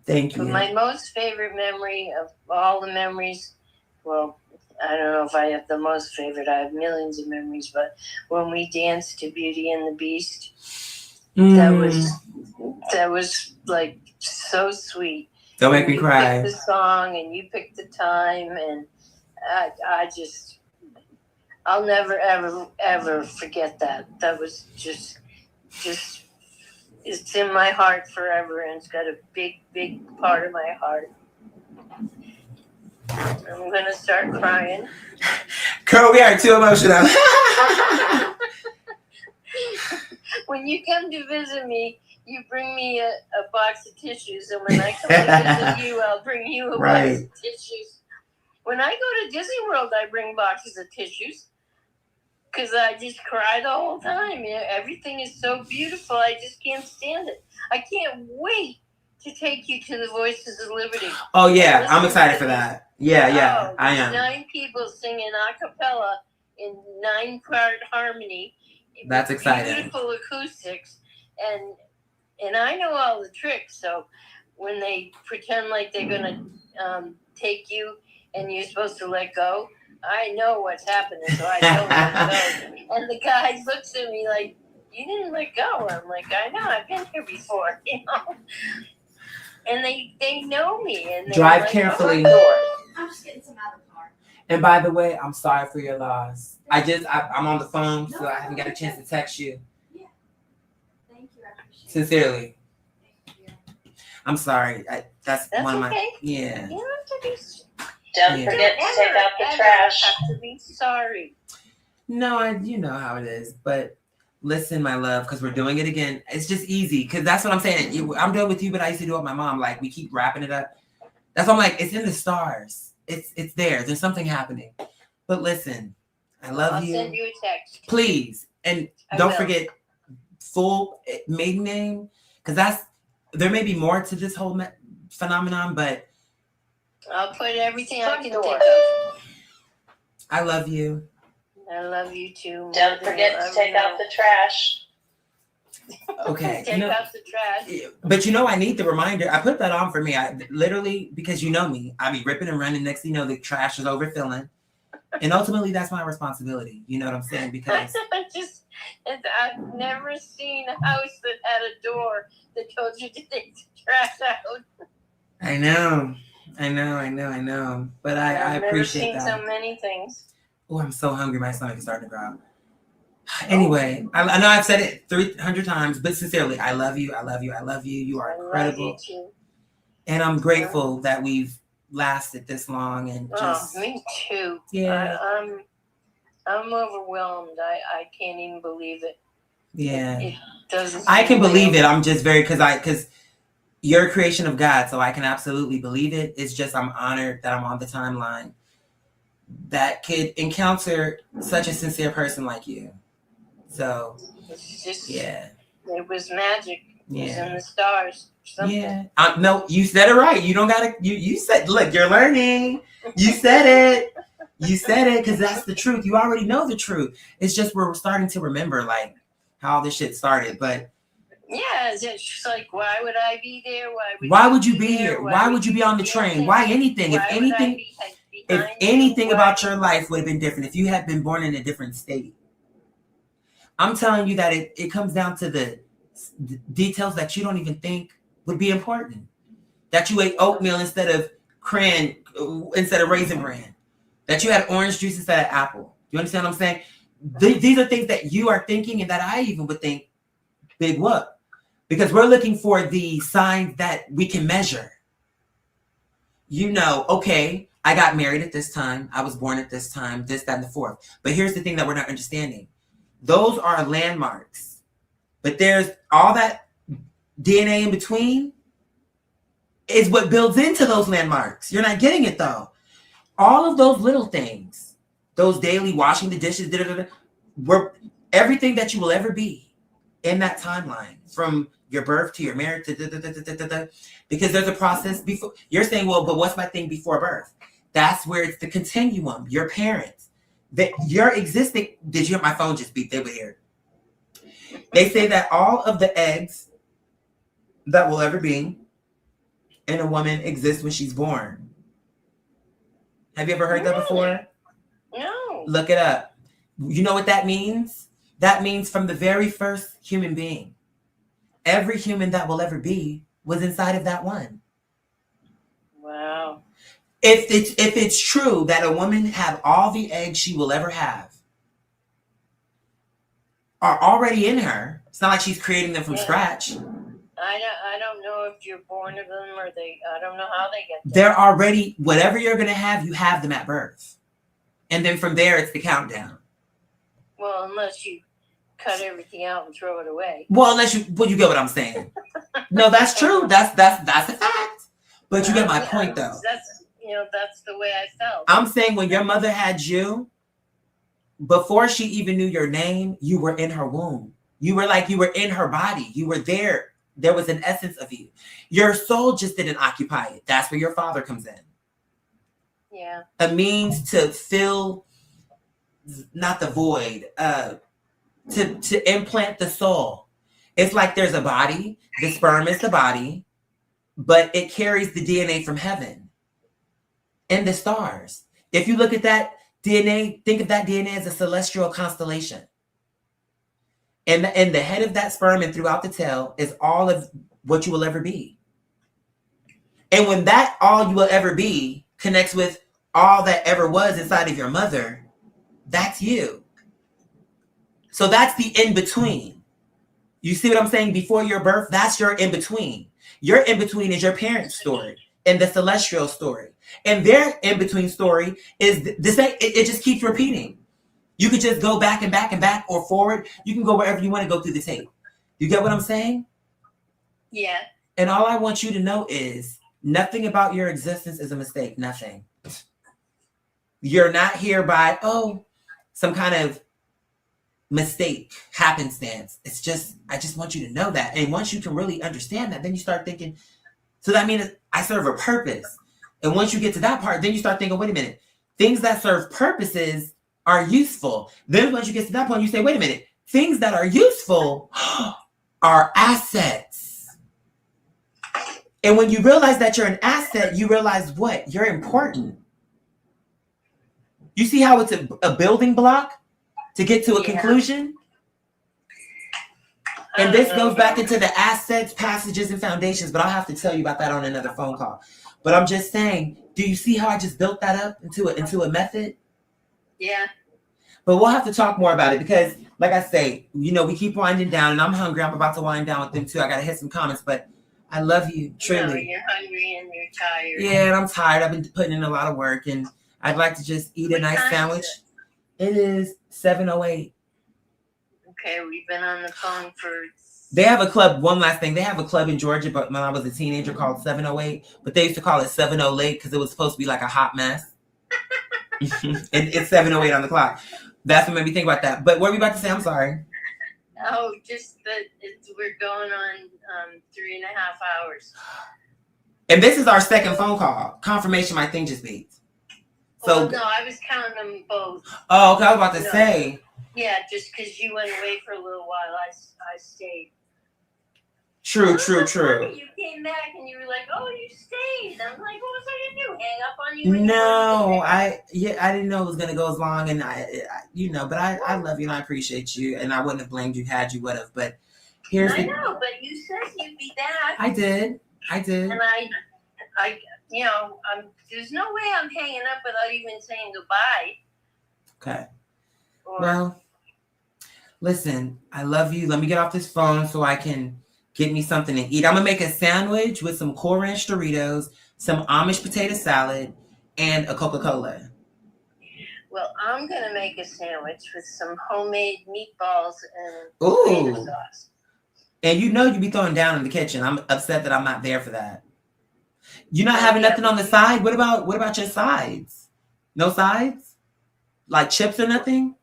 Thank But you. my most favorite memory of all the memories, well, I don't know if I have the most favorite. I have millions of memories, but when we danced to Beauty and the Beast, that was like so sweet. Don't make me You cry. picked the song and you picked the time, and I'll never ever forget that. That was just It's in my heart forever, and it's got a big, big part of my heart. I'm gonna start crying. Girl, we are too emotional. When you come to visit me, you bring me a box of tissues, and when I come to visit you, I'll bring you a box Right. of tissues. When I go to Disney World, I bring boxes of tissues because I just cry the whole time. You know, everything is so beautiful, I just can't stand it. I can't wait to take you to the Voices of Liberty. Oh yeah, I'm excited for that. Yeah, Oh, I there's am. 9 people singing a cappella in 9-part harmony. That's with exciting. Beautiful acoustics, and I know all the tricks. So when they pretend like they're gonna take you and you're supposed to let go, I know what's happening, so I don't let go. And the guy looks at me like, "You didn't let go." I'm like, "I know. I've been here before, you know." And they know me, and they're Drive like, carefully. "Oh, I'm just getting some out of the car. And by the way, I'm sorry for your loss. I'm on the phone, so I haven't got a chance to text you. Thank you, I appreciate it. Sincerely, Thank you. I'm sorry. That's That's one of my okay. yeah. You don't have to be. Don't Yeah. forget to take out the Ever trash. have to be sorry. No, you know how it is. But listen, my love, because we're doing it again. It's just easy, because that's what I'm saying. I'm doing it with you, but I used to do it with my mom. Like, we keep wrapping it up. That's why I'm like, it's in the stars. It's there. There's something happening. But listen, I love I'll you. send you a text. Please, and I don't will. forget full maiden name, because there may be more to this whole phenomenon, but I'll put everything I Front can door. think of. I love you. I love you too. more Don't than forget you'll to ever take out know. the trash. Okay. Take out the trash. But I need the reminder. I put that on for me. I literally, because you know me, I be ripping and running. Next thing you know, the trash is overfilling. And ultimately, that's my responsibility. You know what I'm saying? Because I've never seen a house that had a door that told you to take the trash out. I know. But I I've appreciate never seen that. so many things. Oh, I'm so hungry. My stomach is starting to growl. Anyway, I know I've said it 300 times, but sincerely, I love you. I love you. I love you. You are I incredible. love you too. And I'm grateful that we've lasted this long and just, Oh, me too. yeah, I'm overwhelmed. I can't even believe it. yeah. It doesn't. I can seem believe real. it. I'm just very, because you're a creation of God, so I can absolutely believe it. It's just I'm honored that I'm on the timeline that could encounter such a sincere person like you. So, It's just, yeah. it was magic. It was Yeah. in the stars. Something. Yeah. No, you said it right. You don't gotta. You said. Look, you're learning. You said it. You said it because that's the truth. You already know the truth. It's just we're starting to remember like how this shit started. But Yeah, it's just like, why would I be there? why would you be here? Why would you be on the train? Why anything? If Why would I anything, be if behind you? anything Why- about your life would have been different if you had been born in a different state. I'm telling you that it comes down to the details that you don't even think would be important. That you ate oatmeal instead of cran, instead of raisin bran. That you had orange juice instead of apple. You understand what I'm saying? These are things that you are thinking and that I even would think, big whoop. Because we're looking for the signs that we can measure. You know, okay, I got married at this time. I was born at this time, this, that, and the fourth. But here's the thing that we're not understanding. Those are landmarks. But there's all that DNA in between is what builds into those landmarks. You're not getting it though. All of those little things, those daily washing the dishes, were everything that you will ever be in that timeline from your birth to your marriage to because there's a process before. You're saying, well, but what's my thing before birth? That's where it's the continuum. Your parents, that you're existing. Did you hear my phone just beep? They were here. They say that all of the eggs that will ever be in a woman exist when she's born. Have you ever heard that before? No. Look it up. You know what that means? That means from the very first human being, every human that will ever be was inside of that one. Wow. If it's true that a woman have all the eggs she will ever have are already in her, it's not like she's creating them from scratch. I don't know if you're born of them or I don't know how they get them. They're already, whatever you're going to have, you have them at birth. And then from there, it's the countdown. Well, unless you cut everything out and throw it away. Well, you get what I'm saying. No, that's true. That's a fact. But you get my point, though. That's the way I felt. I'm saying when your mother had you, before she even knew your name, you were in her womb. You were in her body. You were there. There was an essence of you. Your soul just didn't occupy it. That's where your father comes in. Yeah. A means to fill, not the void, to implant the soul. It's like there's a body. The sperm is the body, but it carries the DNA from heaven and the stars. If you look at that DNA, think of that DNA as a celestial constellation. And the head of that sperm and throughout the tail is all of what you will ever be. And when that all you will ever be connects with all that ever was inside of your mother, that's you. So that's the in-between. You see what I'm saying? Before your birth, that's your in-between. Your in-between is your parents' story and the celestial story. And their in-between story is the same. It just keeps repeating. You could just go back and back and back or forward. You can go wherever you want to go through the tape. You get what I'm saying? Yeah. And all I want you to know is nothing about your existence is a mistake. Nothing. You're not here by, some kind of mistake, happenstance. It's just, I just want you to know that. And once you can really understand that, then you start thinking, so that means I serve a purpose. And once you get to that part, then you start thinking, wait a minute, things that serve purposes are useful. Then once you get to that point, you say, wait a minute, things that are useful are assets. And when you realize that you're an asset, you realize what? You're important. You see how it's a building block to get to a conclusion? And this goes back into the assets, passages, and foundations, but I'll have to tell you about that on another phone call. But I'm just saying, do you see how I just built that up into a method? Yeah. But we'll have to talk more about it because, like I say, we keep winding down, and I'm hungry. I'm about to wind down with them too. I got to hit some comments, but I love you, truly. No, you're hungry and you're tired. Yeah, and I'm tired. I've been putting in a lot of work, and I'd like to just eat a nice sandwich. It is 7:08. Okay, we've been on the phone for... They have a club, one last thing. They have a club in Georgia, but when I was a teenager, called 708. But they used to call it 7:08 late because it was supposed to be like a hot mess. And it's 7:08 on the clock. That's what made me think about that. But what were we about to say? I'm sorry. Oh, just that we're going on 3.5 hours. And this is our second phone call. Confirmation my thing just beat. So, no, I was counting them both. Oh, okay. I was about to say. Yeah, just because you went away for a little while, I stayed. True. You came back and you were like, "Oh, you stayed." I'm like, "What was I gonna do? Hang up on you?" No, I didn't know it was gonna go as long, and but I love you and I appreciate you, and I wouldn't have blamed you had you would have. But I know, but you said you'd be back. I did. And I there's no way I'm hanging up without even saying goodbye. Okay. Well, listen, I love you. Let me get off this phone so I can get me something to eat. I'm going to make a sandwich with some Cool Ranch Doritos, some Amish potato salad, and a Coca-Cola. Well, I'm going to make a sandwich with some homemade meatballs and tomato sauce. And you be throwing down in the kitchen. I'm upset that I'm not there for that. You're not having nothing on the side? What about your sides? No sides? Like chips or nothing?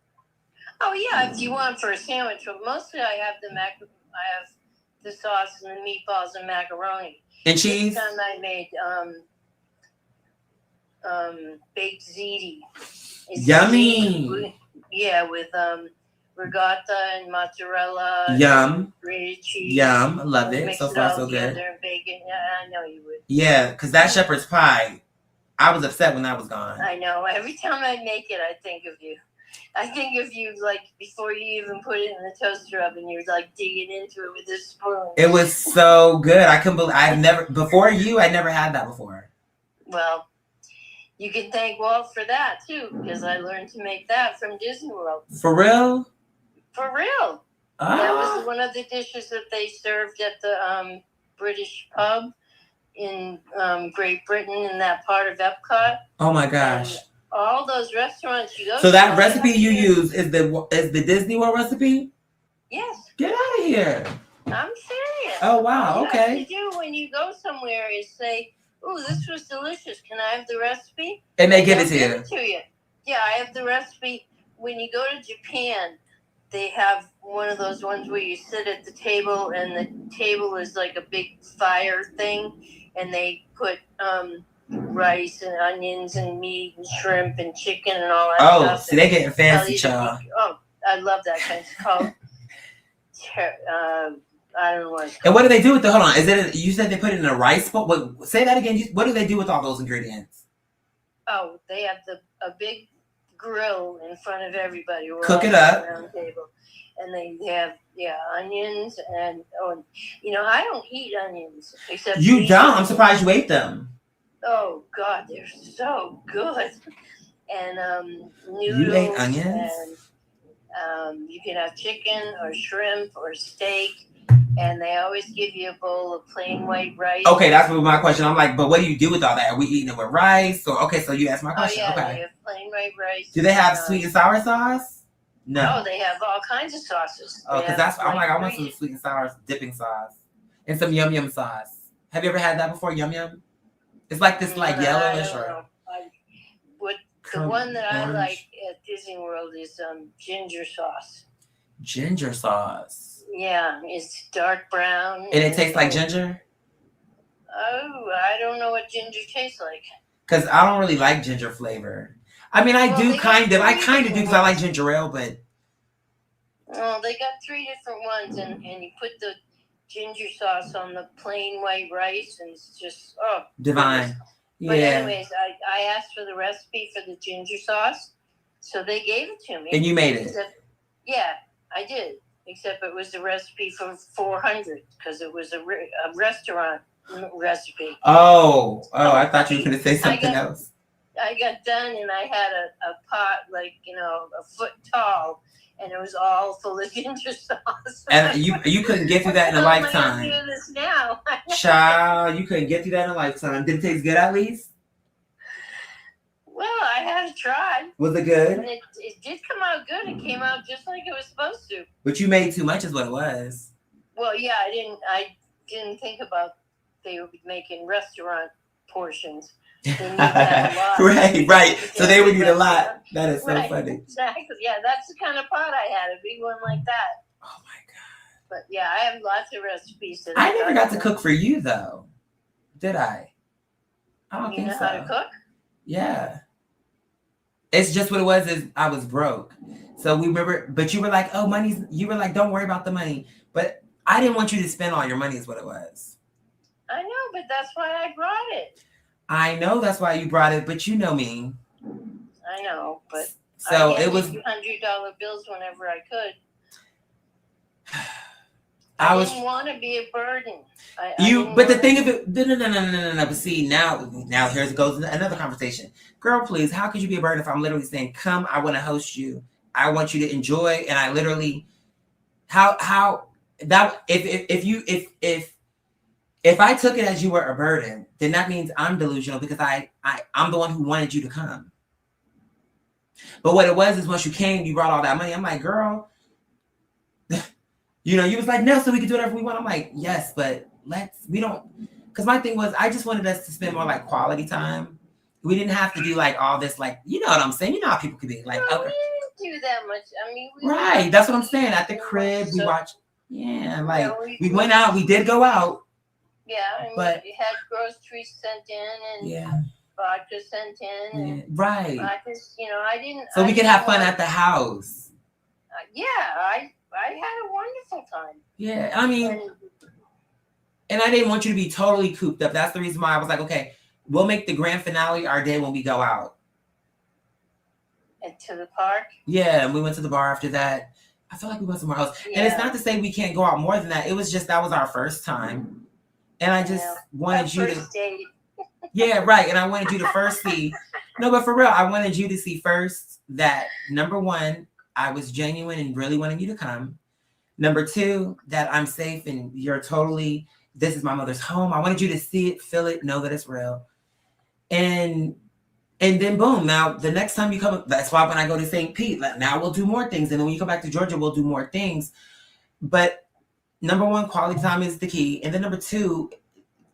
Oh yeah, if you want for a sandwich, but mostly I have the sauce and the meatballs and macaroni. And cheese? This time I made baked ziti. It's yummy. Ziti, yeah, with ricotta and mozzarella. Yum. Grated cheese. Yum. I love it. So far, so good. And bacon. Yeah, I know you would. Yeah, because that shepherd's pie, I was upset when that was gone. I know. Every time I make it, I think of you. I think of you like before you even put it in the toaster oven, you're like digging into it with a spoon. It was so good. I couldn't believe I never had that before. Well, you can thank Walt for that too, because I learned to make that from Disney World. For real? For real. That was Ah. one of the dishes that they served at the British pub in Great Britain in that part of Epcot. Oh my gosh. All those restaurants you go So to. that all they recipe have you to do- use is the Disney World recipe? Yes, Get out of here. I'm serious. Oh wow, All you have okay. to do when you go somewhere is say, "Ooh, this was delicious. Can I have the recipe?" And they give it They'll to give you. it to you. Yeah, I have the recipe. When you go to Japan, they have one of those ones where you sit at the table and the table is like a big fire thing, and they put rice and onions and meat and shrimp and chicken and all that Oh, stuff. see, they getting Tell fancy, you to child. be- oh, I love that kind. It's called. I don't know what it's called. And what do they do with the? Hold on, is it? You said they put it in a rice bowl. What? Say that again. What do they do with all those ingredients? Oh, they have a big grill in front of everybody. We're Cook all it up. around the table, and they have onions and I don't eat onions except You meat. don't. I'm surprised you ate them. Oh God, they're so good. And noodles. You ate onions? And you can have chicken or shrimp or steak, and they always give you a bowl of plain white rice. Okay, that's my question. I'm like, but what do you do with all that? Are we eating it with rice? Or okay, so you asked my Oh question. yeah, Okay. they have plain white rice. Do they have and, sweet and sour sauce? No. Oh, they have all kinds of sauces. Oh, They because have, that's I'm like I want three- some sweet and sour dipping sauce and some yum yum sauce. Have you ever had that before? Yum yum. It's like this like I yellowish don't or know. The crumb- one that I orange. like at Disney World is ginger sauce. Ginger sauce, Yeah, it's dark brown. and it tastes like ginger. Oh, I don't know what ginger tastes like. Cause I don't really like ginger flavor. I mean, I Well, do they kind of. got I three kind of do different because I like ones. ginger ale, but Oh, they got 3 different ones, and you put the ginger sauce on the plain white rice, and it's just divine. But Yeah. anyways, I asked for the recipe for the ginger sauce, so they gave it to me. And you made it. Except, yeah, I did. Except it was the recipe for 400 because it was a restaurant recipe. Oh, I thought you were gonna say something got- else. I got done and I had a pot like a foot tall, and it was all full of ginger sauce. And you couldn't get through that in a How am I gonna lifetime. do this now? Child, you couldn't get through that in a lifetime. Did it taste good at least? Well, I had to try, Was it good? and it did come out good. It came out just like it was supposed to. But you made too much is what it was. Well, yeah, I didn't think about they would be making restaurant portions. They need that a lot. right. So they would need a lot. Restaurant. That is so Right. funny. Exactly. Yeah, that's the kind of pot I had, a big one like that. Oh my god. But yeah, I have lots of recipes. That I never got to cook for you though. Did I? I don't You think know so. how to cook? Yeah. It's just what it was is I was broke. So we remember, but you were like, oh, you were like, don't worry about the money. But I didn't want you to spend all your money is what it was. I know, but that's why I brought it. I know that's why you brought it, but you know me. I know, but So I it was, $100 bills whenever I could. I was, didn't want to be a burden. but the thing of it, no. But see, now here goes another conversation. Girl, please, how could you be a burden if I'm literally saying, come, I want to host you. I want you to enjoy. And I literally, how that, if I took it as you were a burden, then that means I'm delusional because I'm the one who wanted you to come. But what it was is once you came, you brought all that money. I'm like, girl, you was like, no, so we can do whatever we want. I'm like, yes, but because my thing was, I just wanted us to spend more like quality time. We didn't have to do like all this, like, you know what I'm saying? You know how people could be like, No, okay. we didn't do that much. I mean, Right. That's what I'm saying. At the crib, we watched. Yeah. Like Yeah, we went out, we did go out. Yeah. I mean, But- we had groceries sent in and Yeah. vodka sent in. Yeah. And Right. I just, I didn't. So we could have fun at at the house. Yeah, I had a wonderful time. Yeah. I mean, And and I didn't want you to be totally cooped up. That's the reason why I was like, okay, we'll make the grand finale our day when we go out. to the park. Yeah, and we went to the bar after that. I feel like we went somewhere else. And it's Yeah. not to say we can't go out more than that. It was just that was our first time. And I just Yeah. wanted That you to first date. Yeah, right. And I wanted you to first see no, but for real, I wanted you to see first that number one, I was genuine and really wanting you to come. Number two, that I'm safe and you're totally, this is my mother's home. I wanted you to see it, feel it, know that it's real. And then boom, now the next time you come, that's why when I go to St. Pete, now we'll do more things. And then when you come back to Georgia, we'll do more things. But number one, quality time is the key. And then number two,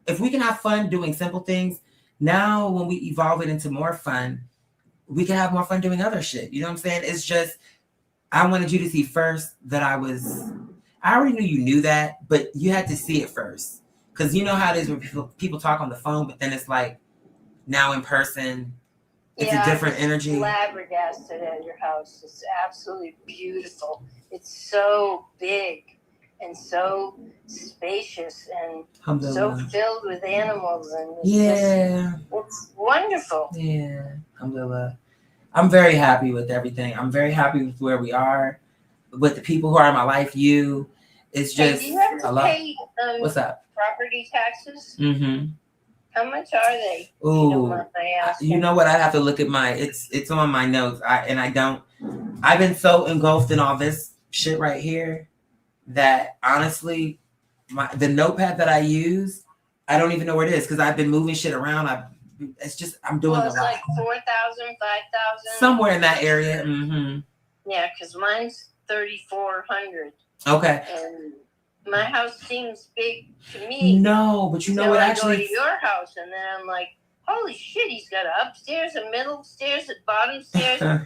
if we can have fun doing simple things, now when we evolve it into more fun, we can have more fun doing other shit. You know what I'm saying? It's just, I wanted you to see first that I already knew you knew that, but you had to see it first. Because you know how it is when people talk on the phone, but then it's like now in person, it's a different energy. Flabbergasted at your house. It's absolutely beautiful. It's so big and so spacious and so filled with animals, and it's wonderful. Yeah, alhamdulillah. I'm very happy with everything. I'm very happy with where we are, with the people who are in my life. It's just do you have to pay What's up? Property taxes? Mm-hmm. How much are they? Ooh, you know what? I have to look at it's on my notes. I've been so engulfed in all this shit right here that honestly, the notepad that I use, I don't even know where it is because I've been moving shit around. I'm doing it's like 4,000, 5,000. Somewhere in that area. Mm-hmm. Yeah, because mine's 3,400. Okay. And my house seems big to me. No, but you know what? I Actually, go to your house, and then I'm like, holy shit! He's got an upstairs, a middle stairs, a bottom stairs, 5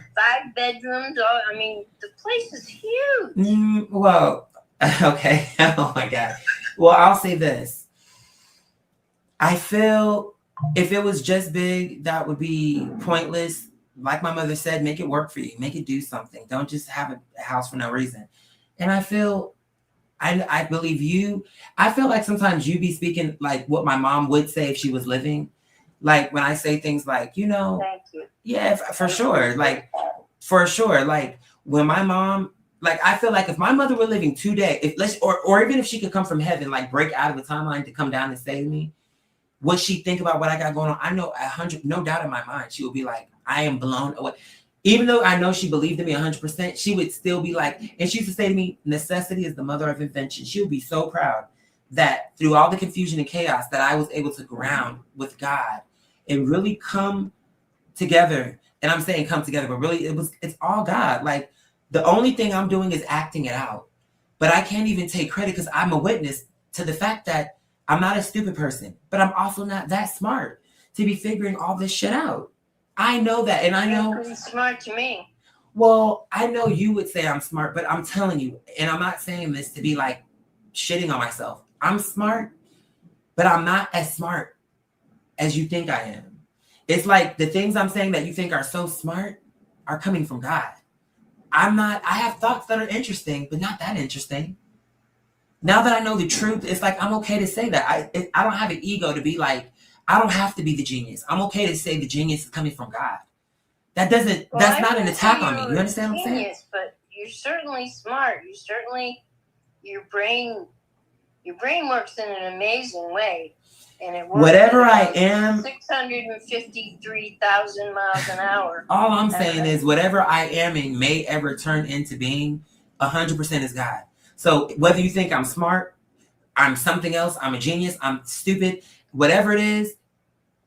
bedrooms. I mean, the place is huge. Well, okay. Oh my god. Well, I'll say this. I feel if it was just big, that would be pointless. Like my mother said, make it work for you. Make it do something. Don't just have a house for no reason. And I feel, I believe you. I feel like sometimes you be speaking like what my mom would say if she was living. Like when I say things like, Thank you. Yeah, for sure. Like, for sure. Like when my mom, like I feel like if my mother were living today, or even if she could come from heaven, like break out of the timeline to come down and save me, would she think about what I got going on? I know 100, no doubt in my mind, she would be like, I am blown away. Even though I know she believed in me 100%, she would still be like, and she used to say to me, necessity is the mother of invention. She would be so proud that through all the confusion and chaos that I was able to ground with God and really come together. And I'm saying come together, but really it's all God. Like the only thing I'm doing is acting it out. But I can't even take credit because I'm a witness to the fact that I'm not a stupid person, but I'm also not that smart to be figuring all this shit out. I know that, and I know You're pretty smart to me. Well, I know you would say I'm smart, but I'm telling you, and I'm not saying this to be like shitting on myself. I'm smart, but I'm not as smart as you think I am. It's like the things I'm saying that you think are so smart are coming from God. I have thoughts that are interesting, but not that interesting. Now that I know the truth, it's like I'm okay to say that. I don't have an ego to be like, I don't have to be the genius. I'm okay to say the genius is coming from God. That's not an attack on me. You understand what I'm saying? But you're certainly smart. Your brain works in an amazing way. And it works Whatever I am, 653,000 miles an hour. All I'm saying is whatever I am and may ever turn into being, 100% is God. So whether you think I'm smart, I'm something else, I'm a genius, I'm stupid, whatever it is,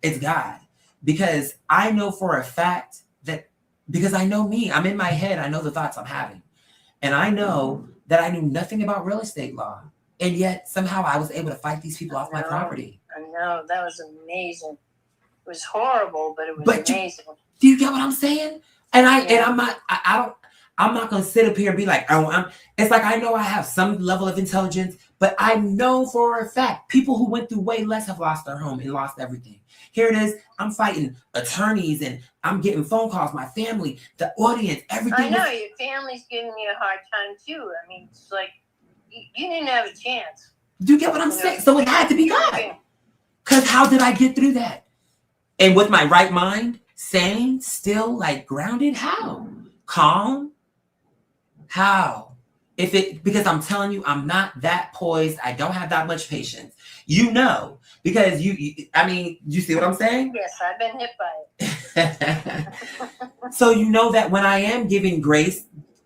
it's God. Because I know for a fact that, because I know me, I'm in my head, I know the thoughts I'm having. And I know that I knew nothing about real estate law. And yet somehow I was able to fight these people off my property. I know, that was amazing. It was horrible, but it was amazing. Do you get what I'm saying? And I'm not gonna sit up here and be like, it's like I know I have some level of intelligence, but I know for a fact people who went through way less have lost their home and lost everything. Here it is, I'm fighting attorneys and I'm getting phone calls, my family, the audience, everything. I know, your family's giving you a hard time too. I mean, it's like you didn't have a chance. Do you get what I'm saying? So it had to be God. Because how did I get through that? And with my right mind, sane, still like grounded, how? Calm? How? Because I'm telling you, I'm not that poised. I don't have that much patience. You know, because you see what I'm saying? Yes, I've been hit by it. So you know that when I am giving grace,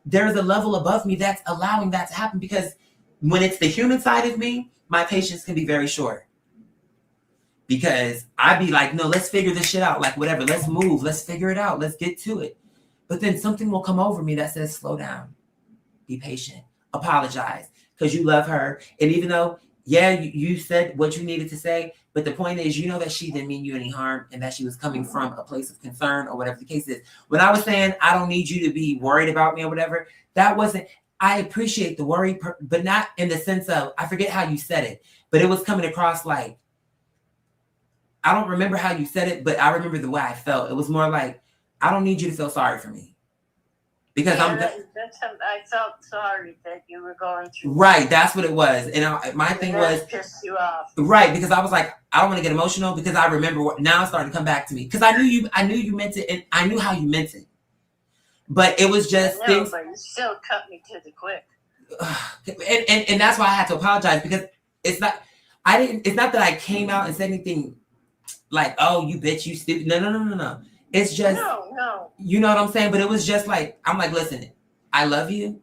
there's a level above me that's allowing that to happen, because when it's the human side of me, my patience can be very short. Because I'd be like, no, let's figure this shit out. Like, whatever, let's move, let's figure it out, let's get to it. But then something will come over me that says, slow down, be patient, apologize, because you love her. And even though, yeah, you said what you needed to say, but the point is, you know that she didn't mean you any harm, and that she was coming from a place of concern, or whatever the case is. When I was saying, I don't need you to be worried about me or whatever, that wasn't, I appreciate the worry, but not in the sense of, I forget how you said it, but it was coming across like, I don't remember how you said it, but I remember the way I felt. It was more like, I don't need you to feel sorry for me. Because I felt sorry that you were going through. Right, that's what it was. And my thing was, pissed you off. Right, because I was like, I don't want to get emotional, because I remember now it's starting to come back to me. Because I knew you meant it, and I knew how you meant it. But it was just things. But you still cut me to the quick. And that's why I had to apologize, because it's not that I came out and said anything like, oh, you bitch, you stupid. No. It's just, no. You know what I'm saying? But it was just like, I'm like, listen, I love you.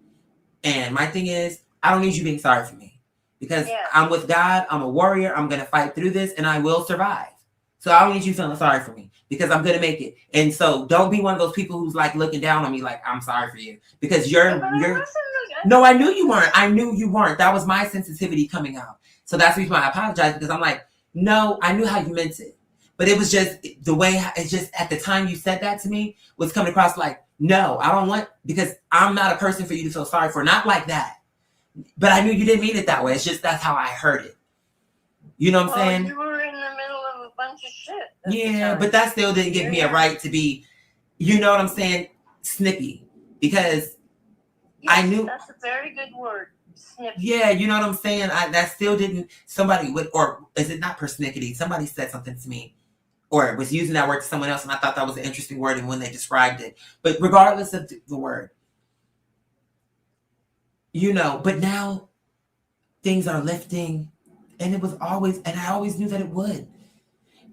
And my thing is, I don't need you being sorry for me, because I'm with God. I'm a warrior. I'm going to fight through this, and I will survive. So I don't need you feeling sorry for me, because I'm going to make it. And so don't be one of those people who's like looking down on me like, I'm sorry for you, because no, I knew you weren't. That was my sensitivity coming out. So that's the reason why I apologize, because I'm like, no, I knew how you meant it. But it was just the way, it's just at the time you said that to me was coming across like, no, I don't want, because I'm not a person for you to feel sorry for. Not like that. But I knew you didn't mean it that way. It's just, that's how I heard it. You know what I'm saying? You were in the middle of a bunch of shit. Yeah, but that still didn't give me a right to be, you know what I'm saying, snippy. Because I knew. That's a very good word. Snippy. Yeah, you know what I'm saying? That still didn't, somebody would, or is it not persnickety? Somebody said something to me, or was using that word to someone else, and I thought that was an interesting word and when they described it. But regardless of the word, you know, but now things are lifting, and it was always, and I always knew that it would.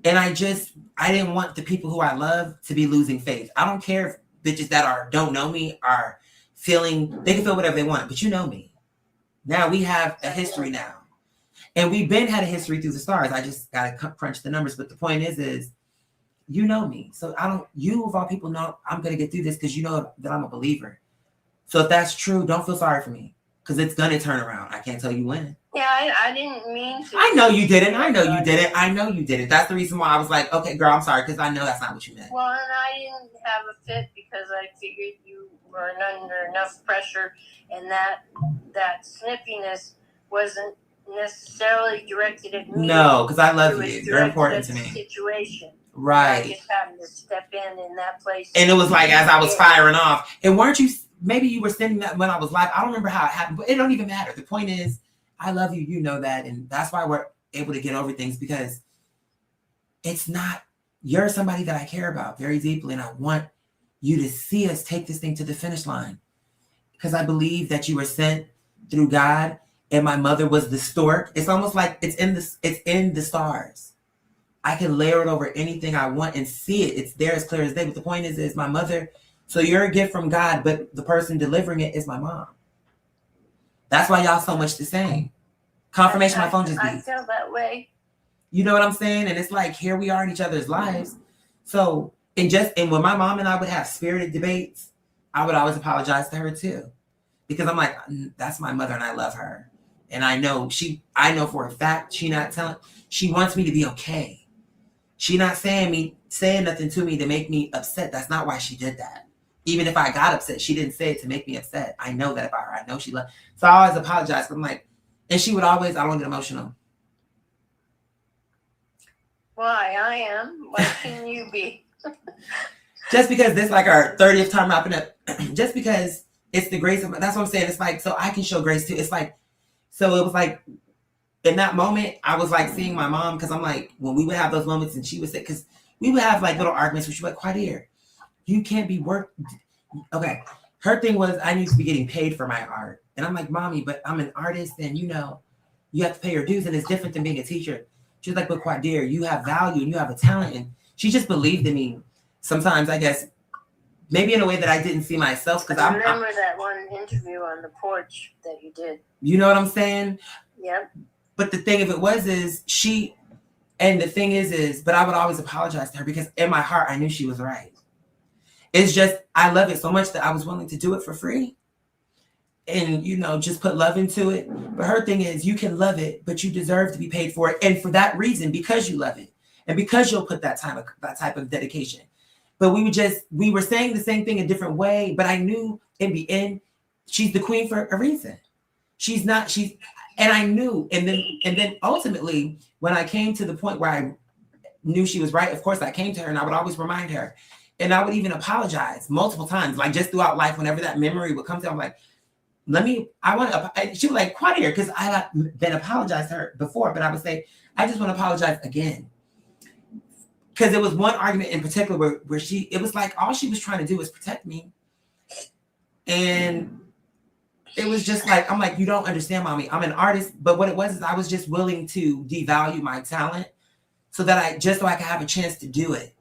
And I didn't want the people who I love to be losing faith. I don't care if bitches that don't know me are feeling, they can feel whatever they want, but you know me. Now we have a history now. And we've had a history through the stars. I just got to crunch the numbers. But the point is, you know me. So you of all people know I'm going to get through this, because you know that I'm a believer. So if that's true, don't feel sorry for me, because it's going to turn around. I can't tell you when. Yeah, I didn't mean to. I know you didn't. That's the reason why I was like, okay, girl, I'm sorry, because I know that's not what you meant. Well, and I didn't have a fit, because I figured you were under enough pressure, and that snippiness wasn't necessarily directed at me. No, because I love you. You're important to me. Situation. Right. I just happened to step in that place. And it was like, as I was firing off, and weren't you, maybe you were sending that when I was live. I don't remember how it happened, but it don't even matter. The point is, I love you. You know that. And that's why we're able to get over things, because it's not, you're somebody that I care about very deeply. And I want you to see us take this thing to the finish line, because I believe that you were sent through God, and my mother was the stork. It's almost like it's in the stars. I can layer it over anything I want and see it. It's there as clear as day. But the point is my mother. So you're a gift from God, but the person delivering it is my mom. That's why y'all so much the same. Confirmation, my phone just beat. I feel that way. You know what I'm saying? And it's like, here we are in each other's lives. So, and when my mom and I would have spirited debates, I would always apologize to her too. Because I'm like, that's my mother and I love her. And I know for a fact, she wants me to be okay. She not saying nothing to me to make me upset. That's not why she did that. Even if I got upset, she didn't say it to make me upset. I know that about her. I know she loved. So I always apologize. I'm like, and she would always, I don't get emotional. Why? I am. Why can you be? Just because this is like our 30th time wrapping up. Just because it's the grace of, that's what I'm saying. It's like, so I can show grace too. It's like, so it was like, in that moment, I was like seeing my mom, because I'm like, when we would have those moments and she would say, because we would have like little arguments where she was like, Quadir, you can't be okay. Her thing was, I need to be getting paid for my art. And I'm like, Mommy, but I'm an artist, and you have to pay your dues, and it's different than being a teacher. She's like, but Quadir, you have value and you have a talent. And she just believed in me. Sometimes, I guess, maybe in a way that I didn't see myself, because I I'm, remember that one interview on the porch that you did. you know what I'm saying? Yep. But the thing of it was is she, and the thing is, but I would always apologize to her because in my heart I knew she was right. It's just I love it so much that I was willing to do it for free, and just put love into it. But her thing is, you can love it, but you deserve to be paid for it, and for that reason, because you love it, and because you'll put that type of dedication. But we were saying the same thing a different way. But I knew in the end, she's the queen for a reason. And I knew, and then ultimately, when I came to the point where I knew she was right, of course I came to her and I would always remind her, and I would even apologize multiple times, like just throughout life, whenever that memory would come to, I'm like, she was like, Quadir, because I had been apologized to her before, but I would say, I just want to apologize again. Because there was one argument in particular where it was like all she was trying to do was protect me. And it was just like, I'm like, you don't understand, mommy. I'm an artist. But what it was is I was just willing to devalue my talent so that I could have a chance to do it.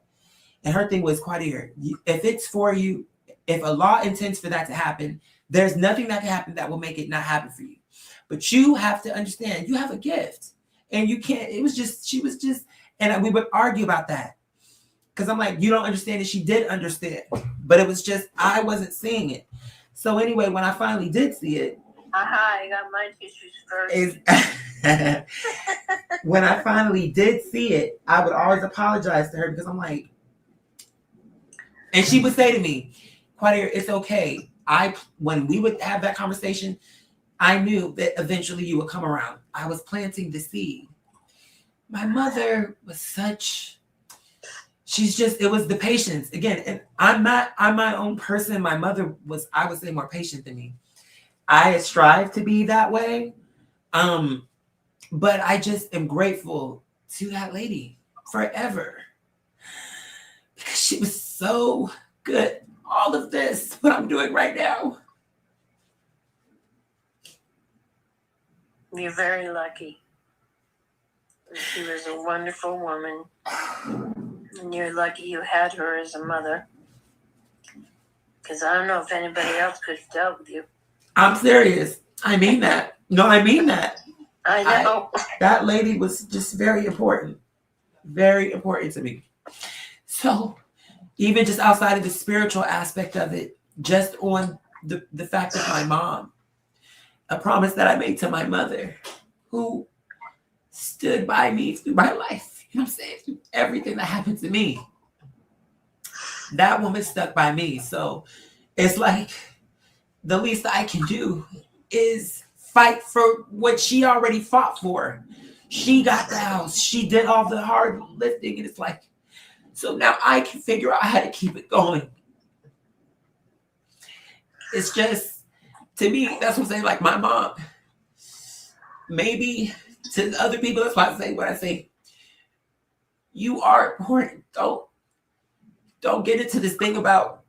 And her thing was, Quadir, if it's for you, if Allah intends for that to happen, there's nothing that can happen that will make it not happen for you. But you have to understand, you have a gift. And you can't, she was just, and we would argue about that. Because I'm like, you don't understand it. She did understand. But it was just, I wasn't seeing it. So anyway, when I finally did see it. I got my tissues first. When I finally did see it, I would always apologize to her because I'm like, and she would say to me, Quadir, it's okay. When we would have that conversation, I knew that eventually you would come around. I was planting the seed. My mother was it was the patience again. And I'm my own person. My mother was, I would say, more patient than me. I strive to be that way. But I just am grateful to that lady forever because she was so good. All of this, what I'm doing right now. You're very lucky. She was a wonderful woman. And you're lucky you had her as a mother. Because I don't know if anybody else could have dealt with you. I'm serious. I mean that. No, I mean that. I know. That lady was just very important. Very important to me. So, even just outside of the spiritual aspect of it, just on the fact that my mom, a promise that I made to my mother, who stood by me through my life, you know what I'm saying, through everything that happened to me. That woman stuck by me. So it's like the least I can do is fight for what she already fought for. She got the house. She did all the hard lifting. And it's like, so now I can figure out how to keep it going. It's just, to me, that's what I'm saying. Like my mom, maybe to other people, that's why I say what I say. You are important. Don't get into this thing about,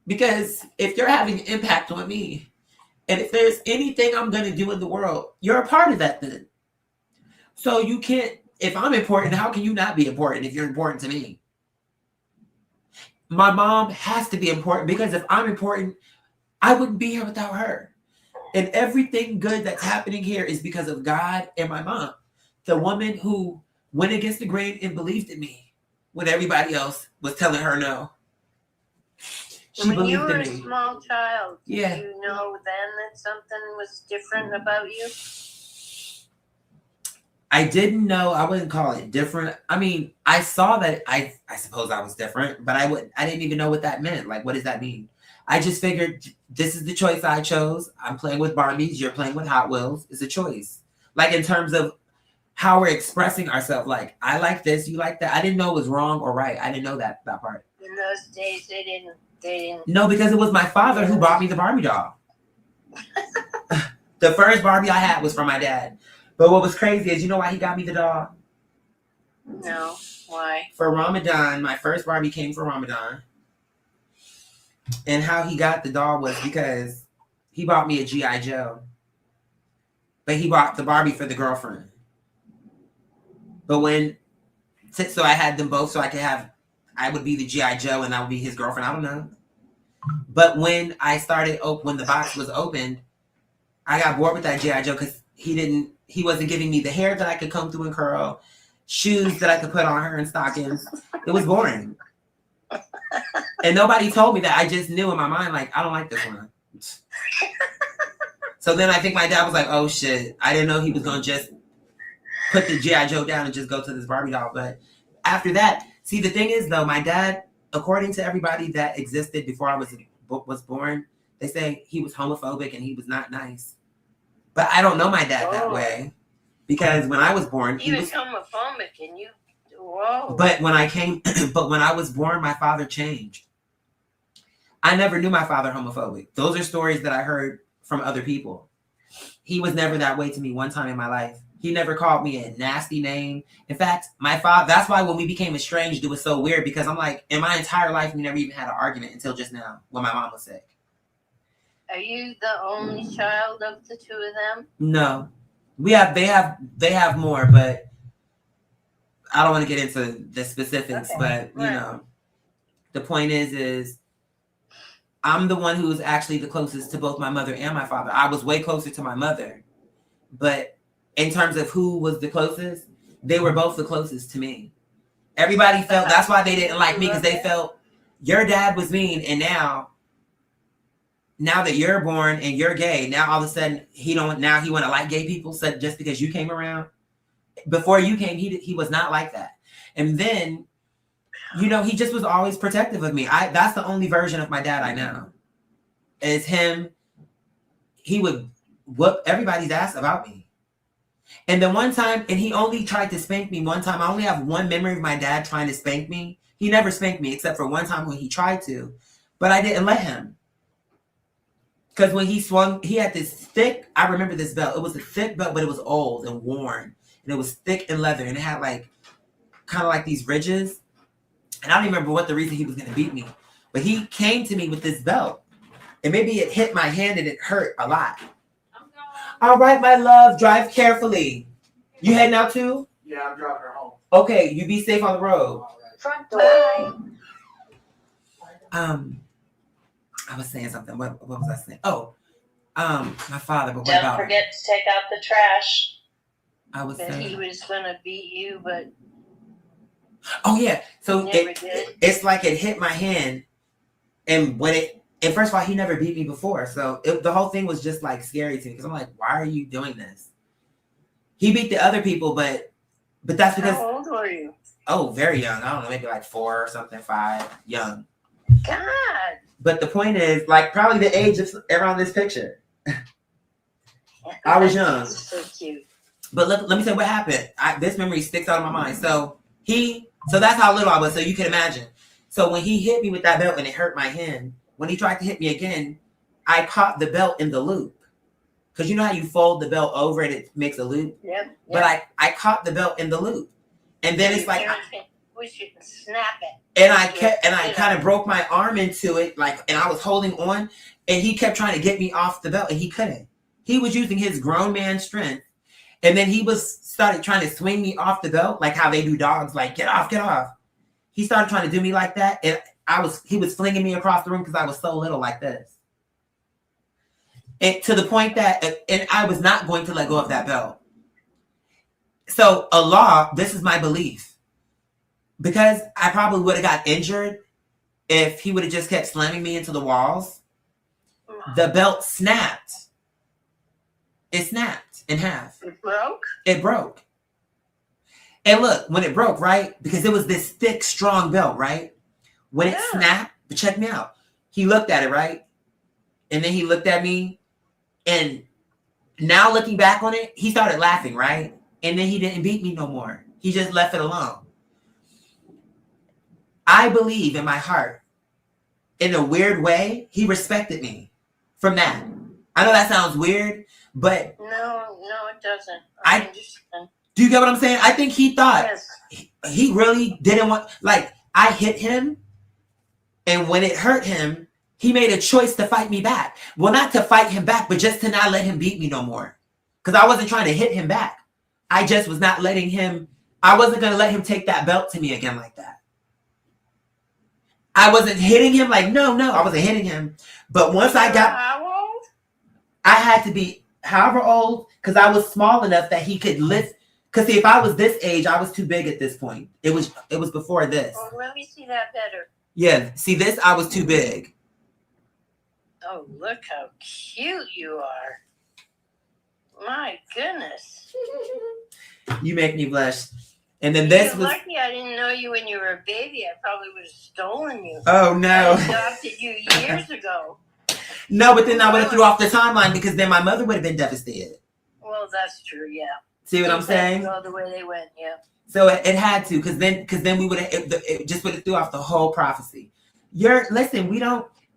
because if you're having an impact on me, and if there's anything I'm going to do in the world, you're a part of that then. So you can't, if I'm important, how can you not be important if you're important to me? My mom has to be important because if I'm important, I wouldn't be here without her. And everything good that's happening here is because of God and my mom, the woman who went against the grain and believed in me when everybody else was telling her no. She when you believed were in a me. small child, Yeah. did you know then that something was different about you? I didn't know. I wouldn't call it different. I mean, I saw that. I suppose I was different, but I didn't even know what that meant. Like, what does that mean? I just figured this is the choice I chose. I'm playing with Barbies. You're playing with Hot Wheels. It's a choice. Like in terms of how we're expressing ourselves. Like, I like this. You like that. I didn't know it was wrong or right. I didn't know that part. In those days, they didn't. No, because it was my father who bought me the Barbie doll. The first Barbie I had was from my dad. But what was crazy is, you know why he got me the doll? No. Why? For Ramadan, my first Barbie came for Ramadan. And how he got the doll was because he bought me a G.I. Joe. But he bought the Barbie for the girlfriend. But so I had them both so I could have I would be the G.I. Joe and I would be his girlfriend. I don't know. But when I started, when the box was opened, I got bored with that G.I. Joe because he wasn't giving me the hair that I could comb through and curl, shoes that I could put on her and stockings. It was boring. And nobody told me that. I just knew in my mind, like, I don't like this one. So then I think my dad was like, oh shit, I didn't know he was going to just put the G.I. Joe down and just go to this Barbie doll. But after that, see, the thing is though, my dad, according to everybody that existed before I was born, they say he was homophobic and he was not nice. But I don't know my dad that way because when I was born, He was homophobic and you, whoa. But when I was born, my father changed. I never knew my father homophobic. Those are stories that I heard from other people. He was never that way to me one time in my life. He never called me a nasty name. In fact, my father, that's why when we became estranged, it was so weird because I'm like, in my entire life, we never even had an argument until just now when my mom was sick. Are you the only child of the two of them? No. They have more, but I don't want to get into the specifics, Okay. but you know, the point is I'm the one who's actually the closest to both my mother and my father. I was way closer to my mother, but in terms of who was the closest, they were both the closest to me. Everybody felt, that's why they didn't like me, because they felt your dad was mean, and now that you're born and you're gay, now all of a sudden he want to like gay people just because you came around. Before you came, he was not like that. And then, you know, he just was always protective of me. That's the only version of my dad I know. Is him. He would whoop everybody's ass about me. And then one time, and he only tried to spank me one time. I only have one memory of my dad trying to spank me. He never spanked me except for one time when he tried to, but I didn't let him. Because when he swung, he had this thick, I remember this belt. It was a thick belt, but it was old and worn. And it was thick and leather. And it had like, kind of like these ridges. And I don't even remember what the reason he was going to beat me. But he came to me with this belt. And maybe it hit my hand and it hurt a lot. All right, my love, drive carefully. You heading out too? Yeah, I'm driving her home. Okay, you be safe on the road. All right. Front door. I was saying something. What was I saying? Oh, my father. But what Don't about? forget to take out the trash. I was That he saying. was gonna beat you, but Oh yeah. So never did. it's like it hit my hand, and and first of all, he never beat me before, so the whole thing was just like scary to me because I'm like, why are you doing this? He beat the other people, but that's because How old were you? very young. I don't know, maybe like 4 or something, 5, young. God. But the point is, like, probably the age of around this picture. I was young. That's so cute. But let me tell you what happened. This memory sticks out of my mind. So that's how little I was. So you can imagine. So when he hit me with that belt and it hurt my hand, when he tried to hit me again, I caught the belt in the loop. Because you know how you fold the belt over and it makes a loop? Yep. But I caught the belt in the loop. And then it's like, we should snap it. and I kind of broke my arm into it, like, and I was holding on, and he kept trying to get me off the belt, and he couldn't. He was using his grown man strength, and then he started trying to swing me off the belt, like how they do dogs, like get off, get off. He started trying to do me like that, and he was flinging me across the room because I was so little like this, and to the point that, and I was not going to let go of that belt. So Allah, this is my belief. Because I probably would have got injured if he would have just kept slamming me into the walls. The belt snapped. It snapped in half. It broke? It broke. And look, when it broke, right? Because it was this thick, strong belt, right? When it snapped, but check me out. He looked at it, right? And then he looked at me. And now looking back on it, he started laughing, right? And then he didn't beat me no more. He just left it alone. I believe in my heart, in a weird way, he respected me from that. I know that sounds weird, but No, it doesn't. I understand. do you get what I'm saying? I think he thought Yes. he really didn't want, like, I hit him, and when it hurt him, he made a choice to fight me back. Well, not to fight him back, but just to not let him beat me no more. Because I wasn't trying to hit him back. I just was not letting him, I wasn't going to let him take that belt to me again like that. I wasn't hitting him. Like, no, I wasn't hitting him. But once I got, How old? I had to be however old, because I was small enough that he could lift. Because see, if I was this age, I was too big at this point. It was before this. Oh, let me see that better. Yeah, see this, I was too big. Oh, look how cute you are. My goodness. You make me blush. And then this You're was, lucky I didn't know you when you were a baby. I probably would have stolen you. oh I no. adopted you years ago. No, but then I would have threw off the timeline because then my mother would have been devastated. Well, that's true, yeah. See what I'm Things had to saying? go the way they went, yeah. So it had to, because then we would have, it just would have threw off the whole prophecy. Listen,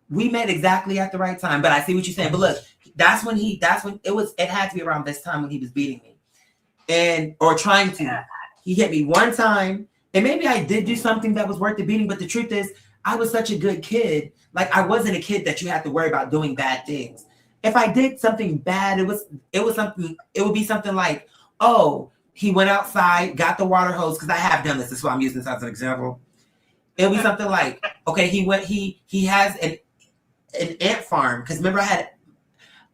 we met exactly at the right time, but I see what you're saying. But look, it had to be around this time when he was beating me or trying to. He hit me one time, and maybe I did do something that was worth the beating, but the truth is, I was such a good kid. Like, I wasn't a kid that you had to worry about doing bad things. If I did something bad, it would be something like, oh, he went outside, got the water hose, because I have done this. This is why I'm using this as an example. It would be something like, okay, he has an ant farm. Because remember, I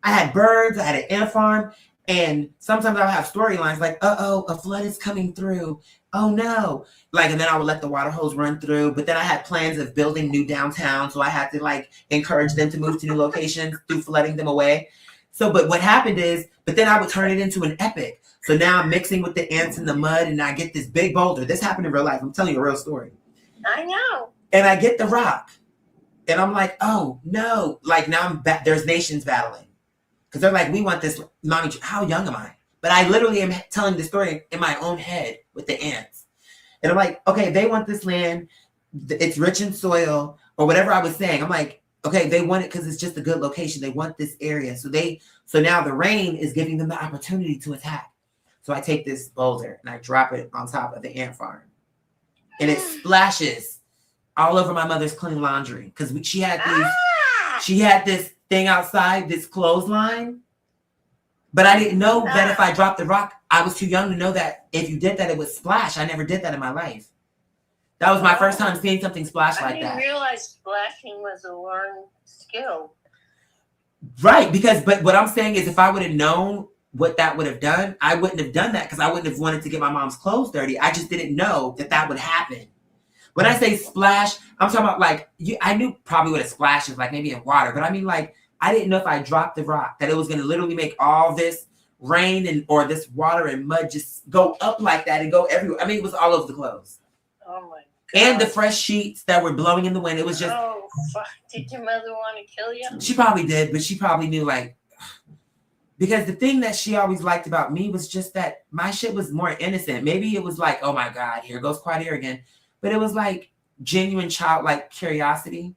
had birds, I had an ant farm, and sometimes I would have storylines like, a flood is coming through. Oh no. Like, and then I would let the water hose run through. But then I had plans of building new downtown. So I had to like encourage them to move to new locations through flooding them away. So, but what happened is, but then I would turn it into an epic. So now I'm mixing with the ants in the mud and I get this big boulder. This happened in real life. I'm telling you a real story. I know. And I get the rock. And I'm like, oh no. Like now there's nations battling. Because they're like, we want this. Mommy, how young am I? But I literally am telling the story in my own head with the ants. And I'm like, okay, they want this land. It's rich in soil or whatever I was saying. I'm like, okay, they want it because it's just a good location. They want this area. So now the rain is giving them the opportunity to attack. So I take this boulder and I drop it on top of the ant farm. And it splashes all over my mother's clean laundry. Because she had this thing outside, this clothesline. But I didn't know that if I dropped the rock, I was too young to know that if you did that, it would splash. I never did that in my life. That was my first time seeing something splash like that. I didn't realize splashing was a learned skill. Right, but what I'm saying is if I would have known what that would have done, I wouldn't have done that because I wouldn't have wanted to get my mom's clothes dirty. I just didn't know that would happen. When I say splash, I'm talking about like, I knew probably what a splash is, like maybe in water, but I mean like, I didn't know if I dropped the rock that it was going to literally make all this rain or this water and mud just go up like that and go everywhere. I mean, it was all over the clothes. Oh my God. And the fresh sheets that were blowing in the wind. It was just. Oh, fuck. Did your mother want to kill you? She probably did, but she probably knew like. Because the thing that she always liked about me was just that my shit was more innocent. Maybe it was like, oh my God, here goes Quadir again. But it was like genuine childlike curiosity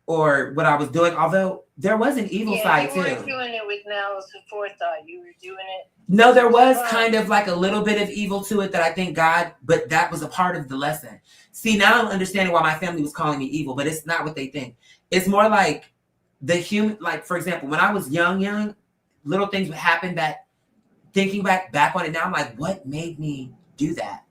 or what I was doing. Although there was an evil side too. You weren't doing it with malice and forethought. You were doing it. No, there was kind of like a little bit of evil to it that I think God, but that was a part of the lesson. See, now I'm understanding why my family was calling me evil, but it's not what they think. It's more like the human, like for example, when I was young, little things would happen that thinking back on it now, I'm like, what made me do that?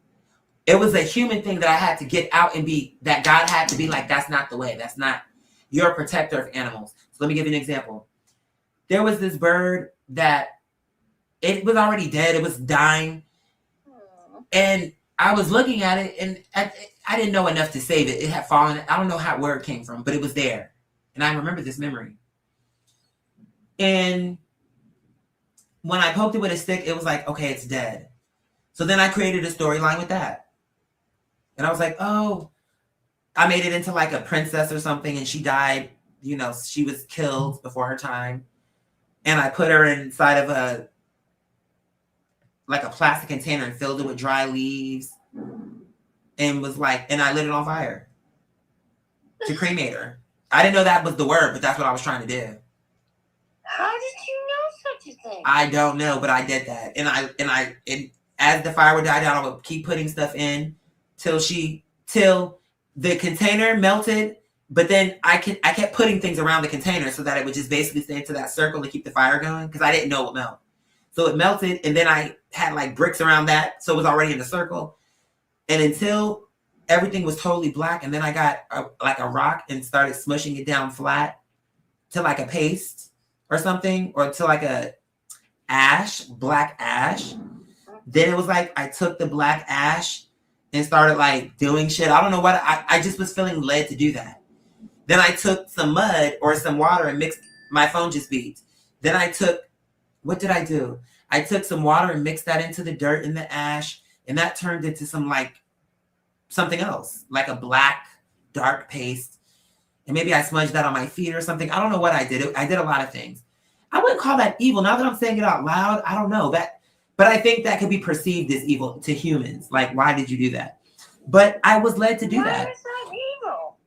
It was a human thing that I had to get out and be, that God had to be like, that's not the way. That's not, you're a protector of animals. So let me give you an example. There was this bird that it was already dead. It was dying. And I was looking at it and I didn't know enough to save it. It had fallen. I don't know where it came from, but it was there. And I remember this memory. And when I poked it with a stick, it was like, okay, it's dead. So then I created a storyline with that. And I was like, oh, I made it into like a princess or something. And she died, she was killed before her time. And I put her inside of a plastic container and filled it with dry leaves. And was like, and I lit it on fire to cremate her. I didn't know that was the word, but that's what I was trying to do. How did you know such a thing? I don't know, but I did that. And as the fire would die down, I would keep putting stuff in till the container melted. But then I kept putting things around the container so that it would just basically stay into that circle to keep the fire going because I didn't know it would melt. So it melted, and then I had like bricks around that, so it was already in the circle. And until everything was totally black, and then I got like a rock and started smushing it down flat to like a paste or something, or to like a black ash. Then it was like I took the black ash and started like doing shit. I don't know what, I just was feeling led to do that. Then I took some mud or some water and mixed, my phone just beeped. Then I took, what did I do? I took some water and mixed that into the dirt and the ash, and that turned into some like something else, like a black dark paste. And maybe I smudged that on my feet or something. I don't know what I did. I did a lot of things. I wouldn't call that evil. Now that I'm saying it out loud, I don't know that, but I think that could be perceived as evil to humans. Like, why did you do that? But I was led to do that. Why is that evil?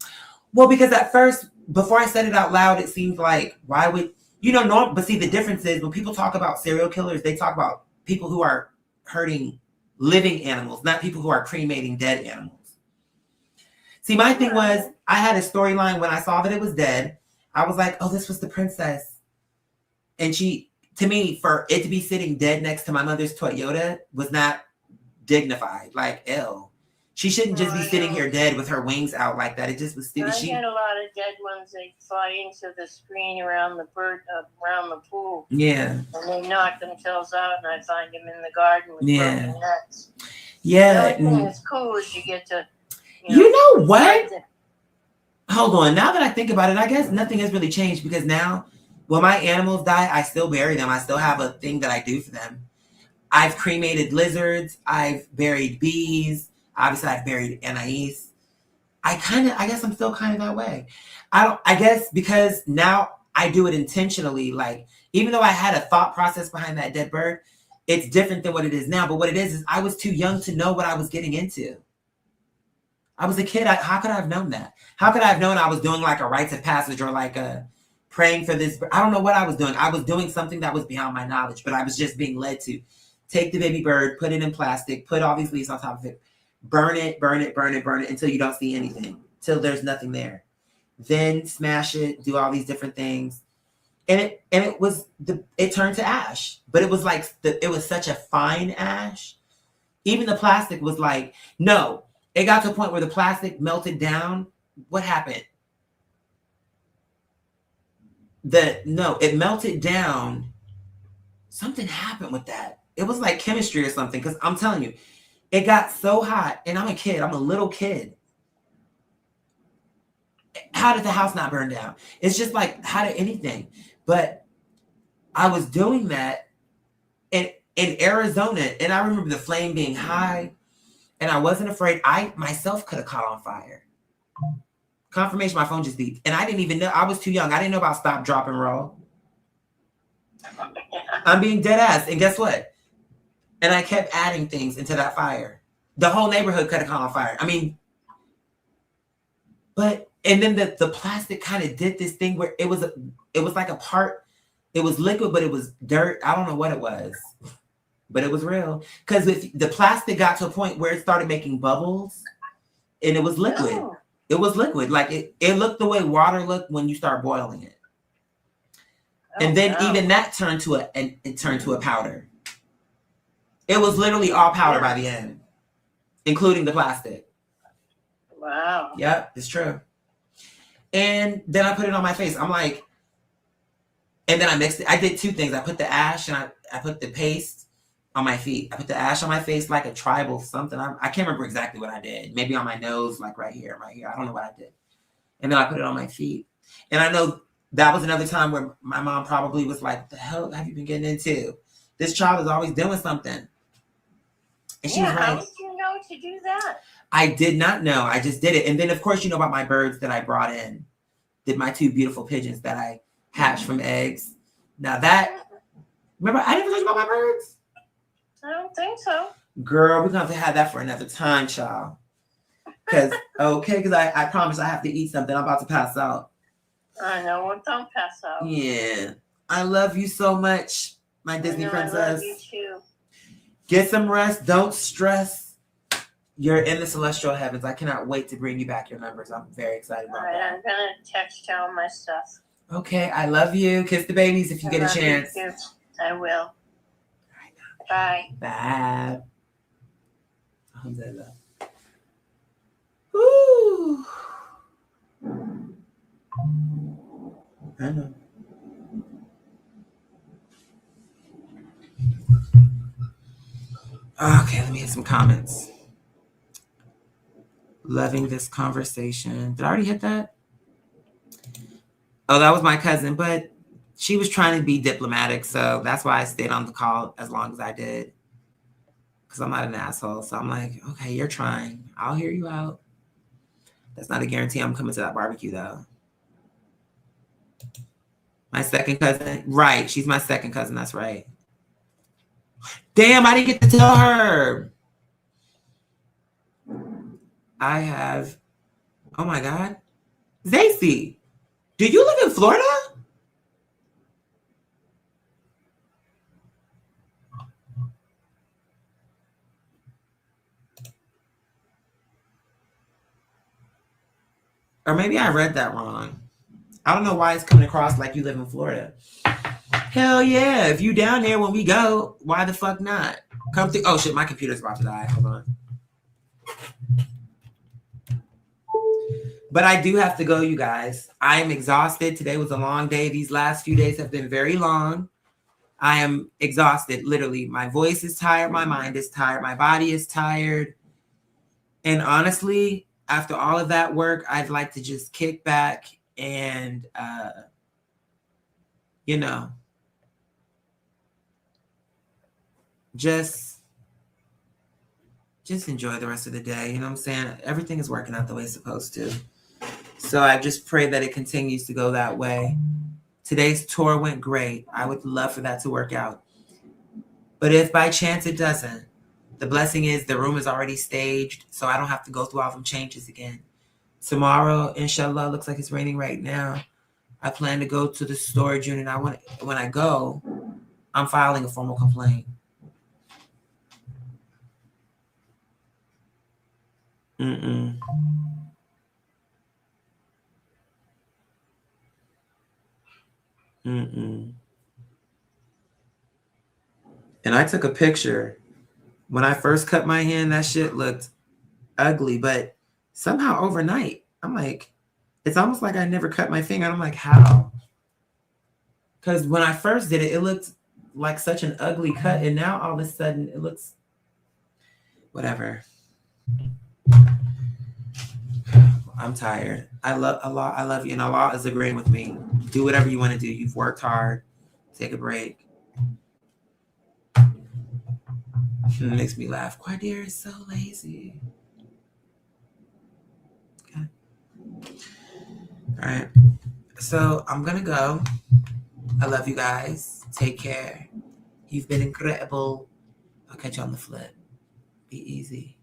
Well, because at first, before I said it out loud, it seemed like, why would, but see, the difference is when people talk about serial killers, they talk about people who are hurting living animals, not people who are cremating dead animals. See, my thing was, I had a storyline when I saw that it was dead. I was like, oh, this was the princess. And she, to me, for it to be sitting dead next to my mother's Toyota was not dignified. Like, ew. She shouldn't just be sitting here dead with her wings out like that. It just was stupid. I had a lot of dead ones. They fly into the screen around the pool. Yeah. And they knock themselves out, and I find them in the garden with broken necks. Yeah. The only thing that's cool is you get to, you know what? Hold on. Now that I think about it, I guess nothing has really changed, because now when my animals die, I still bury them. I still have a thing that I do for them. I've cremated lizards. I've buried bees. Obviously, I've buried Anais. I guess I'm still kind of that way. I guess because now I do it intentionally. Like, even though I had a thought process behind that dead bird, it's different than what it is now. But what it is I was too young to know what I was getting into. I was a kid. How could I have known that? How could I have known I was doing like a rites of passage or like a praying for this? I don't know what I was doing. I was doing something that was beyond my knowledge, but I was just being led to take the baby bird, put it in plastic, put all these leaves on top of it, burn it until you don't see anything, till there's nothing there. Then smash it, do all these different things. And it turned to ash, but it was like, it was such a fine ash. Even the plastic was like, no, it got to a point where the plastic melted down. What happened? It melted down. Something happened with that. It was like chemistry or something. Cause I'm telling you, it got so hot, and I'm a kid. I'm a little kid. How did the house not burn down? It's just like, how did anything? But I was doing that in Arizona, and I remember the flame being high, and I wasn't afraid. I myself could have caught on fire. Confirmation, my phone just beeped. And I didn't even know. I was too young. I didn't know about stop, drop, and roll. I'm being dead ass. And guess what? And I kept adding things into that fire. The whole neighborhood could have caught on fire. I mean, and then the plastic kind of did this thing where it was like a part, it was liquid, but it was dirt. I don't know what it was, but it was real. Because the plastic got to a point where it started making bubbles, and it was liquid. Oh. It was liquid. Like it looked the way water looked when you start boiling it. And then even that turned to a powder. It was literally all powder by the end, including the plastic. Wow. Yep, it's true. And then I put it on my face. I'm like, and then I mixed it. I did two things. I put the ash and I put the paste on my feet. I put the ash on my face like a tribal something. I can't remember exactly what I did. Maybe on my nose, like right here. I don't know what I did. And then I put it on my feet. And I know that was another time where my mom probably was like, "What the hell have you been getting into? This child is always doing something." And she was how like, did you know to do that? I did not know. I just did it. And then, of course, you know about my birds that I brought in. Did my two beautiful pigeons that I hatched from eggs. Now that, remember, I didn't tell you about my birds? I don't think so. Girl, we're going to have to have that for another time, child. Because I promise I have to eat something. I'm about to pass out. I know. Well, don't pass out. Yeah. I love you so much, my Disney princess. I love you too. Get some rest. Don't stress. You're in the celestial heavens. I cannot wait to bring you back your numbers. I'm very excited about All right, that. I'm going to text you all my stuff. Okay, I love you. Kiss the babies if you get a chance. You too. I will. Bye. Bye. Alhamdulillah. I know. Okay, let me hit some comments. Loving this conversation. Did I already hit that? Oh, that was my cousin, but she was trying to be diplomatic, so that's why I stayed on the call as long as I did. Because I'm not an asshole. So I'm like, okay, you're trying. I'll hear you out. That's not a guarantee I'm coming to that barbecue, though. My second cousin. Right. She's my second cousin. That's right. Damn, I didn't get to tell her. I have, oh my God. Zacy, do you live in Florida? Or maybe I read that wrong. I don't know why it's coming across like you live in Florida. Hell yeah. If you down there when we go, why the fuck not? Come through. Oh shit, my computer's about to die. Hold on. But I do have to go, you guys. I am exhausted. Today was a long day. These last few days have been very long. I am exhausted, literally. My voice is tired. My mind is tired. My body is tired. And honestly, after all of that work, I'd like to just kick back and, you know, just enjoy the rest of the day. You know what I'm saying? Everything is working out the way it's supposed to. So I just pray that it continues to go that way. Today's tour went great. I would love for that to work out. But if by chance it doesn't, the blessing is the room is already staged, so I don't have to go through all them changes again. Tomorrow, inshallah, looks like it's raining right now. I plan to go to the storage unit. When I go, I'm filing a formal complaint. Mm-mm. Mm-mm. And I took a picture. When I first cut my hand, that shit looked ugly, but somehow overnight, I'm like, it's almost like I never cut my finger. And I'm like, how? Because when I first did it, it looked like such an ugly cut. And now all of a sudden it looks whatever. I'm tired. I love Allah. I love you. And Allah is agreeing with me. Do whatever you want to do. You've worked hard. Take a break. It makes me laugh. Quadir is so lazy. Okay. All right. So I'm going to go. I love you guys. Take care. You've been incredible. I'll catch you on the flip. Be easy.